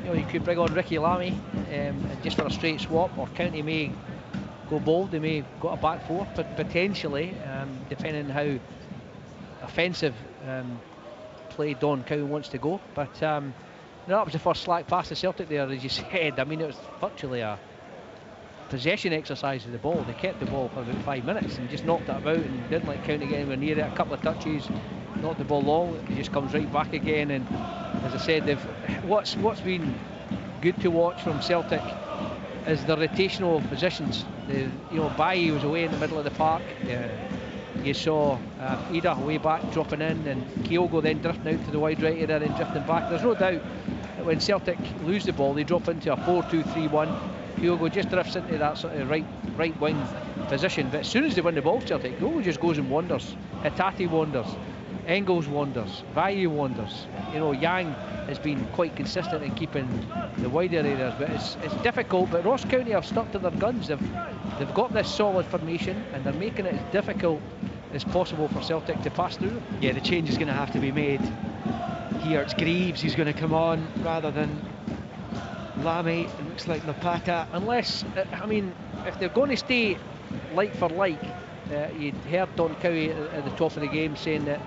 you could bring on Ricky Lamy just for a straight swap, or County may go bold. They may go a back four, but potentially, depending on how offensive play Don Cowan wants to go. But that was the first slack pass to Celtic there, as you said. I mean, it was virtually a possession exercise of the ball. They kept the ball for about 5 minutes and just knocked it about and didn't let County get anywhere near it. A couple of touches, knocked the ball long, it just comes right back again. And as I said, what's been good to watch from Celtic is the rotational positions. Baye was away in the middle of the park. You saw Ida way back dropping in, and Kyogo then drifting out to the wide right area and then drifting back. There's no doubt that when Celtic lose the ball, they drop into a 4-2-3-1. Kyogo just drifts into that sort of right wing position, but as soon as they win the ball, Celtic, Kyogo just goes and wanders. Hatate wanders, Engels wanders, Baye wanders. Yang has been quite consistent in keeping the wider areas, but it's difficult. But Ross County have stuck to their guns. They've got this solid formation, and they're making it as difficult as possible for Celtic to pass through them. Yeah, the change is going to have to be made here. It's Greaves who's going to come on rather than Lamy. It looks like Lapata. Unless, if they're going to stay like for like, you'd heard Don Cowie at the top of the game saying that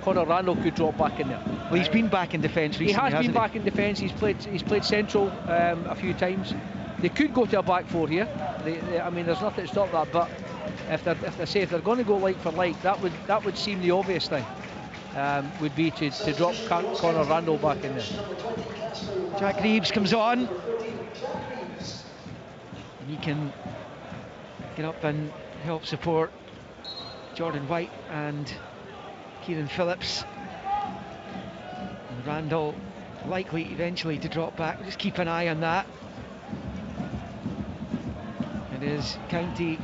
Conor Randall could drop back in there. Well, he's been back in defence recently. He has been back in defence. He's played central a few times. They could go to a back four here. There's nothing to stop that. But if they're going to go like for like, that would seem the obvious thing. Would be to drop Conor Randall back in there. Jack Reeves comes on. And he can get up and help support Jordan White and Kieran Phillips. And Randall likely eventually to drop back. Just keep an eye on that. It is County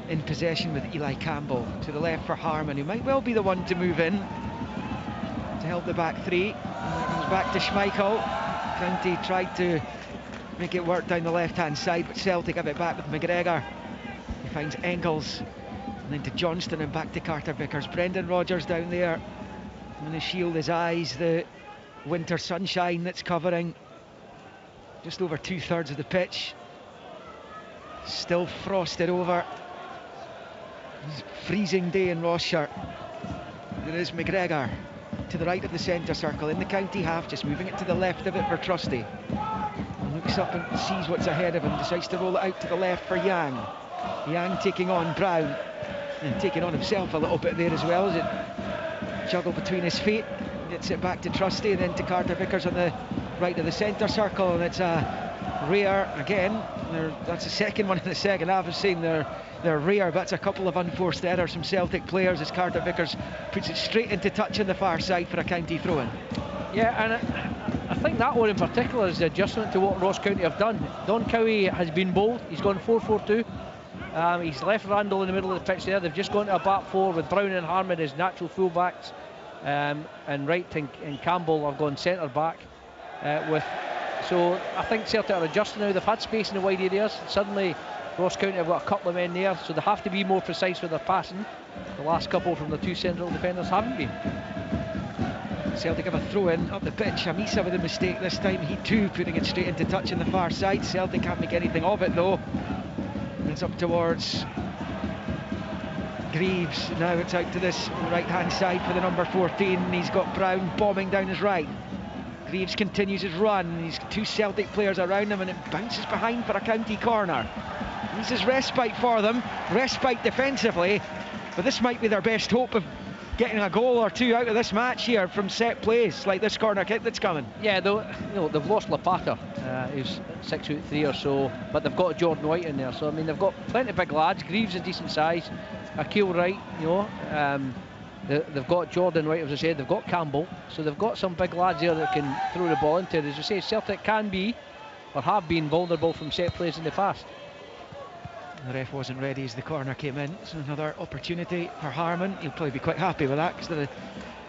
in possession with Eli Campbell to the left for Harmon, who might well be the one to move in to help the back three. And it comes back to Schmeichel. County tried to make it work down the left-hand side, but Celtic have it back with McGregor. He finds Engels, and then to Johnston and back to Carter Vickers. Brendan Rodgers down there. I'm going to shield his eyes, the winter sunshine that's covering just over 2/3 of the pitch. Still frosted over. It's a freezing day in Ross-shire. There is McGregor to the right of the centre circle in the County half, just moving it to the left of it for Trusty. And looks up and sees what's ahead of him, decides to roll it out to the left for Yang. Yang taking on Brown and taking on himself a little bit there as well, as it juggled between his feet. Gets it back to Trusty and then to Carter Vickers on the right of the centre circle, and it's a rare again That's the second one in the second half. I've seen they're rare, but it's a couple of unforced errors from Celtic players as Carter Vickers puts it straight into touch on the far side for a county throw-in. Yeah, and I think that one in particular is the adjustment to what Ross County have done. Don Cowie has been bold. He's gone 4-4-2. He's left Randall in the middle of the pitch there. They've just gone to a back four with Brown and Harmon as natural fullbacks, and Wright and Campbell have gone centre back. So I think Celtic are adjusting now. They've had space in the wide areas. Suddenly Ross County have got a couple of men there, so they have to be more precise with their passing. The last couple from the two central defenders haven't been. Celtic have a throw-in up the pitch. Amisa with a mistake this time. He too putting it straight into touch on the far side. Celtic can't make anything of it though. It's up towards Greaves. Now it's out to this right-hand side for the number 14. He's got Brown bombing down his right. Greaves continues his run. He's two Celtic players around him, and it bounces behind for a county corner. This is respite for them, respite defensively, but this might be their best hope of getting a goal or two out of this match here from set plays like this corner kick that's coming. Yeah, they've lost Lapata, who's 6'3" or so, but they've got Jordan White in there. So I mean, they've got plenty of big lads. Greaves is decent size. Akil Wright, they've got Jordan White, as I said. They've got Campbell, so they've got some big lads there that can throw the ball into it. As you say, Celtic can be or have been vulnerable from set plays in the past. The ref wasn't ready as the corner came in. So another opportunity for Harmon. He'll probably be quite happy with that because the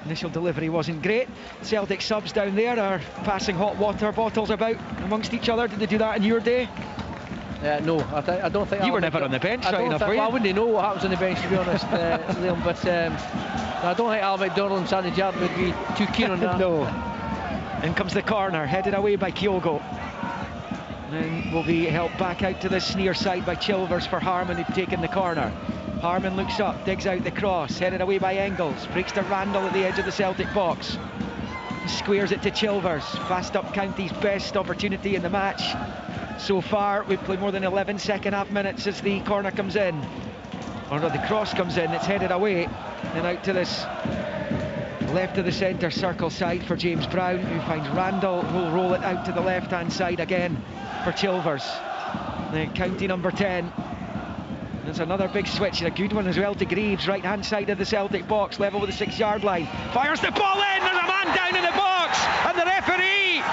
initial delivery wasn't great. Celtic subs down there are passing hot water bottles about amongst each other. Did they do that in your day? No, I don't think. You were never on the bench, right enough, were you? I wouldn't know what happens on the bench, to be honest, Liam. But I don't think Al McDonald and Sandy Jard would be too keen on that. No. In comes the corner, headed away by Kyogo. And will be helped back out to this near side by Chilvers for Harmon, who'd taken the corner. Harmon looks up, digs out the cross, headed away by Engels, breaks to Randall at the edge of the Celtic box. Squares it to Chilvers, fast up County's best opportunity in the match. So far, we've played more than 11 second half minutes as the corner comes in. Or no, the cross comes in, it's headed away. And out to this left of the centre circle side for James Brown, who finds Randall, who'll roll it out to the left-hand side again for Chilvers. The County number 10. There's another big switch, and a good one as well to Greaves, right-hand side of the Celtic box, level with the 6-yard line. Fires the ball in, there's a man down in the box, and the referee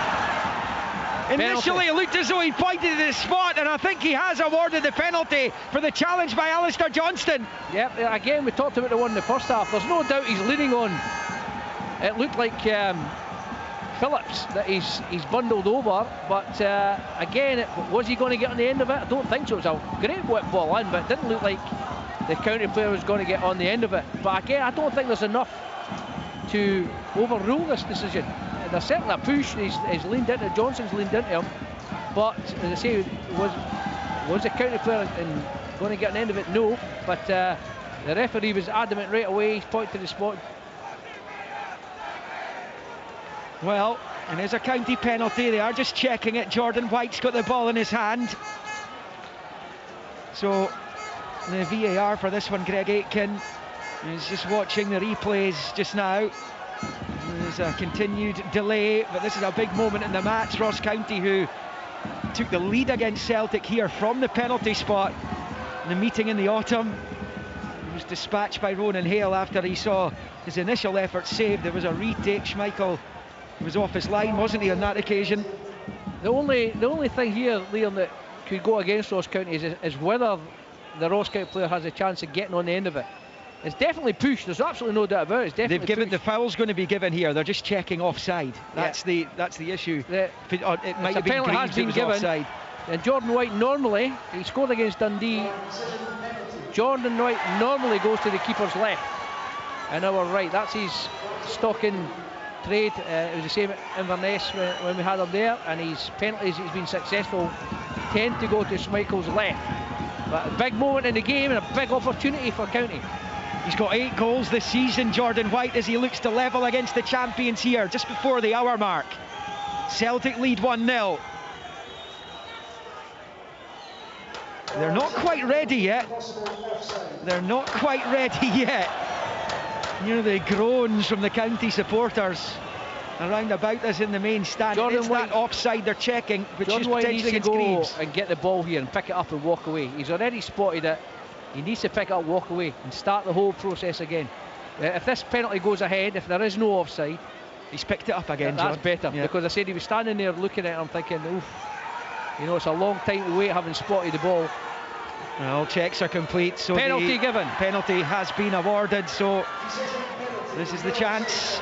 initially it looked as though he pointed to the spot, and I think he has awarded the penalty for the challenge by Alistair Johnston. Yep, again we talked about the one in the first half. There's no doubt he's leaning on. It looked like Phillips that he's bundled over, but again, was he going to get on the end of it? I don't think so. It was a great whip ball in, but it didn't look like the county player was going to get on the end of it. But again, I don't think there's enough to overrule this decision. There's certainly a push. He's leaned into Johnson's leaned into him, but as I say, was the county player going to get on the end of it? No, but the referee was adamant right away. He's pointed to the spot. Well, and there's a county penalty. They are just checking it. Jordan White's got the ball in his hand. So the VAR for this one, Greg Aitken, is just watching the replays just now. There's a continued delay, but this is a big moment in the match. Ross County, who took the lead against Celtic here from the penalty spot in the meeting in the autumn. He was dispatched by Ronan Hale after he saw his initial effort saved. There was a retake. Schmeichel was off his line, wasn't he, on that occasion? The only thing here, Liam, that could go against Ross County is whether the Ross County player has a chance of getting on the end of it. It's definitely pushed. There's absolutely no doubt about it. It's definitely They've given pushed. the foul's going to be given here. They're just checking offside. That's the issue. It might have been has been given. Offside. And Jordan White normally, he scored against Dundee. Jordan White normally goes to the keeper's left and our right. That's his stock in trade. It was the same at Inverness when we had him there, and his penalties, he's been successful, tend to go to Schmeichel's left. But a big moment in the game and a big opportunity for County. He's got 8 goals this season, Jordan White, as he looks to level against the champions here just before the hour mark. Celtic lead 1-0. They're not quite ready yet. They're not quite ready yet. You know, the groans from the County supporters around about us in the main stand. Jordan It's White, that offside they're checking, which is Jordan White needs potentially to against go Greaves. and get the ball here and pick it up and walk away. He's already spotted it. He needs to pick it up, walk away, and start the whole process again. If this penalty goes ahead, if there is no offside, he's picked it up again. That's John. better, Yeah. because I said he was standing there looking at it. I'm thinking, oof, you know, it's a long time to wait having spotted the ball. All checks are complete, so penalty given. Penalty has been awarded, so this is the chance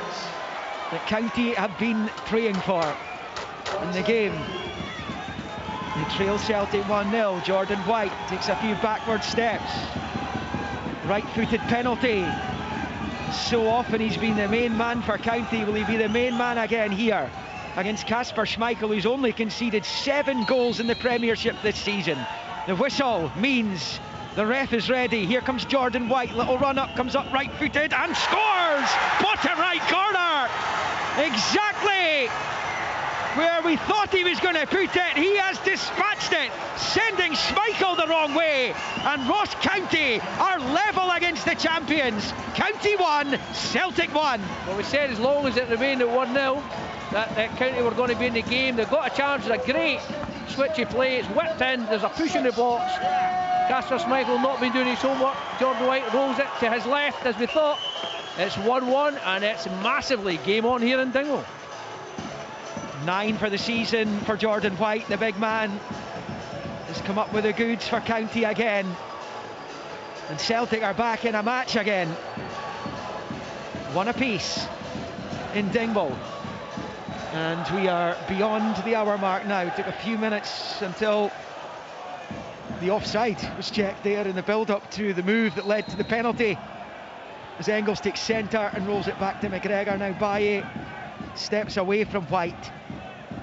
that County have been praying for in the game. They trail Celtic 1-0. Jordan White takes a few backward steps. Right-footed penalty. So often he's been the main man for County. Will he be the main man again here against Kasper Schmeichel, who's only conceded 7 goals in the Premiership this season? The whistle means the ref is ready. Here comes Jordan White. Little run up, comes up right-footed and scores! Bottom right corner! Exactly where we thought he was going to put it. He has dispatched it, sending Schmeichel the wrong way. And Ross County are level against the champions. County 1, Celtic 1. Well, we said as long as it remained at 1-0, that County were going to be in the game. They've got a chance. It's a great switchy play. It's whipped in. There's a push in the box. Kasper Schmeichel not been doing his homework. Jordan White rolls it to his left, as we thought. It's 1-1, and it's massively game on here in Dingwall. 9 for the season for Jordan White. The big man has come up with the goods for County again. And Celtic are back in a match again. 1 apiece in Dingwall. And we are beyond the hour mark now. It took a few minutes until the offside was checked there in the build-up to the move that led to the penalty. As Engels takes centre and rolls it back to McGregor. Now Baye steps away from White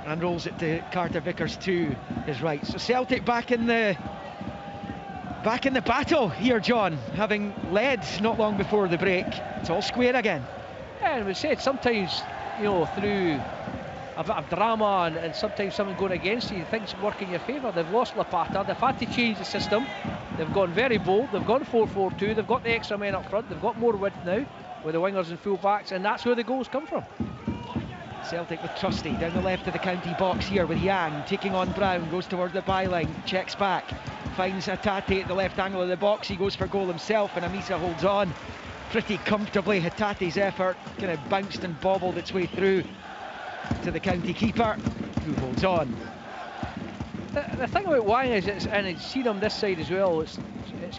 and rolls it to Carter Vickers to his right. So Celtic back in the battle here, John, having led not long before the break. It's all square again. Yeah, and we said sometimes, you know, through a bit of drama and sometimes something going against you, things work in your favour. They've lost Lapata, they've had to change the system, they've gone very bold, they've gone 4-4-2, they've got the extra men up front, they've got more width now with the wingers and full backs, and that's where the goals come from. Celtic with Trusty down the left of the County box here with Yang taking on Brown, goes towards the byline, checks back, finds Hatate at the left angle of the box. He goes for goal himself, and Amisa holds on pretty comfortably. Hatate's effort kind of bounced and bobbled its way through to the County keeper, who holds on. The thing about Wang is, and it's seen him this side as well, it's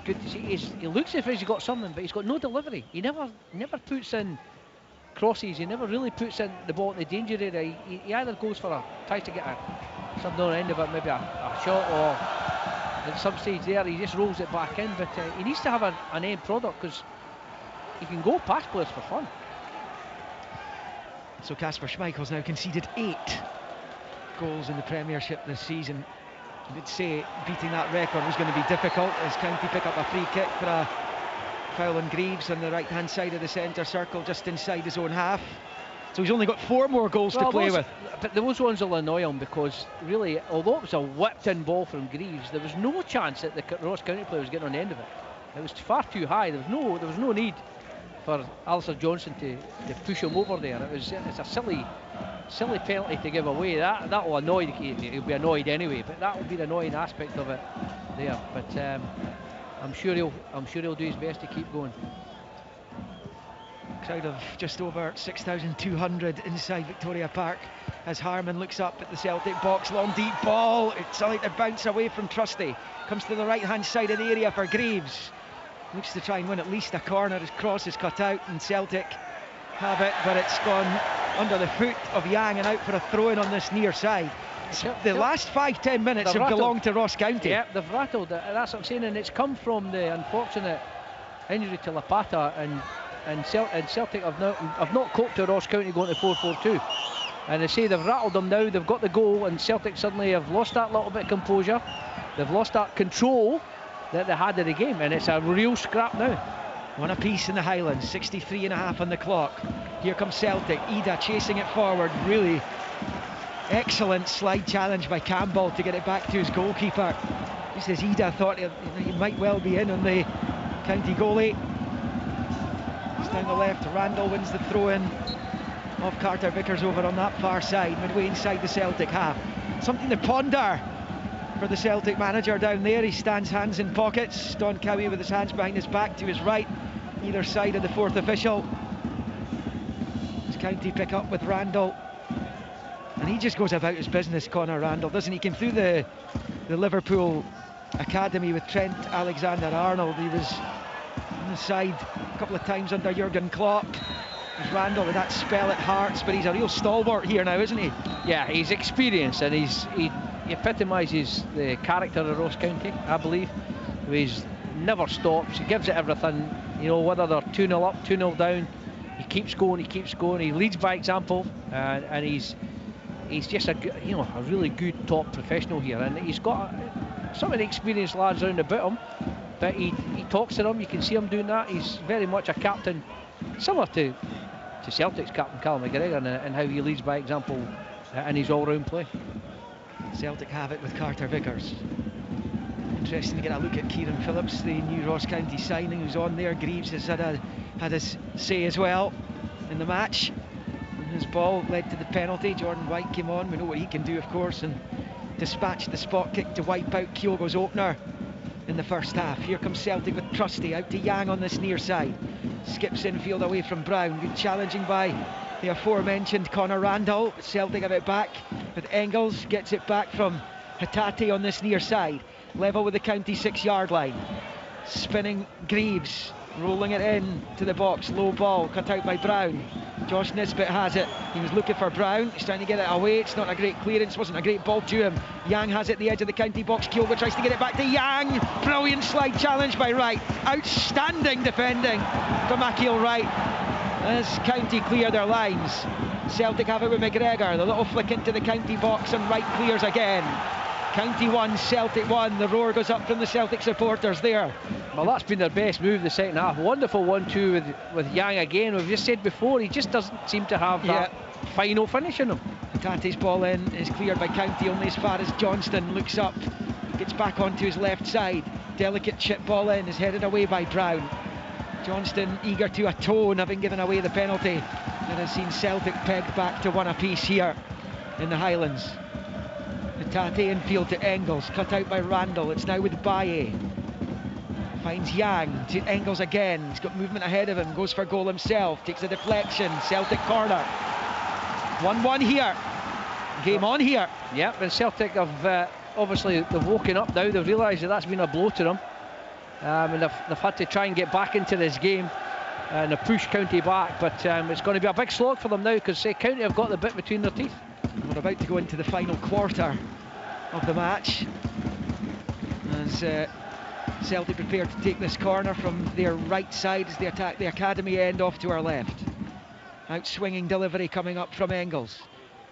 good to see. He looks as if he's got something, but he's got no delivery. He never puts in crosses. He never really puts in the ball in the danger area. He either goes for tries to get something on the end of it, maybe a shot, or at some stage there he just rolls it back in. But he needs to have an end product, because he can go past players for fun. So Kasper Schmeichel's now conceded 8 goals in the Premiership this season. I did say beating that record was going to be difficult as County pick up a free kick for a foul on Greaves on the right hand side of the centre circle, just inside his own half. So he's only got 4 more goals to play with. But those ones will annoy him, because really, although it was a whipped in ball from Greaves, there was no chance that the Ross County player was getting on the end of it. It was far too high. There was no need for Alistair Johnson to push him over there. It's a silly penalty to give away. That will annoy. He'll be annoyed anyway, but that will be the annoying aspect of it there. But I'm sure he'll do his best to keep going. Crowd of just over 6,200 inside Victoria Park as Harman looks up at the Celtic box. Long deep ball. It's like to bounce away from Trusty. Comes to the right hand side of the area for Greaves. Looks to try and win at least a corner. His cross is cut out and Celtic have it, but it's gone under the foot of Yang and out for a throw-in on this near side. The last 5-10 minutes have belonged to Ross County. Yeah, they've rattled it. That's what I'm saying, and it's come from the unfortunate injury to Lapata, and Celtic have not coped to Ross County going to 4-4-2. And they say they've rattled them now. They've got the goal, and Celtic suddenly have lost that little bit of composure. They've lost that control that they had of the game, and it's a real scrap now. 1 apiece in the Highlands, 63.5 on the clock. Here comes Celtic. Ida chasing it forward. Really excellent slide challenge by Campbell to get it back to his goalkeeper. He says Ida thought he might well be in on the County goalie. It's down the left. Randall wins the throw-in. of Carter Vickers over on that far side, midway inside the Celtic half. Something to ponder for the Celtic manager down there. He stands hands in pockets. Don Cowie with his hands behind his back to his right, either side of the fourth official. As County pick up with Randall. And he just goes about his business, Connor Randall, doesn't he? Came through the Liverpool Academy with Trent Alexander-Arnold. He was on the side a couple of times under Jurgen Klopp. There's Randall with that spell at Hearts, but he's a real stalwart here now, isn't he? Yeah, he's experienced, and he epitomises the character of Ross County, I believe. He's never stops, he gives it everything, you know, whether they're 2-0 up, 2-0 down, he keeps going, he leads by example, and he's just a really good top professional here, and he's got some of the experienced lads around about him, but he talks to them. You can see him doing that. He's very much a captain, similar to Celtic's captain Callum McGregor, and how he leads by example in his all-round play. Celtic have it with Carter Vickers. Interesting to get a look at Kieran Phillips, the new Ross County signing, who's on there. Greaves has had his say as well in the match. And his ball led to the penalty. Jordan White came on. We know what he can do, of course, and dispatched the spot kick to wipe out Kyogo's opener in the first half. Here comes Celtic with Trusty out to Yang on this near side. Skips infield away from Brown. Good challenging by the aforementioned Connor Randall. Celtic have it back with Engels. Gets it back from Hatate on this near side. Level with the County 6-yard line. Spinning Greaves. Rolling it in to the box. Low ball cut out by Brown. Josh Nisbet has it. He was looking for Brown. He's trying to get it away. It's not a great clearance. Wasn't a great ball to him. Yang has it at the edge of the County box. Kyogo tries to get it back to Yang. Brilliant slide challenge by Wright. Outstanding defending from Akil Wright as County clear their lines. Celtic have it with McGregor. The little flick into the County box, and Wright clears again. County 1, Celtic 1. The roar goes up from the Celtic supporters there. Well, that's been their best move the second half. Wonderful 1-2 with Yang again. We've just said before, he just doesn't seem to have that final finish in him. Tate's ball in is cleared by County only as far as Johnston looks up, gets back onto his left side. Delicate chip ball in is headed away by Brown. Johnston eager to atone, having given away the penalty that has seen Celtic pegged back to 1 apiece here in the Highlands. Tate infield to Engels, cut out by Randall. It's now with Baye. Finds Yang to Engels again. He's got movement ahead of him, goes for goal himself, takes a deflection. Celtic corner. 1-1 here. Game on here. Yep, and Celtic have obviously they've woken up now. They've realised that that's been a blow to them, and they've had to try and get back into this game and they've pushed County back, but it's going to be a big slog for them now, because County have got the bit between their teeth. We're about to go into the final quarter of the match as Celtic prepare to take this corner from their right side as they attack the academy end off to our left. Out-swinging delivery coming up from Engels.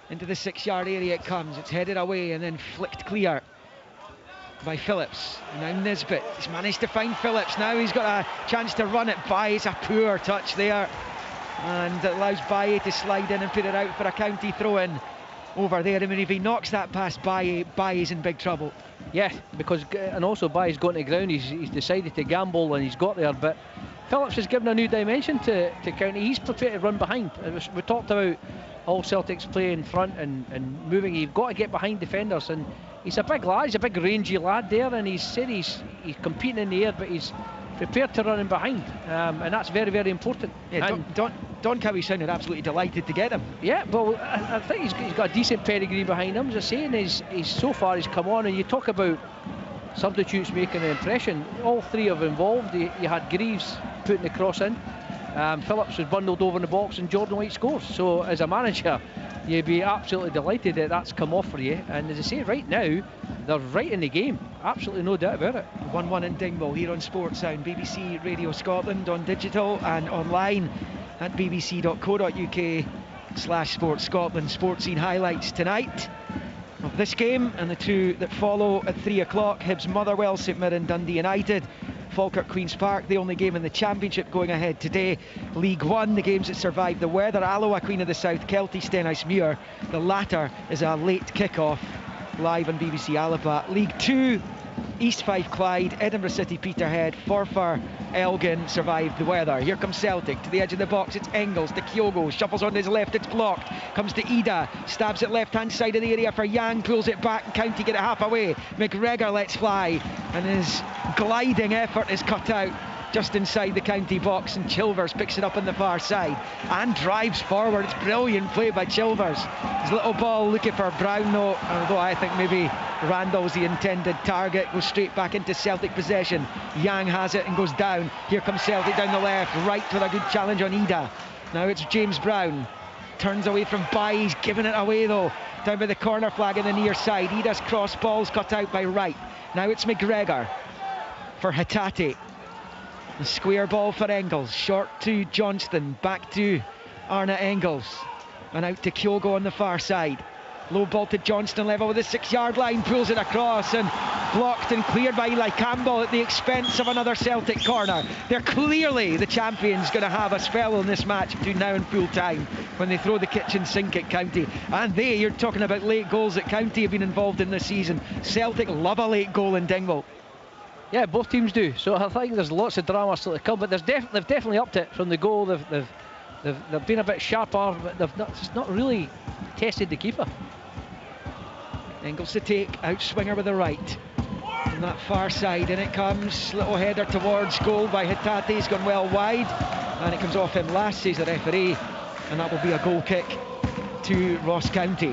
Into the 6-yard area it comes. It's headed away and then flicked clear by Phillips. And now Nisbet. He's managed to find Phillips. Now he's got a chance to run it by. It's a poor touch there. And it allows Baye to slide in and put it out for a County throw-in over there. I mean, if he knocks that past Baye's in big trouble. Yeah, because, and also Baye's gone to the ground. He's decided to gamble and he's got there, but Phillips has given a new dimension to County. He's prepared to run behind. We talked about all Celtics play in front and moving. You've got to get behind defenders, and he's a big lad, he's a big rangy lad there, and he's competing in the air, but he's prepared to run in behind, and that's very, very important. Yeah, Don Cowie sounded absolutely delighted to get him. Yeah, well, I think he's got a decent pedigree behind him. As I say, and he's so far he's come on, and you talk about substitutes making an impression. All three have involved. You had Greaves putting the cross in, Phillips was bundled over in the box, and Jordan White scores. So as a manager, you'd be absolutely delighted that that's come off for you. And as I say, right now they're right in the game, absolutely no doubt about it. 1-1 in Dingwall here on Sports Sound, BBC Radio Scotland, on digital and online at bbc.co.uk/Sports Scotland. Sports scene highlights tonight of this game and the two that follow at 3 o'clock. Hibs Motherwell, St Mirren Dundee United, Falkirk Queen's Park, the only game in the Championship going ahead today. League One, the games that survived the weather: Alloa, Queen of the South, Kelty, Stenhousemuir. The latter is a late kick-off live on BBC Alaba. League Two, East Fife Clyde, Edinburgh City Peterhead, Forfar Elgin survived the weather. Here comes Celtic to the edge of the box. It's Engels to Kyogo, shuffles on his left, it's blocked. Comes to Ida, stabs it left hand side of the area for Yang, pulls it back, County get it half away. McGregor lets fly, and his gliding effort is cut out just inside the County box, and Chilvers picks it up on the far side and drives forward. It's brilliant play by Chilvers. His little ball looking for Brown though, although I think maybe Randall's the intended target. Goes straight back into Celtic possession. Yang has it and goes down. Here comes Celtic down the left, right with a good challenge on Ida. Now it's James Brown, turns away from Bai, he's giving it away though, down by the corner flag on the near side. Ida's cross ball's cut out by Wright. Now it's McGregor for Hatate. The square ball for Engels, short to Johnston, back to Arna Engels, and out to Kyogo on the far side. Low ball to Johnston, level with the 6-yard line, pulls it across and blocked and cleared by Eli Campbell at the expense of another Celtic corner. They're clearly the champions going to have a spell in this match between now and full time when they throw the kitchen sink at County. And you're talking about late goals that County have been involved in this season. Celtic love a late goal in Dingwall. Yeah, both teams do. So I think there's lots of drama still to come, but they've definitely upped it from the goal. They've been a bit sharper, but they've not really tested the keeper. Engels to take, out swinger with the right. On that far side, in it comes, little header towards goal by Hatate. He's gone well wide, and it comes off him last, says the referee, and that will be a goal kick to Ross County.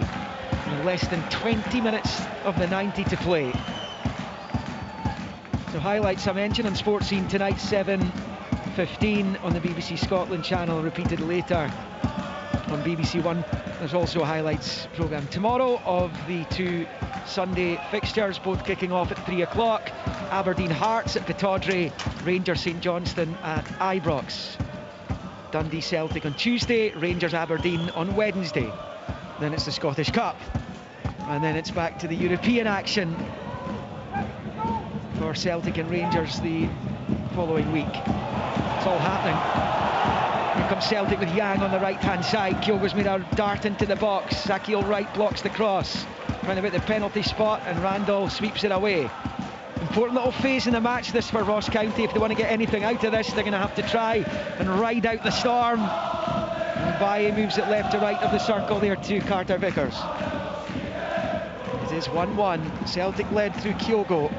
In less than 20 minutes of the 90 to play. So highlights I mentioned on Sports Scene tonight, 7:15 on the BBC Scotland channel, repeated later on BBC One. There's also a highlights programme tomorrow of the two Sunday fixtures, both kicking off at 3 o'clock. Aberdeen Hearts at Pittodrie, Rangers St Johnstone at Ibrox. Dundee Celtic on Tuesday, Rangers Aberdeen on Wednesday. Then it's the Scottish Cup, and then it's back to the European action for Celtic and Rangers the following week. It's all happening. Here comes Celtic with Yang on the right hand side. Kyogo's made a dart into the box. Zakil Wright blocks the cross, round about the penalty spot, and Randall sweeps it away. Important little phase in the match this for Ross County. If they want to get anything out of this, they're going to have to try and ride out the storm. And Baye moves it left to right of the circle there to Carter Vickers. It is 1-1. Celtic led through Kyogo.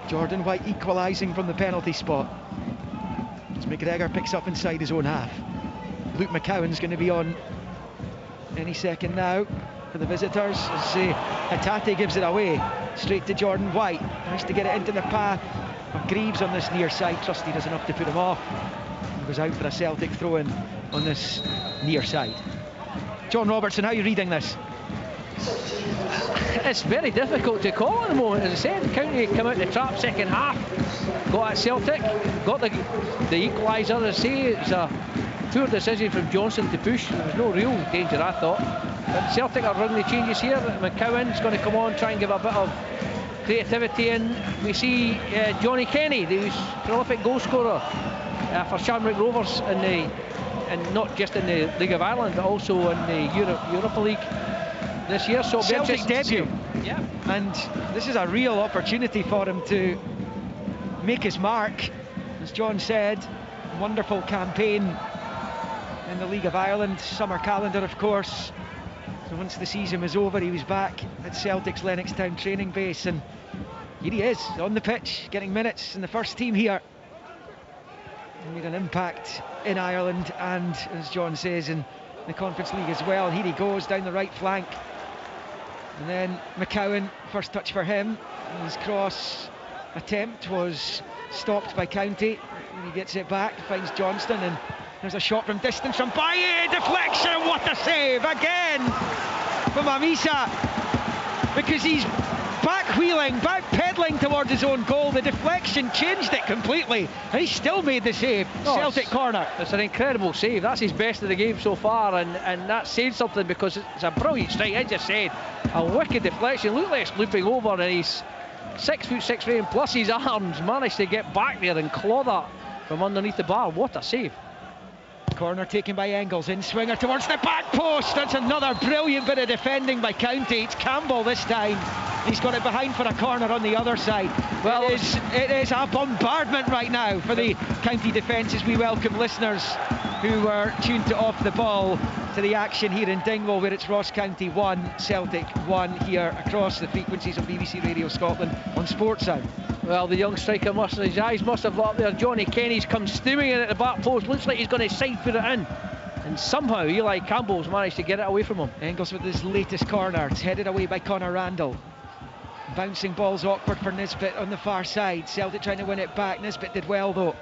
Jordan White equalising from the penalty spot. As McGregor picks up inside his own half. Luke McCowan's going to be on any second now for the visitors. As Hatate gives it away straight to Jordan White. Tries to get it into the path of Greaves on this near side. Trusty does enough to put him off. He goes out for a Celtic throw-in on this near side. John Robertson, how are you reading this? It's very difficult to call at the moment. As I said, County come out the trap second half, got at Celtic, got the equaliser. As I say, it's a poor decision from Johnson to push. There was no real danger, I thought. But Celtic are running the changes here. McCowan's going to come on, try and give a bit of creativity in. We see Johnny Kenny, the prolific goal scorer for Shamrock Rovers and not just in the League of Ireland, but also in the Europa League this year. So Celtic debut. Yeah. And this is a real opportunity for him to make his mark. As John said, wonderful campaign in the League of Ireland, summer calendar of course. So once the season was over, he was back at Celtic's Lennoxtown training base, and here he is on the pitch, getting minutes in the first team here. He made an impact in Ireland and, as John says, in the Conference League as well. Here he goes down the right flank, and then McCowan, first touch for him. His cross attempt was stopped by County, and he gets it back, finds Johnston, and there's a shot from distance from Baye, deflection, what a save again from Amisa, because he's back-pedaling towards his own goal. The deflection changed it completely, and he still made the save. Celtic corner. It's an incredible save. That's his best of the game so far, and that says something, because it's a brilliant strike. I just said, a wicked deflection. Looked like it's looping over, and he's 6'6" frame plus his arms managed to get back there and claw that from underneath the bar. What a save. Corner taken by Engels, in swinger towards the back post. That's another brilliant bit of defending by County. It's Campbell this time. He's got it behind for a corner on the other side. Well, it is a bombardment right now for the county defence as we welcome listeners who were tuned to Off the Ball to the action here in Dingwall, where it's Ross County 1, Celtic 1 here across the frequencies of BBC Radio Scotland on Sportsound. Well, the young striker his eyes must have lit up there. Johnny Kenny's come steaming in at the back post. Looks like he's going to side foot it in. And somehow Eli Campbell's managed to get it away from him. Engels with his latest corner. It's headed away by Conor Randall. Bouncing ball's awkward for Nisbet on the far side. Celtic trying to win it back. Nisbet did well though.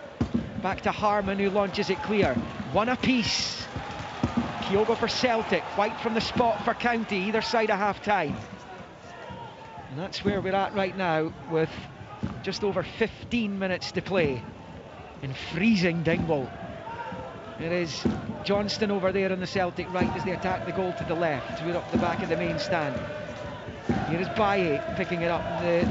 Back to Harmon, who launches it clear. One apiece. Kyogo for Celtic. White from the spot for County, either side of half-time. And that's where we're at right now, with just over 15 minutes to play in freezing Dingwall. It is Johnston over there on the Celtic right as they attack the goal to the left. We're up the back of the main stand. Here is Baye picking it up in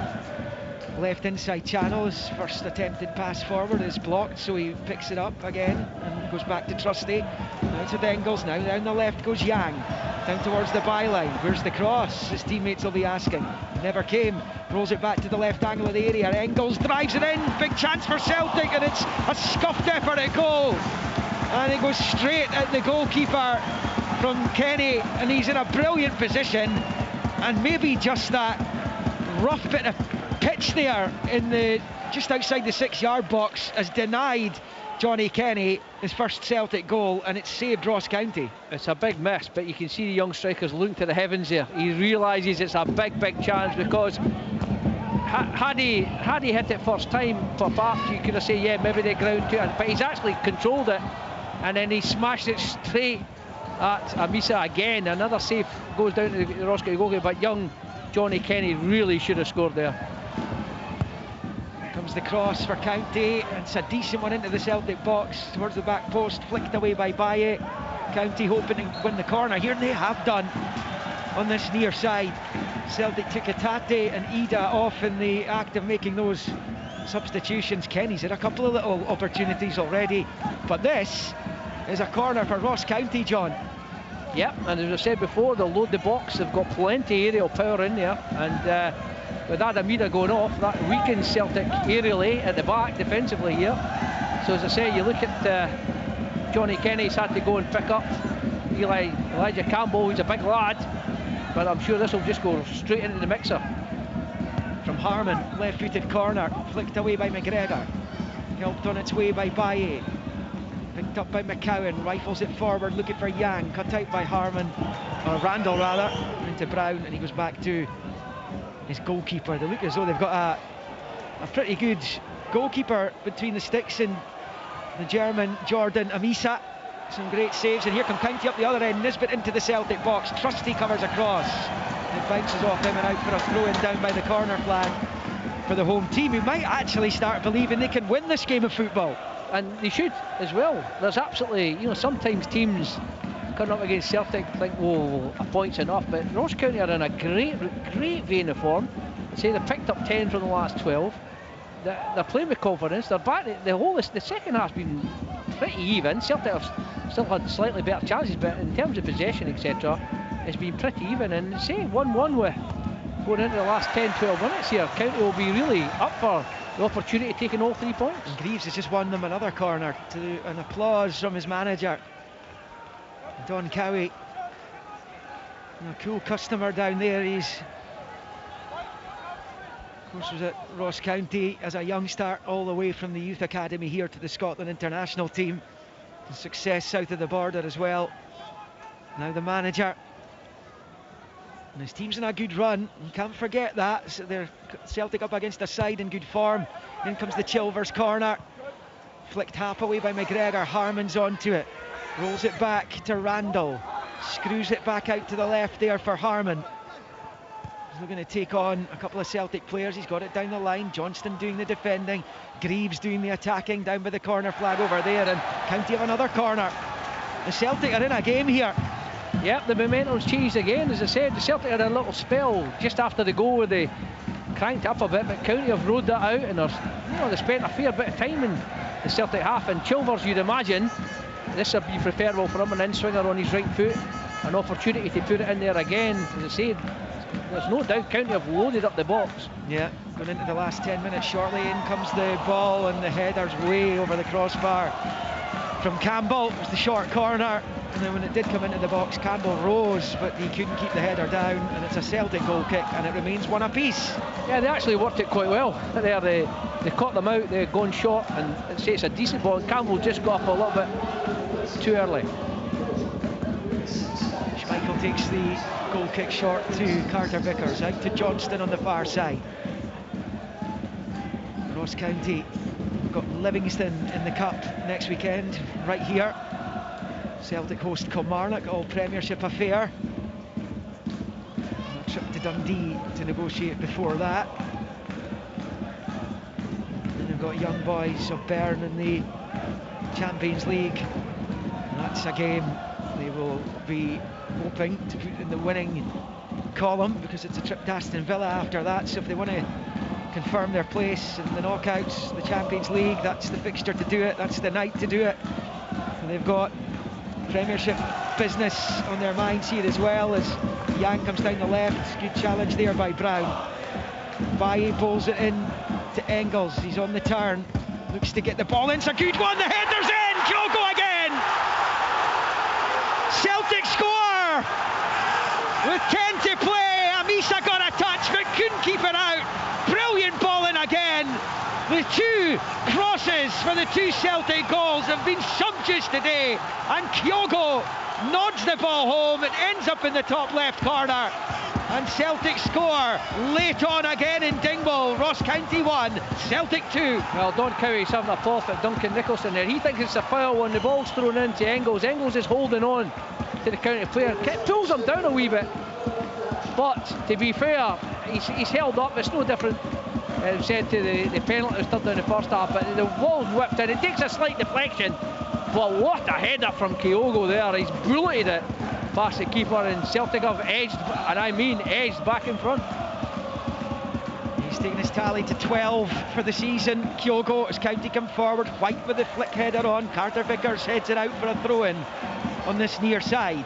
the left inside channel. His first attempted pass forward is blocked, so he picks it up again and goes back to Trusty. Now to Engels. Now down the left goes Yang, down towards the byline. Where's the cross? His teammates will be asking. Never came. Rolls it back to the left angle of the area. Engels drives it in. Big chance for Celtic, and it's a scuffed effort at goal. And it goes straight at the goalkeeper from Kenny, and he's in a brilliant position. And maybe just that rough bit of pitch there in the just outside the 6-yard box has denied Johnny Kenny his first Celtic goal, and it's saved Ross County. It's a big miss, but you can see the young strikers looking to the heavens there. He realises it's a big chance, because had he hit it first time for Bath, you could have said, yeah, maybe they ground to it, but he's actually controlled it, and then he smashed it straight at Amisa again. Another save goes down to the Ross County goalkeeper, but young Johnny Kenny really should have scored there. Here comes the cross for County, and it's a decent one into the Celtic box towards the back post, flicked away by Baye. County hoping to win the corner here, and they have done on this near side. Celtic took Hatate and Ida off in the act of making those substitutions. Kenny's had a couple of little opportunities already, but this is a corner for Ross County, John. Yep, and as I said before, they'll load the box. They've got plenty aerial power in there, and with Adamida going off, that weakens Celtic aerially at the back defensively here. So as I say, you look at Johnny Kenny's had to go and pick up Elijah Campbell, who's a big lad, but I'm sure this will just go straight into the mixer. From Harmon, left-footed corner, flicked away by McGregor, helped on its way by Baye. Picked up by McCowan, rifles it forward, looking for Yang, cut out by Harmon, or Randall rather, into Brown, and he goes back to his goalkeeper. They look as though they've got a pretty good goalkeeper between the sticks in the German Jordan Amisa. Some great saves, and here come County up the other end. Nisbet into the Celtic box, Trusty covers across. It bounces off him and out for a throw-in down by the corner flag for the home team, who might actually start believing they can win this game of football. And they should as well. There's absolutely, sometimes teams coming up against Celtic think, whoa, a point's enough, but Ross County are in a great vein of form. Say they picked up 10 from the last 12. They're playing with confidence. They're back. The second half's been pretty even. Celtic have still had slightly better chances, but in terms of possession, etc., it's been pretty even. And say 1-1 with going into the last 10-12 minutes here, County will be really up for the opportunity of taking all 3 points. And Greaves has just won them another corner to an applause from his manager, Don Cowie. A cool customer down there. He's, of course, was at Ross County as a youngster, all the way from the youth academy here to the Scotland international team. Success south of the border as well. Now the manager. And his team's in a good run, you can't forget that. So they're Celtic up against a side in good form. In comes the Chilvers corner, flicked half away by McGregor. Harmon's onto it, rolls it back to Randall, screws it back out to the left there for Harmon. He's looking to take on a couple of Celtic players. He's got it down the line. Johnston doing the defending, Greaves doing the attacking down by the corner flag over there, and County have another corner. The Celtic are in a game here. Yep, the momentum's changed again. As I said, the Celtic had a little spell just after the goal where they cranked up a bit, but County have rode that out, and they spent a fair bit of time in the Celtic half. And Chilvers, you'd imagine, this would be preferable for him, an in-swinger on his right foot. an opportunity to put it in there again. As I said, there's no doubt County have loaded up the box. Yeah, going into the last 10 minutes shortly. In comes the ball, and the header's way over the crossbar from Campbell. It was the short corner, and then when it did come into the box, Campbell rose, but he couldn't keep the header down, and it's a Celtic goal kick, and it remains one apiece. Yeah, they actually worked it quite well there. They caught them out, they're going short, and I'd say it's a decent ball. Campbell just got up a little bit too early. Schmeichel takes the goal kick short to Carter Vickers, out to Johnston on the far side. Ross County got Livingston in the cup next weekend, right here. Celtic host Kilmarnock, all Premiership affair. A trip to Dundee to negotiate before that. And they've got Young Boys of Bern in the Champions League. That's a game they will be hoping to put in the winning column, because it's a trip to Aston Villa after that. So if they want to confirm their place in the knockouts, the Champions League, that's the fixture to do it, that's the night to do it. And they've got Premiership business on their minds here as well, as Yang comes down the left. Good challenge there by Brown. Baye bowls it in to Engels, he's on the turn, looks to get the ball in, it's a good one, the header's in, Kyogo again! Celtic score! With 10 to play, Amisa got a touch but couldn't keep it out. Brilliant ball in again. The two crosses for the two Celtic goals have been sumptuous today, and Kyogo nods the ball home. It ends up in the top left corner, and Celtic score late on again in Dingwall. Ross County 1, Celtic 2. Well, Don Cowie's having a pop at Duncan Nicholson there. He thinks it's a foul when the ball's thrown into Engels. Engels is holding on to the County player, pulls him down a wee bit, but to be fair, he's held up. It's no different, said, to the penalty that was turned down in the first half, but the ball's whipped in. It takes a slight deflection, but what a header from Kyogo there. He's bulleted it past the keeper, and Celtic have edged, and I mean edged, back in front. He's taken his tally to 12 for the season. Kyogo, as County come forward, White with the flick header on. Carter Vickers heads it out for a throw-in on this near side.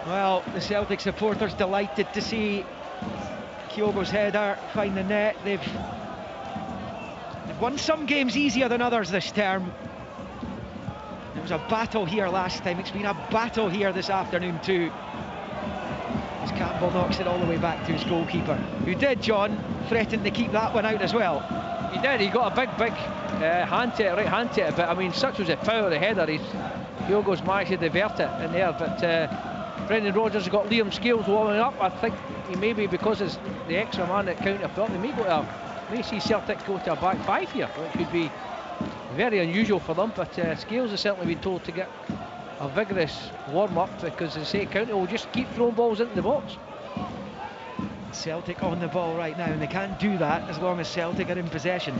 Well, the Celtic supporters delighted to see Kyogo's header find the net. They've won some games easier than others this term. It was a battle here last time. It's been a battle here this afternoon too, as Campbell knocks it all the way back to his goalkeeper, who did, John, threaten to keep that one out as well. He did. He got a big hand to it, right hand to it, but I mean, such was the power of the header. Kyogo's managed to divert it in there, but Brendan Rodgers has got Liam Scales warming up. I think he may be, because it's the extra man that County have got, they may see Celtic go to a back five here, which would be very unusual for them, but Scales has certainly been told to get a vigorous warm-up, because they say County will just keep throwing balls into the box. Celtic on the ball right now, and they can't do that as long as Celtic are in possession.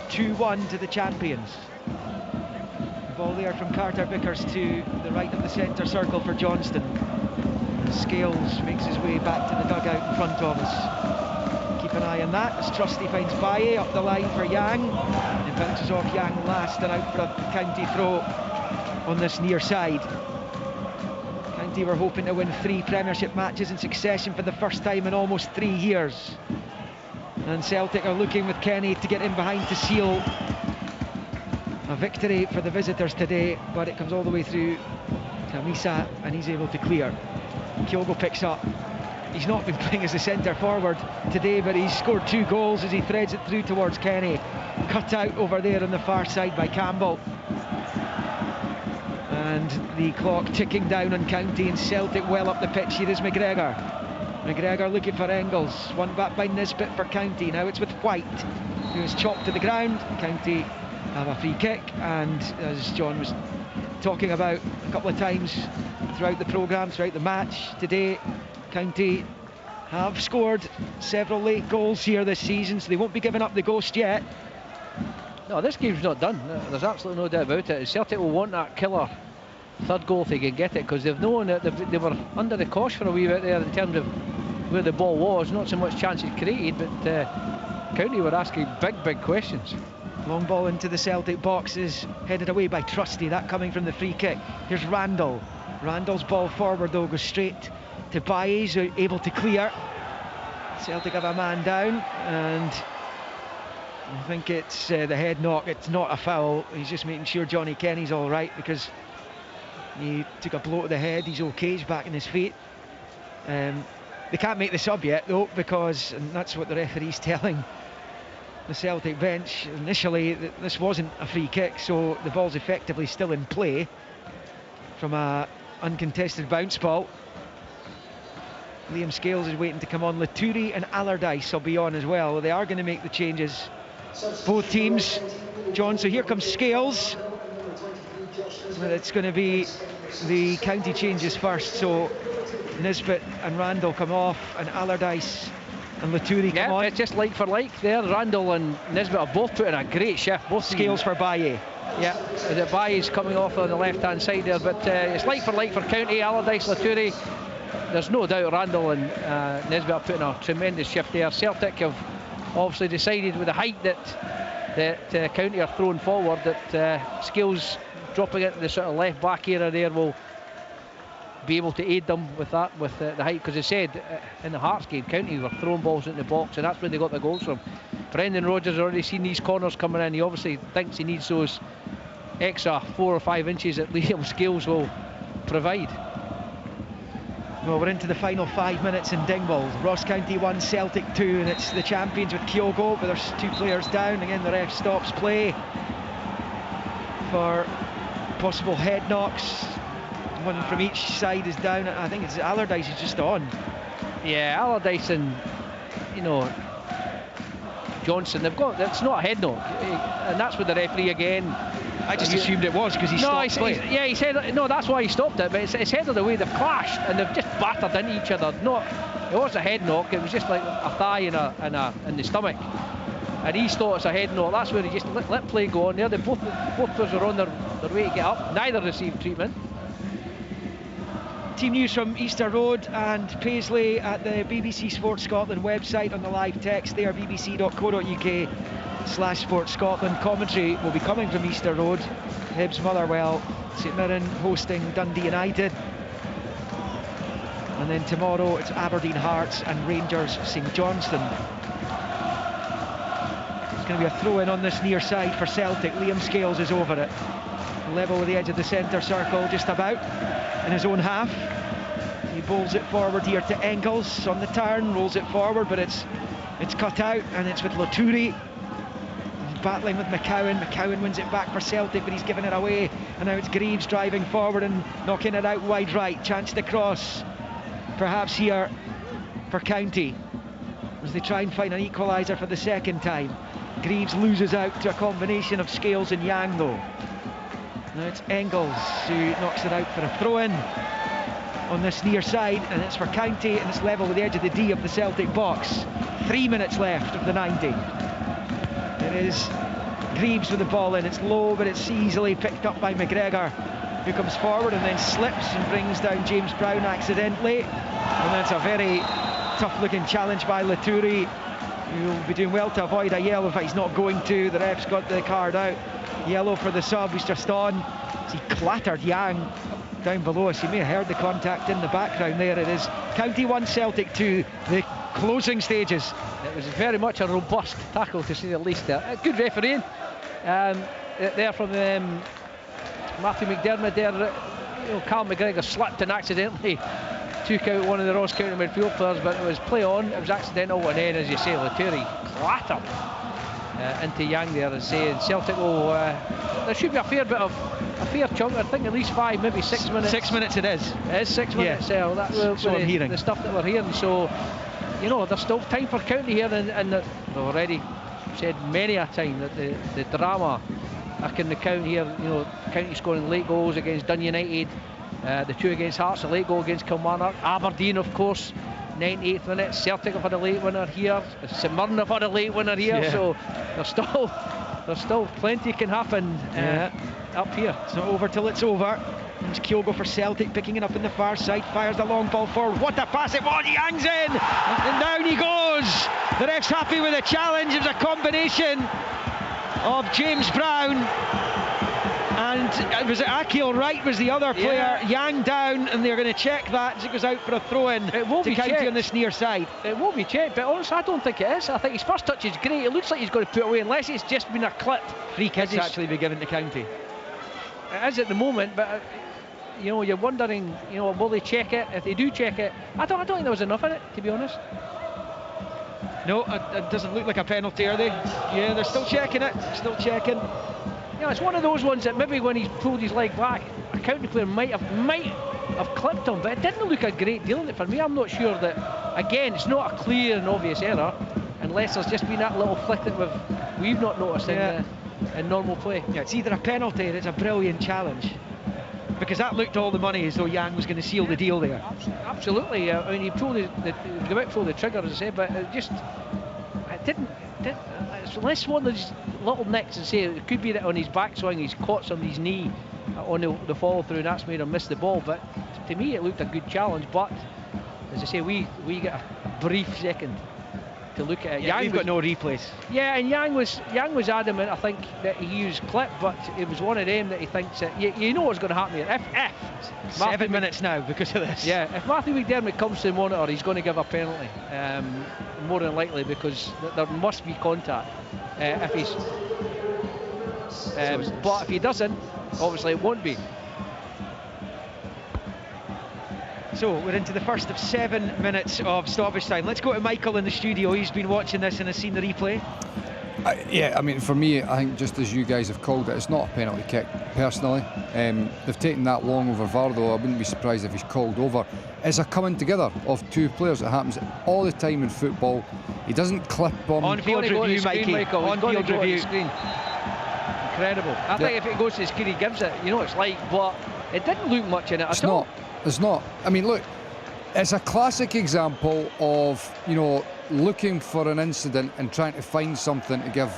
2-1 to the champions. The ball there from Carter Vickers to the right of the centre circle for Johnston. Scales makes his way back to the dugout in front of us. Keep an eye on that as Trusty finds Baye up the line for Yang. It bounces off Yang last and out for a County throw on this near side. County were hoping to win 3 Premiership matches in succession for the first time in almost 3 years. And Celtic are looking with Kenny to get in behind to seal a victory for the visitors today, but it comes all the way through to Amisa, and he's able to clear. Kyogo picks up. He's not been playing as a centre forward today, but he's scored 2 goals as he threads it through towards Kenny. Cut out over there on the far side by Campbell. And the clock ticking down on County, and Celtic well up the pitch. Here is McGregor. McGregor looking for Engels. One back by Nisbet for County. Now it's with White, who is chopped to the ground. County have a free kick, and as John was talking about a couple of times throughout the programme, throughout the match today, County have scored several late goals here this season, so they won't be giving up the ghost yet. No, this game's not done. There's absolutely no doubt about it. Celtic will want that killer third goal if they can get it, because they've known that they were under the cosh for a wee bit there in terms of where the ball was. Not so much chances created, but County were asking big questions. Long ball into the Celtic box is headed away by Trusty, that coming from the free kick. Here's Randall. Randall's ball forward though goes straight to Baez, able to clear. Celtic have a man down, and I think it's the head knock. It's not a foul. He's just making sure Johnny Kenny's all right, because he took a blow to the head. He's okay, he's back in his feet. They can't make the sub yet though, because, and that's what the referee's telling the Celtic bench, initially this wasn't a free kick, so the ball's effectively still in play from a uncontested bounce ball. Liam Scales is waiting to come on. Laturi and Allardyce will be on as well. They are going to make the changes, both teams, John. So here comes Scales. Well, it's going to be the county changes first, so Nisbet and Randall come off, and Allardyce and Laturi come on. It's just like for like there. Randall and Nisbet have both put in a great shift. Both Scales for Baye. Yeah, the Baye's coming off on the left-hand side there, but it's like for County. Allardyce, Laturi. There's no doubt Randall and Nisbet are putting a tremendous shift there. Celtic have obviously decided with the height that County are throwing forward, that Scales dropping into the sort of left back area there will be able to aid them with that, with the height, because they said in the Hearts game County were throwing balls into the box, and that's where they got the goals from. Brendan Rodgers has already seen these corners coming in. He obviously thinks he needs those extra 4 or 5 inches that Liam Scales will provide. Well, we're into the final 5 minutes in Dingwall. Ross County 1, Celtic 2, and it's the champions with Kyogo, but there's 2 players down. Again, the ref stops play for possible head knocks. One from each side is down. I think it's Allardyce is just on. Yeah, Allardyce and, you know, Johnson, they've got, it's not a head knock, and that's with the referee again. I just assumed it was because he stopped play. Yeah, he said no, that's why he stopped it, but it's headed away. They've clashed and they've just battered into each other. It was a head knock. It was just like a thigh in the stomach, and he thought it's a head knock. That's where he just let play go on there. They both players are on their way to get up. Neither received treatment. Team news from Easter Road and Paisley at the BBC Sports Scotland website on the live text there, bbc.co.uk/Sports Scotland. Commentary will be coming from Easter Road. Hibs, Motherwell, St Mirren hosting Dundee United. And then tomorrow it's Aberdeen Hearts and Rangers St Johnstone. It's going to be a throw-in on this near side for Celtic. Liam Scales is over it. Level with the edge of the centre circle, just about in his own half. He bowls it forward here to Engels on the turn, rolls it forward, but it's cut out, and it's with Laturi. He's battling with McCowan. McCowan wins it back for Celtic, but he's given it away, and now it's Greaves driving forward and knocking it out wide right. Chance to cross, perhaps here for County, as they try and find an equaliser for the second time. Greaves loses out to a combination of Scales and Yang though. Now it's Engels who knocks it out for a throw-in on this near side, and it's for County, and it's level with the edge of the D of the Celtic box. 3 minutes left of the 90. It is Greaves with the ball in. It's low, but it's easily picked up by McGregor, who comes forward and then slips and brings down James Brown accidentally. And that's a very tough-looking challenge by Laturi. He'll be doing well to avoid a yellow if he's not going to. The ref's got the card out. Yellow for the sub, he's just on. He clattered Yang down below us. You may have heard the contact in the background there. It is County 1, Celtic 2, the closing stages. It was very much a robust tackle, to say the least. Good refereeing there from Matthew McDermott there. You know, Cal McGregor slipped and accidentally took out one of the Ross County midfield players, but it was play on, it was accidental, and then, as you say, Laturi clattered into Yang there, and saying Celtic will there should be a fair chunk, I think at least 5, maybe 6 minutes. 6 minutes it is. It is 6 minutes. Yeah. That's so I'm hearing the stuff that we're hearing. So, you know, there's still time for County here, and we've already said many a time that the drama in the count here, you know, County scoring late goals against Dun United, the 2 against Hearts, a late goal against Kilmarnock, Aberdeen of course, 98th minute, Celtic have had a late winner here, St Mirren have had a late winner here, so there's still plenty can happen up here. It's not over till it's over. There's Kyogo for Celtic, picking it up in the far side, fires the long ball forward. What a pass it was! Yang's in, and down he goes. The ref's happy with the challenge. It was a combination of James Brown. And was it Akil Wright was the other player? Yang down, and they're going to check that as it goes out for a throw-in to County on this near side. It won't be checked, but honestly I don't think it is. I think his first touch is great. It looks like he's going to put away, unless it's just been a clip. Free kick's actually be given to County. It is at the moment, but you know, you're wondering, you know, will they check it? If they do check it, I don't think there was enough in it, to be honest. No, it doesn't look like a penalty, are they? Yeah, they're still checking it. Still checking. You know, it's one of those ones that maybe when he's pulled his leg back, a County player might have clipped him, but it didn't look a great deal in it for me. I'm not sure that, again, it's not a clear and obvious error, unless there's just been that little flick that we've not noticed in normal play. Yeah, it's either a penalty or it's a brilliant challenge, because that looked all the money as though Yang was going to seal the deal there. Absolutely. I mean, he pulled he was about to pull the trigger, as I say, but it didn't. Unless one of these little nicks, and say it could be that on his backswing he's caught somebody's knee on the follow through, and that's made him miss the ball. But to me, it looked a good challenge. But as I say, we get a brief second to look at it. Yeah, we've got no replays. Yeah, and Yang was adamant, I think, that he used clip, but it was one of them that he thinks that you know what's going to happen here. If 7 minutes now because of this. Yeah, if Matthew McDermott comes to the monitor, he's going to give a penalty, more than likely, because there must be contact. If he's, but if he doesn't, obviously it won't be. So we're into the first of 7 minutes of stoppage time. Let's go to Michael in the studio. He's been watching this and has seen the replay. Yeah, I mean, for me, I think just as you guys have called it, it's not a penalty kick, personally. They've taken that long over VAR, though. I wouldn't be surprised if he's called over. It's a coming together of two players. It happens all the time in football. He doesn't clip them. On-field review, Mikey. Michael. On-field review. Incredible. I think if it goes to the screen, he gives it. You know, it's like, but it didn't look much in it at all. It's not. I mean, look, it's a classic example of, you know, looking for an incident and trying to find something to give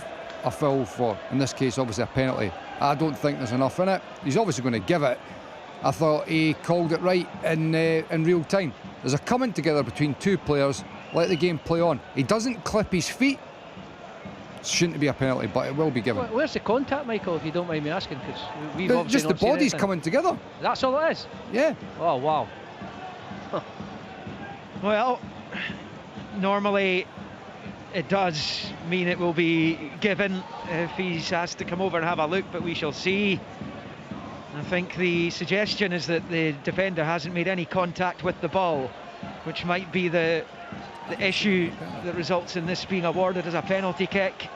a foul for. In this case, obviously a penalty. I don't think there's enough in it. He's obviously going to give it. I thought he called it right in real time. There's a coming together between two players. Let the game play on. He doesn't clip his feet. Shouldn't be a penalty, but it will be given. Where's the contact, Michael, if you don't mind me asking? Because we've obviously just the bodies coming together. That's all it is? Yeah. Oh, wow. Well, normally it does mean it will be given if he's asked to come over and have a look, but we shall see. I think the suggestion is that the defender hasn't made any contact with the ball, which might be the issue that results in this being awarded as a penalty kick.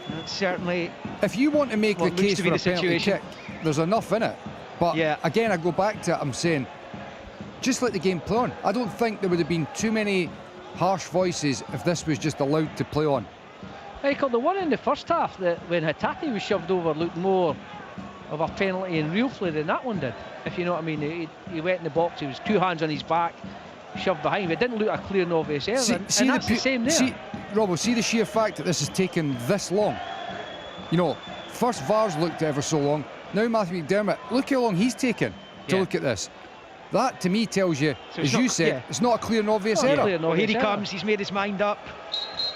That's certainly, if you want to make the case for a penalty kick, there's enough in it. But again, I go back to it, I'm saying, just let the game play on. I don't think there would have been too many harsh voices if this was just allowed to play on. Michael, the one in the first half, that when Hatate was shoved over, looked more of a penalty in real play than that one did, if you know what I mean. He went in the box, he was two hands on his back, shoved behind. It didn't look a clear and obvious error, and that's the same there. Robbo, see the sheer fact that this has taken this long. You know, first VAR's looked ever so long, now Matthew McDermott, look how long he's taken to look at this. That to me tells you, so as you said, it's not a clear and obvious error. Well, here he comes, he's made his mind up.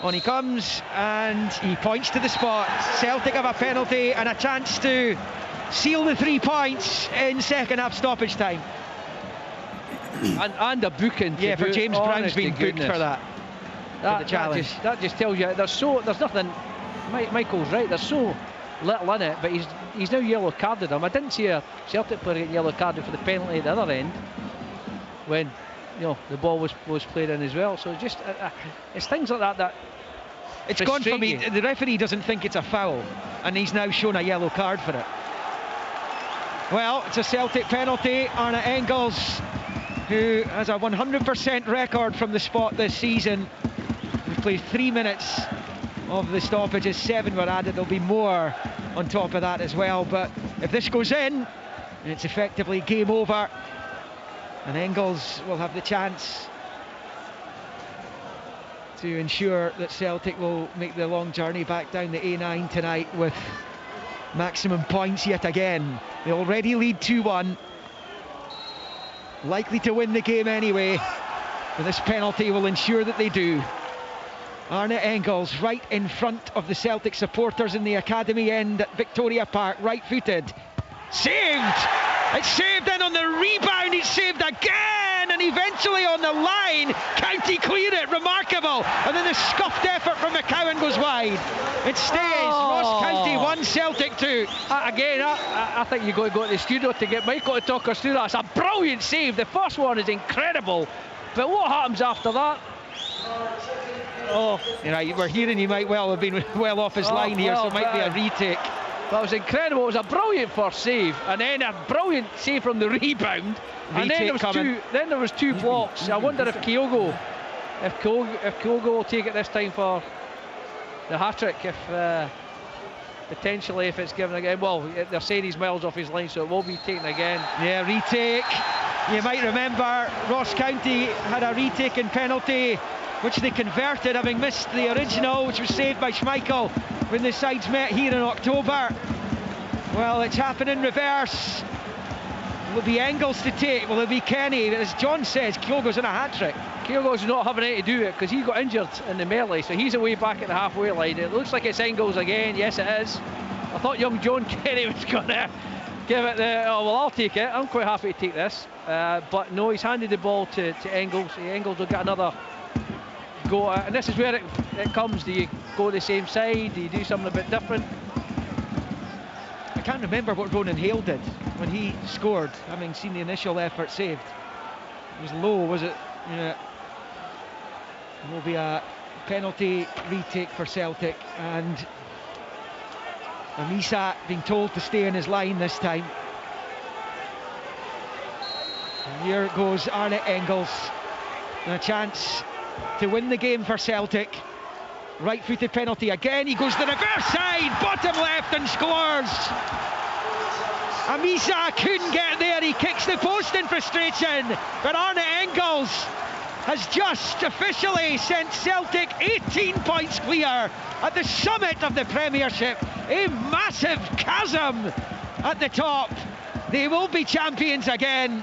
On he comes, and he points to the spot. Celtic have a penalty and a chance to seal the 3 points in second half stoppage time. And a booking. Yeah, for James Brown's been booked for that. For the challenge. That just tells you there's nothing. Michael's right. There's so little in it, but he's now yellow carded him. I didn't see a Celtic player getting yellow carded for the penalty at the other end when, you know, the ball was played in as well. So it's just it's things like that it's gone for me. The referee doesn't think it's a foul, and he's now shown a yellow card for it. Well, it's a Celtic penalty. Arne Engels, who has a 100% record from the spot this season. We've played 3 minutes of the stoppages, 7 were added. There'll be more on top of that as well, but if this goes in, it's effectively game over, and Engels will have the chance to ensure that Celtic will make the long journey back down the A9 tonight with maximum points yet again. They already lead 2-1, likely to win the game anyway, but this penalty will ensure that they do. Arne Engels right in front of the Celtic supporters in the academy end at Victoria Park, right-footed. Saved! It's saved in on the rebound, it's saved again, and eventually on the line, County clear it, remarkable. And then the scuffed effort from McCowan goes wide. It stays, Ross County 1, Celtic 2. Again, I think you've got to go to the studio to get Michael to talk us through that. It's a brilliant save. The first one is incredible, but what happens after that? Oh, you know, we're hearing he might well have been well off his line here, so it might be a retake. That was incredible. It was a brilliant first save, and then a brilliant save from the rebound. And then there was two blocks. I wonder if Kyogo will take it this time for the hat-trick, if potentially if it's given again. Well, they're saying he's miles off his line, so it will be taken again. Yeah, retake. You might remember Ross County had a retaken penalty which they converted, having missed the original, which was saved by Schmeichel when the sides met here in October. Well, it's happened in reverse. Will it be Engels to take? Will it be Kenny? As John says, Kyogo's in a hat-trick. Kyogo's not having anything to do it because he got injured in the melee, so he's away back at the halfway line. It looks like it's Engels again. Yes, it is. I thought young John Kenny was going to give it the, oh, well, I'll take it. I'm quite happy to take this. But no, he's handed the ball to Engels. Engels will get another go at, and this is where it comes. Do you go the same side? Do you do something a bit different? I can't remember what Ronan Hale did when he scored, having seen the initial effort saved. It was low, was it? Yeah. It will be a penalty retake for Celtic, and Amisa being told to stay in his line this time. And here goes Arne Engels, and a chance to win the game for Celtic. Right-footed penalty again, he goes to the reverse side, bottom left, and scores! Amisa couldn't get there, he kicks the post in frustration, but Arne Engels has just officially sent Celtic 18 points clear at the summit of the Premiership. A massive chasm at the top. They will be champions again.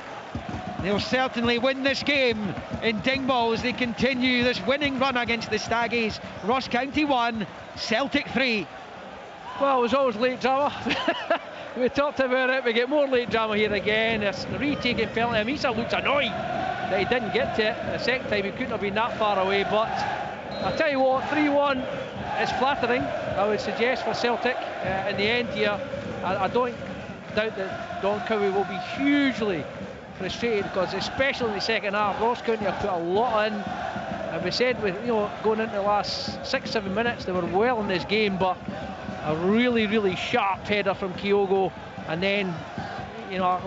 They'll certainly win this game in Dingwall as they continue this winning run against the Staggies. Ross County 1, Celtic 3. Well, it was always late drama. We talked about it, we get more late drama here again. It's the retaking penalty. Amisa looks annoyed that he didn't get to it. The second time he couldn't have been that far away, but I'll tell you what, 3-1 is flattering, I would suggest, for Celtic in the end here. I don't doubt that Don Cowie will be hugely frustrated, because especially in the second half, Ross County have put a lot in, and we said, with going into the last 6-7 minutes they were well in this game, but a really sharp header from Kyogo, and then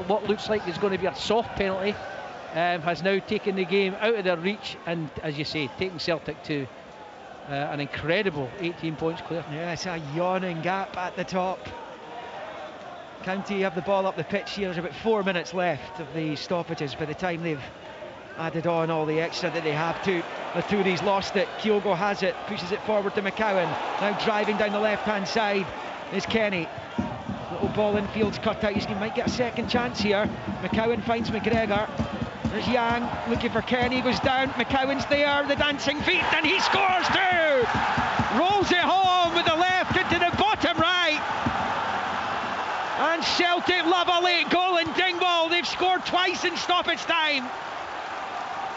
what looks like is going to be a soft penalty has now taken the game out of their reach, and as you say, taking Celtic to an incredible 18 points clear. Yeah, it's a yawning gap at the top. County have the ball up the pitch here. There's about 4 minutes left of the stoppages by the time they've added on all the extra that they have to. Laturi's lost it, Kyogo has it, pushes it forward to McCowan. Now driving down the left-hand side is Kenny. Little ball in field's cut out, he might get a second chance here. McCowan finds McGregor. There's Yang looking for Kenny, goes down, McCowan's there, the dancing feet, and he scores too! Rolls it home with the left into the bottom right. And Celtic love a late goal in Dingwall. They've scored twice in stoppage time.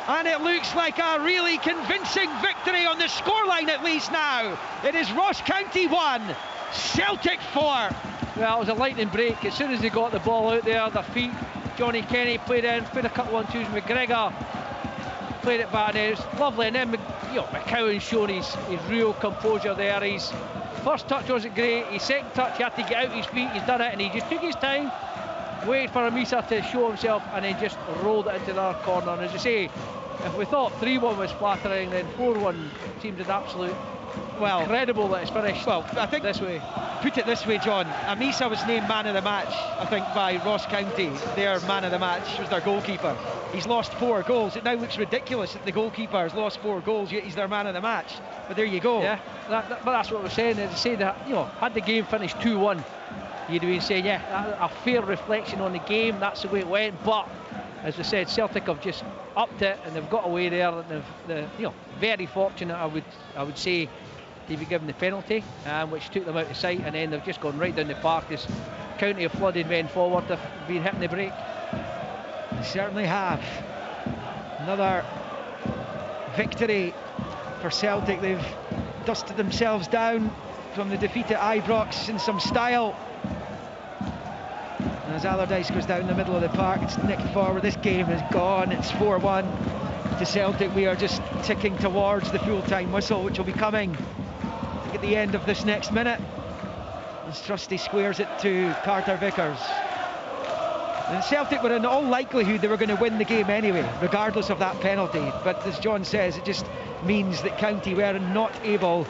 And it looks like a really convincing victory on the scoreline, at least now. It is Ross County 1, Celtic 4. Well, it was a lightning break. As soon as they got the ball out there, their feet, Johnny Kenny played a couple 1-2s. McGregor played it back, and it was lovely. And then McCowan showing his real composure there. His first touch wasn't great, his second touch he had to get out his feet, he's done it, and he just took his time, waited for Amisa to show himself, and then just rolled it into their corner. And as you say, if we thought 3-1 was flattering, then 4-1 seems an absolute incredible that it's finished. Well, I think this way. Put it this way, John, Amisa was named man of the match, I think, by Ross County. Their man of the match was their goalkeeper. He's lost 4 goals. It now looks ridiculous that the goalkeeper has lost 4 goals, yet he's their man of the match. But there you go. Yeah, but that's what we're saying. Is to say that, had the game finished 2-1, you'd have been saying, yeah, a fair reflection on the game, that's the way it went. But as I said, Celtic have just upped it and they've got away there. And they're very fortunate, I would say, to be given the penalty, which took them out of sight, and then they've just gone right down the park. This County have flooded men forward, they've been hitting the brake. They certainly have. Another victory for Celtic. They've dusted themselves down from the defeat at Ibrox in some style. And as Allardyce goes down the middle of the park, it's nicked forward. This game is gone. It's 4-1 to Celtic. We are just ticking towards the full-time whistle, which will be coming at the end of this next minute, as Trusty squares it to Carter Vickers. And Celtic were in all likelihood they were going to win the game anyway, regardless of that penalty. But as John says, it just means that County were not able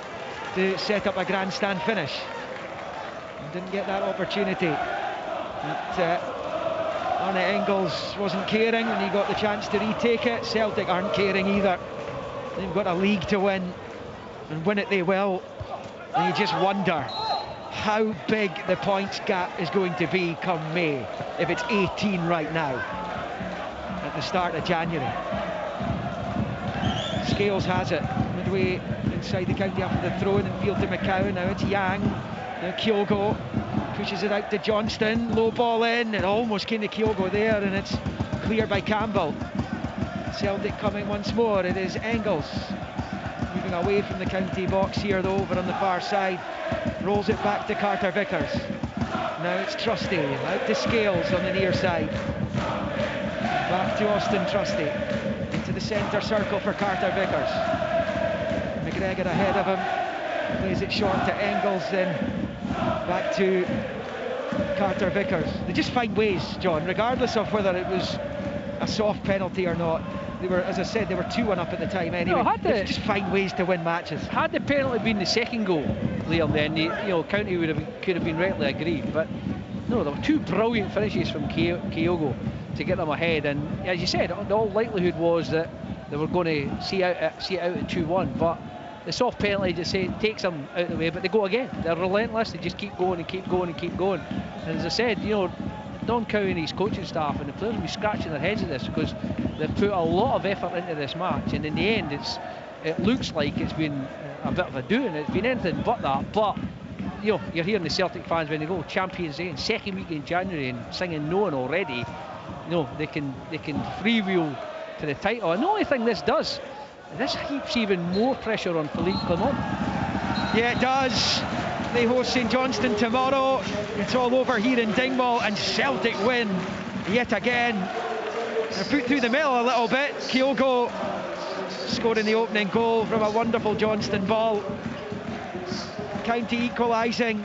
to set up a grandstand finish. And didn't get that opportunity. Arne Engels wasn't caring when he got the chance to retake it. Celtic aren't caring either. They've got a league to win, and win it they will. And you just wonder how big the points gap is going to be come May, if it's 18 right now at the start of January. Scales has it midway inside the county after the throw in and field to McCowan. Now it's Yang. Now Kyogo pushes it out to Johnston. Low ball in. It almost came to Kyogo there, and it's cleared by Campbell. Celtic coming once more. It is Engels moving away from the county box here, though, over on the far side. Rolls it back to Carter Vickers. Now it's Trusty out to Scales on the near side. Back to Austin Trusty into the centre circle for Carter Vickers. McGregor ahead of him, plays it short to Engels, then back to Carter Vickers. They just find ways, John, regardless of whether it was a soft penalty or not. They were, as I said, they were 2-1 up at the time anyway. They just find ways to win matches. Had the penalty been the second goal, Liam, then County could have been rightly aggrieved. But no, there were two brilliant finishes from Kyogo to get them ahead. And as you said, the all likelihood was that they were going to see it out at 2-1. But the soft penalty just takes them out of the way. But they go again. They're relentless. They just keep going and keep going and keep going. And as I said, Don Cowie and his coaching staff and the players will be scratching their heads at this, because they've put a lot of effort into this match, and in the end it looks like it's been a bit of a doing. It's been anything but that. But you're hearing the Celtic fans when they go Champions Day in second week in January and singing "No" and already, they can freewheel to the title. And the only thing this does, this heaps even more pressure on Philippe Clement. Yeah, it does. They host St Johnstone tomorrow. It's all over here in Dingwall, and Celtic win yet again. They're put through the middle a little bit. Kyogo scoring the opening goal from a wonderful Johnston ball. County equalising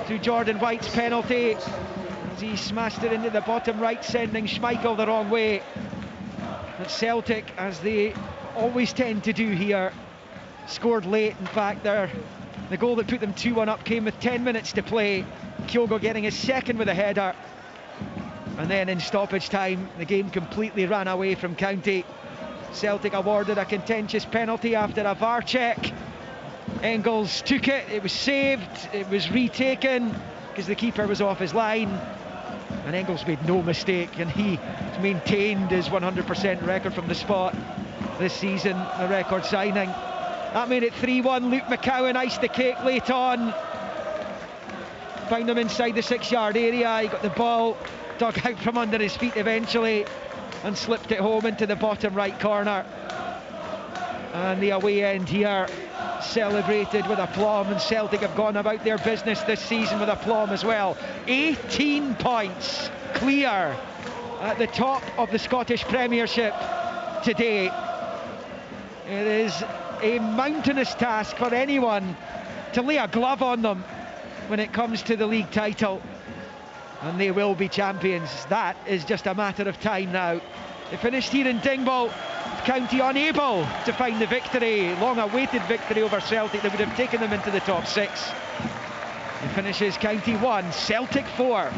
through Jordan White's penalty as he smashed it into the bottom right, sending Schmeichel the wrong way. But Celtic, as they always tend to do here, scored late. In fact, the goal that put them 2-1 up came with 10 minutes to play. Kyogo getting his second with a header. And then in stoppage time, the game completely ran away from County. Celtic awarded a contentious penalty after a VAR check. Engels took it, it was saved, it was retaken because the keeper was off his line. And Engels made no mistake, and he maintained his 100% record from the spot this season, a record signing. That made it 3-1. Luke McCowan iced the cake late on. Found him inside the 6-yard area. He got the ball dug out from under his feet eventually and slipped it home into the bottom right corner. And the away end here celebrated with aplomb, and Celtic have gone about their business this season with aplomb as well. 18 points clear at the top of the Scottish Premiership today. It is a mountainous task for anyone to lay a glove on them when it comes to the league title, and they will be champions. That is just a matter of time now. They finished here in Dingwall, County unable to find the victory, long-awaited victory over Celtic that would have taken them into the top 6. It finishes County 1, Celtic 4.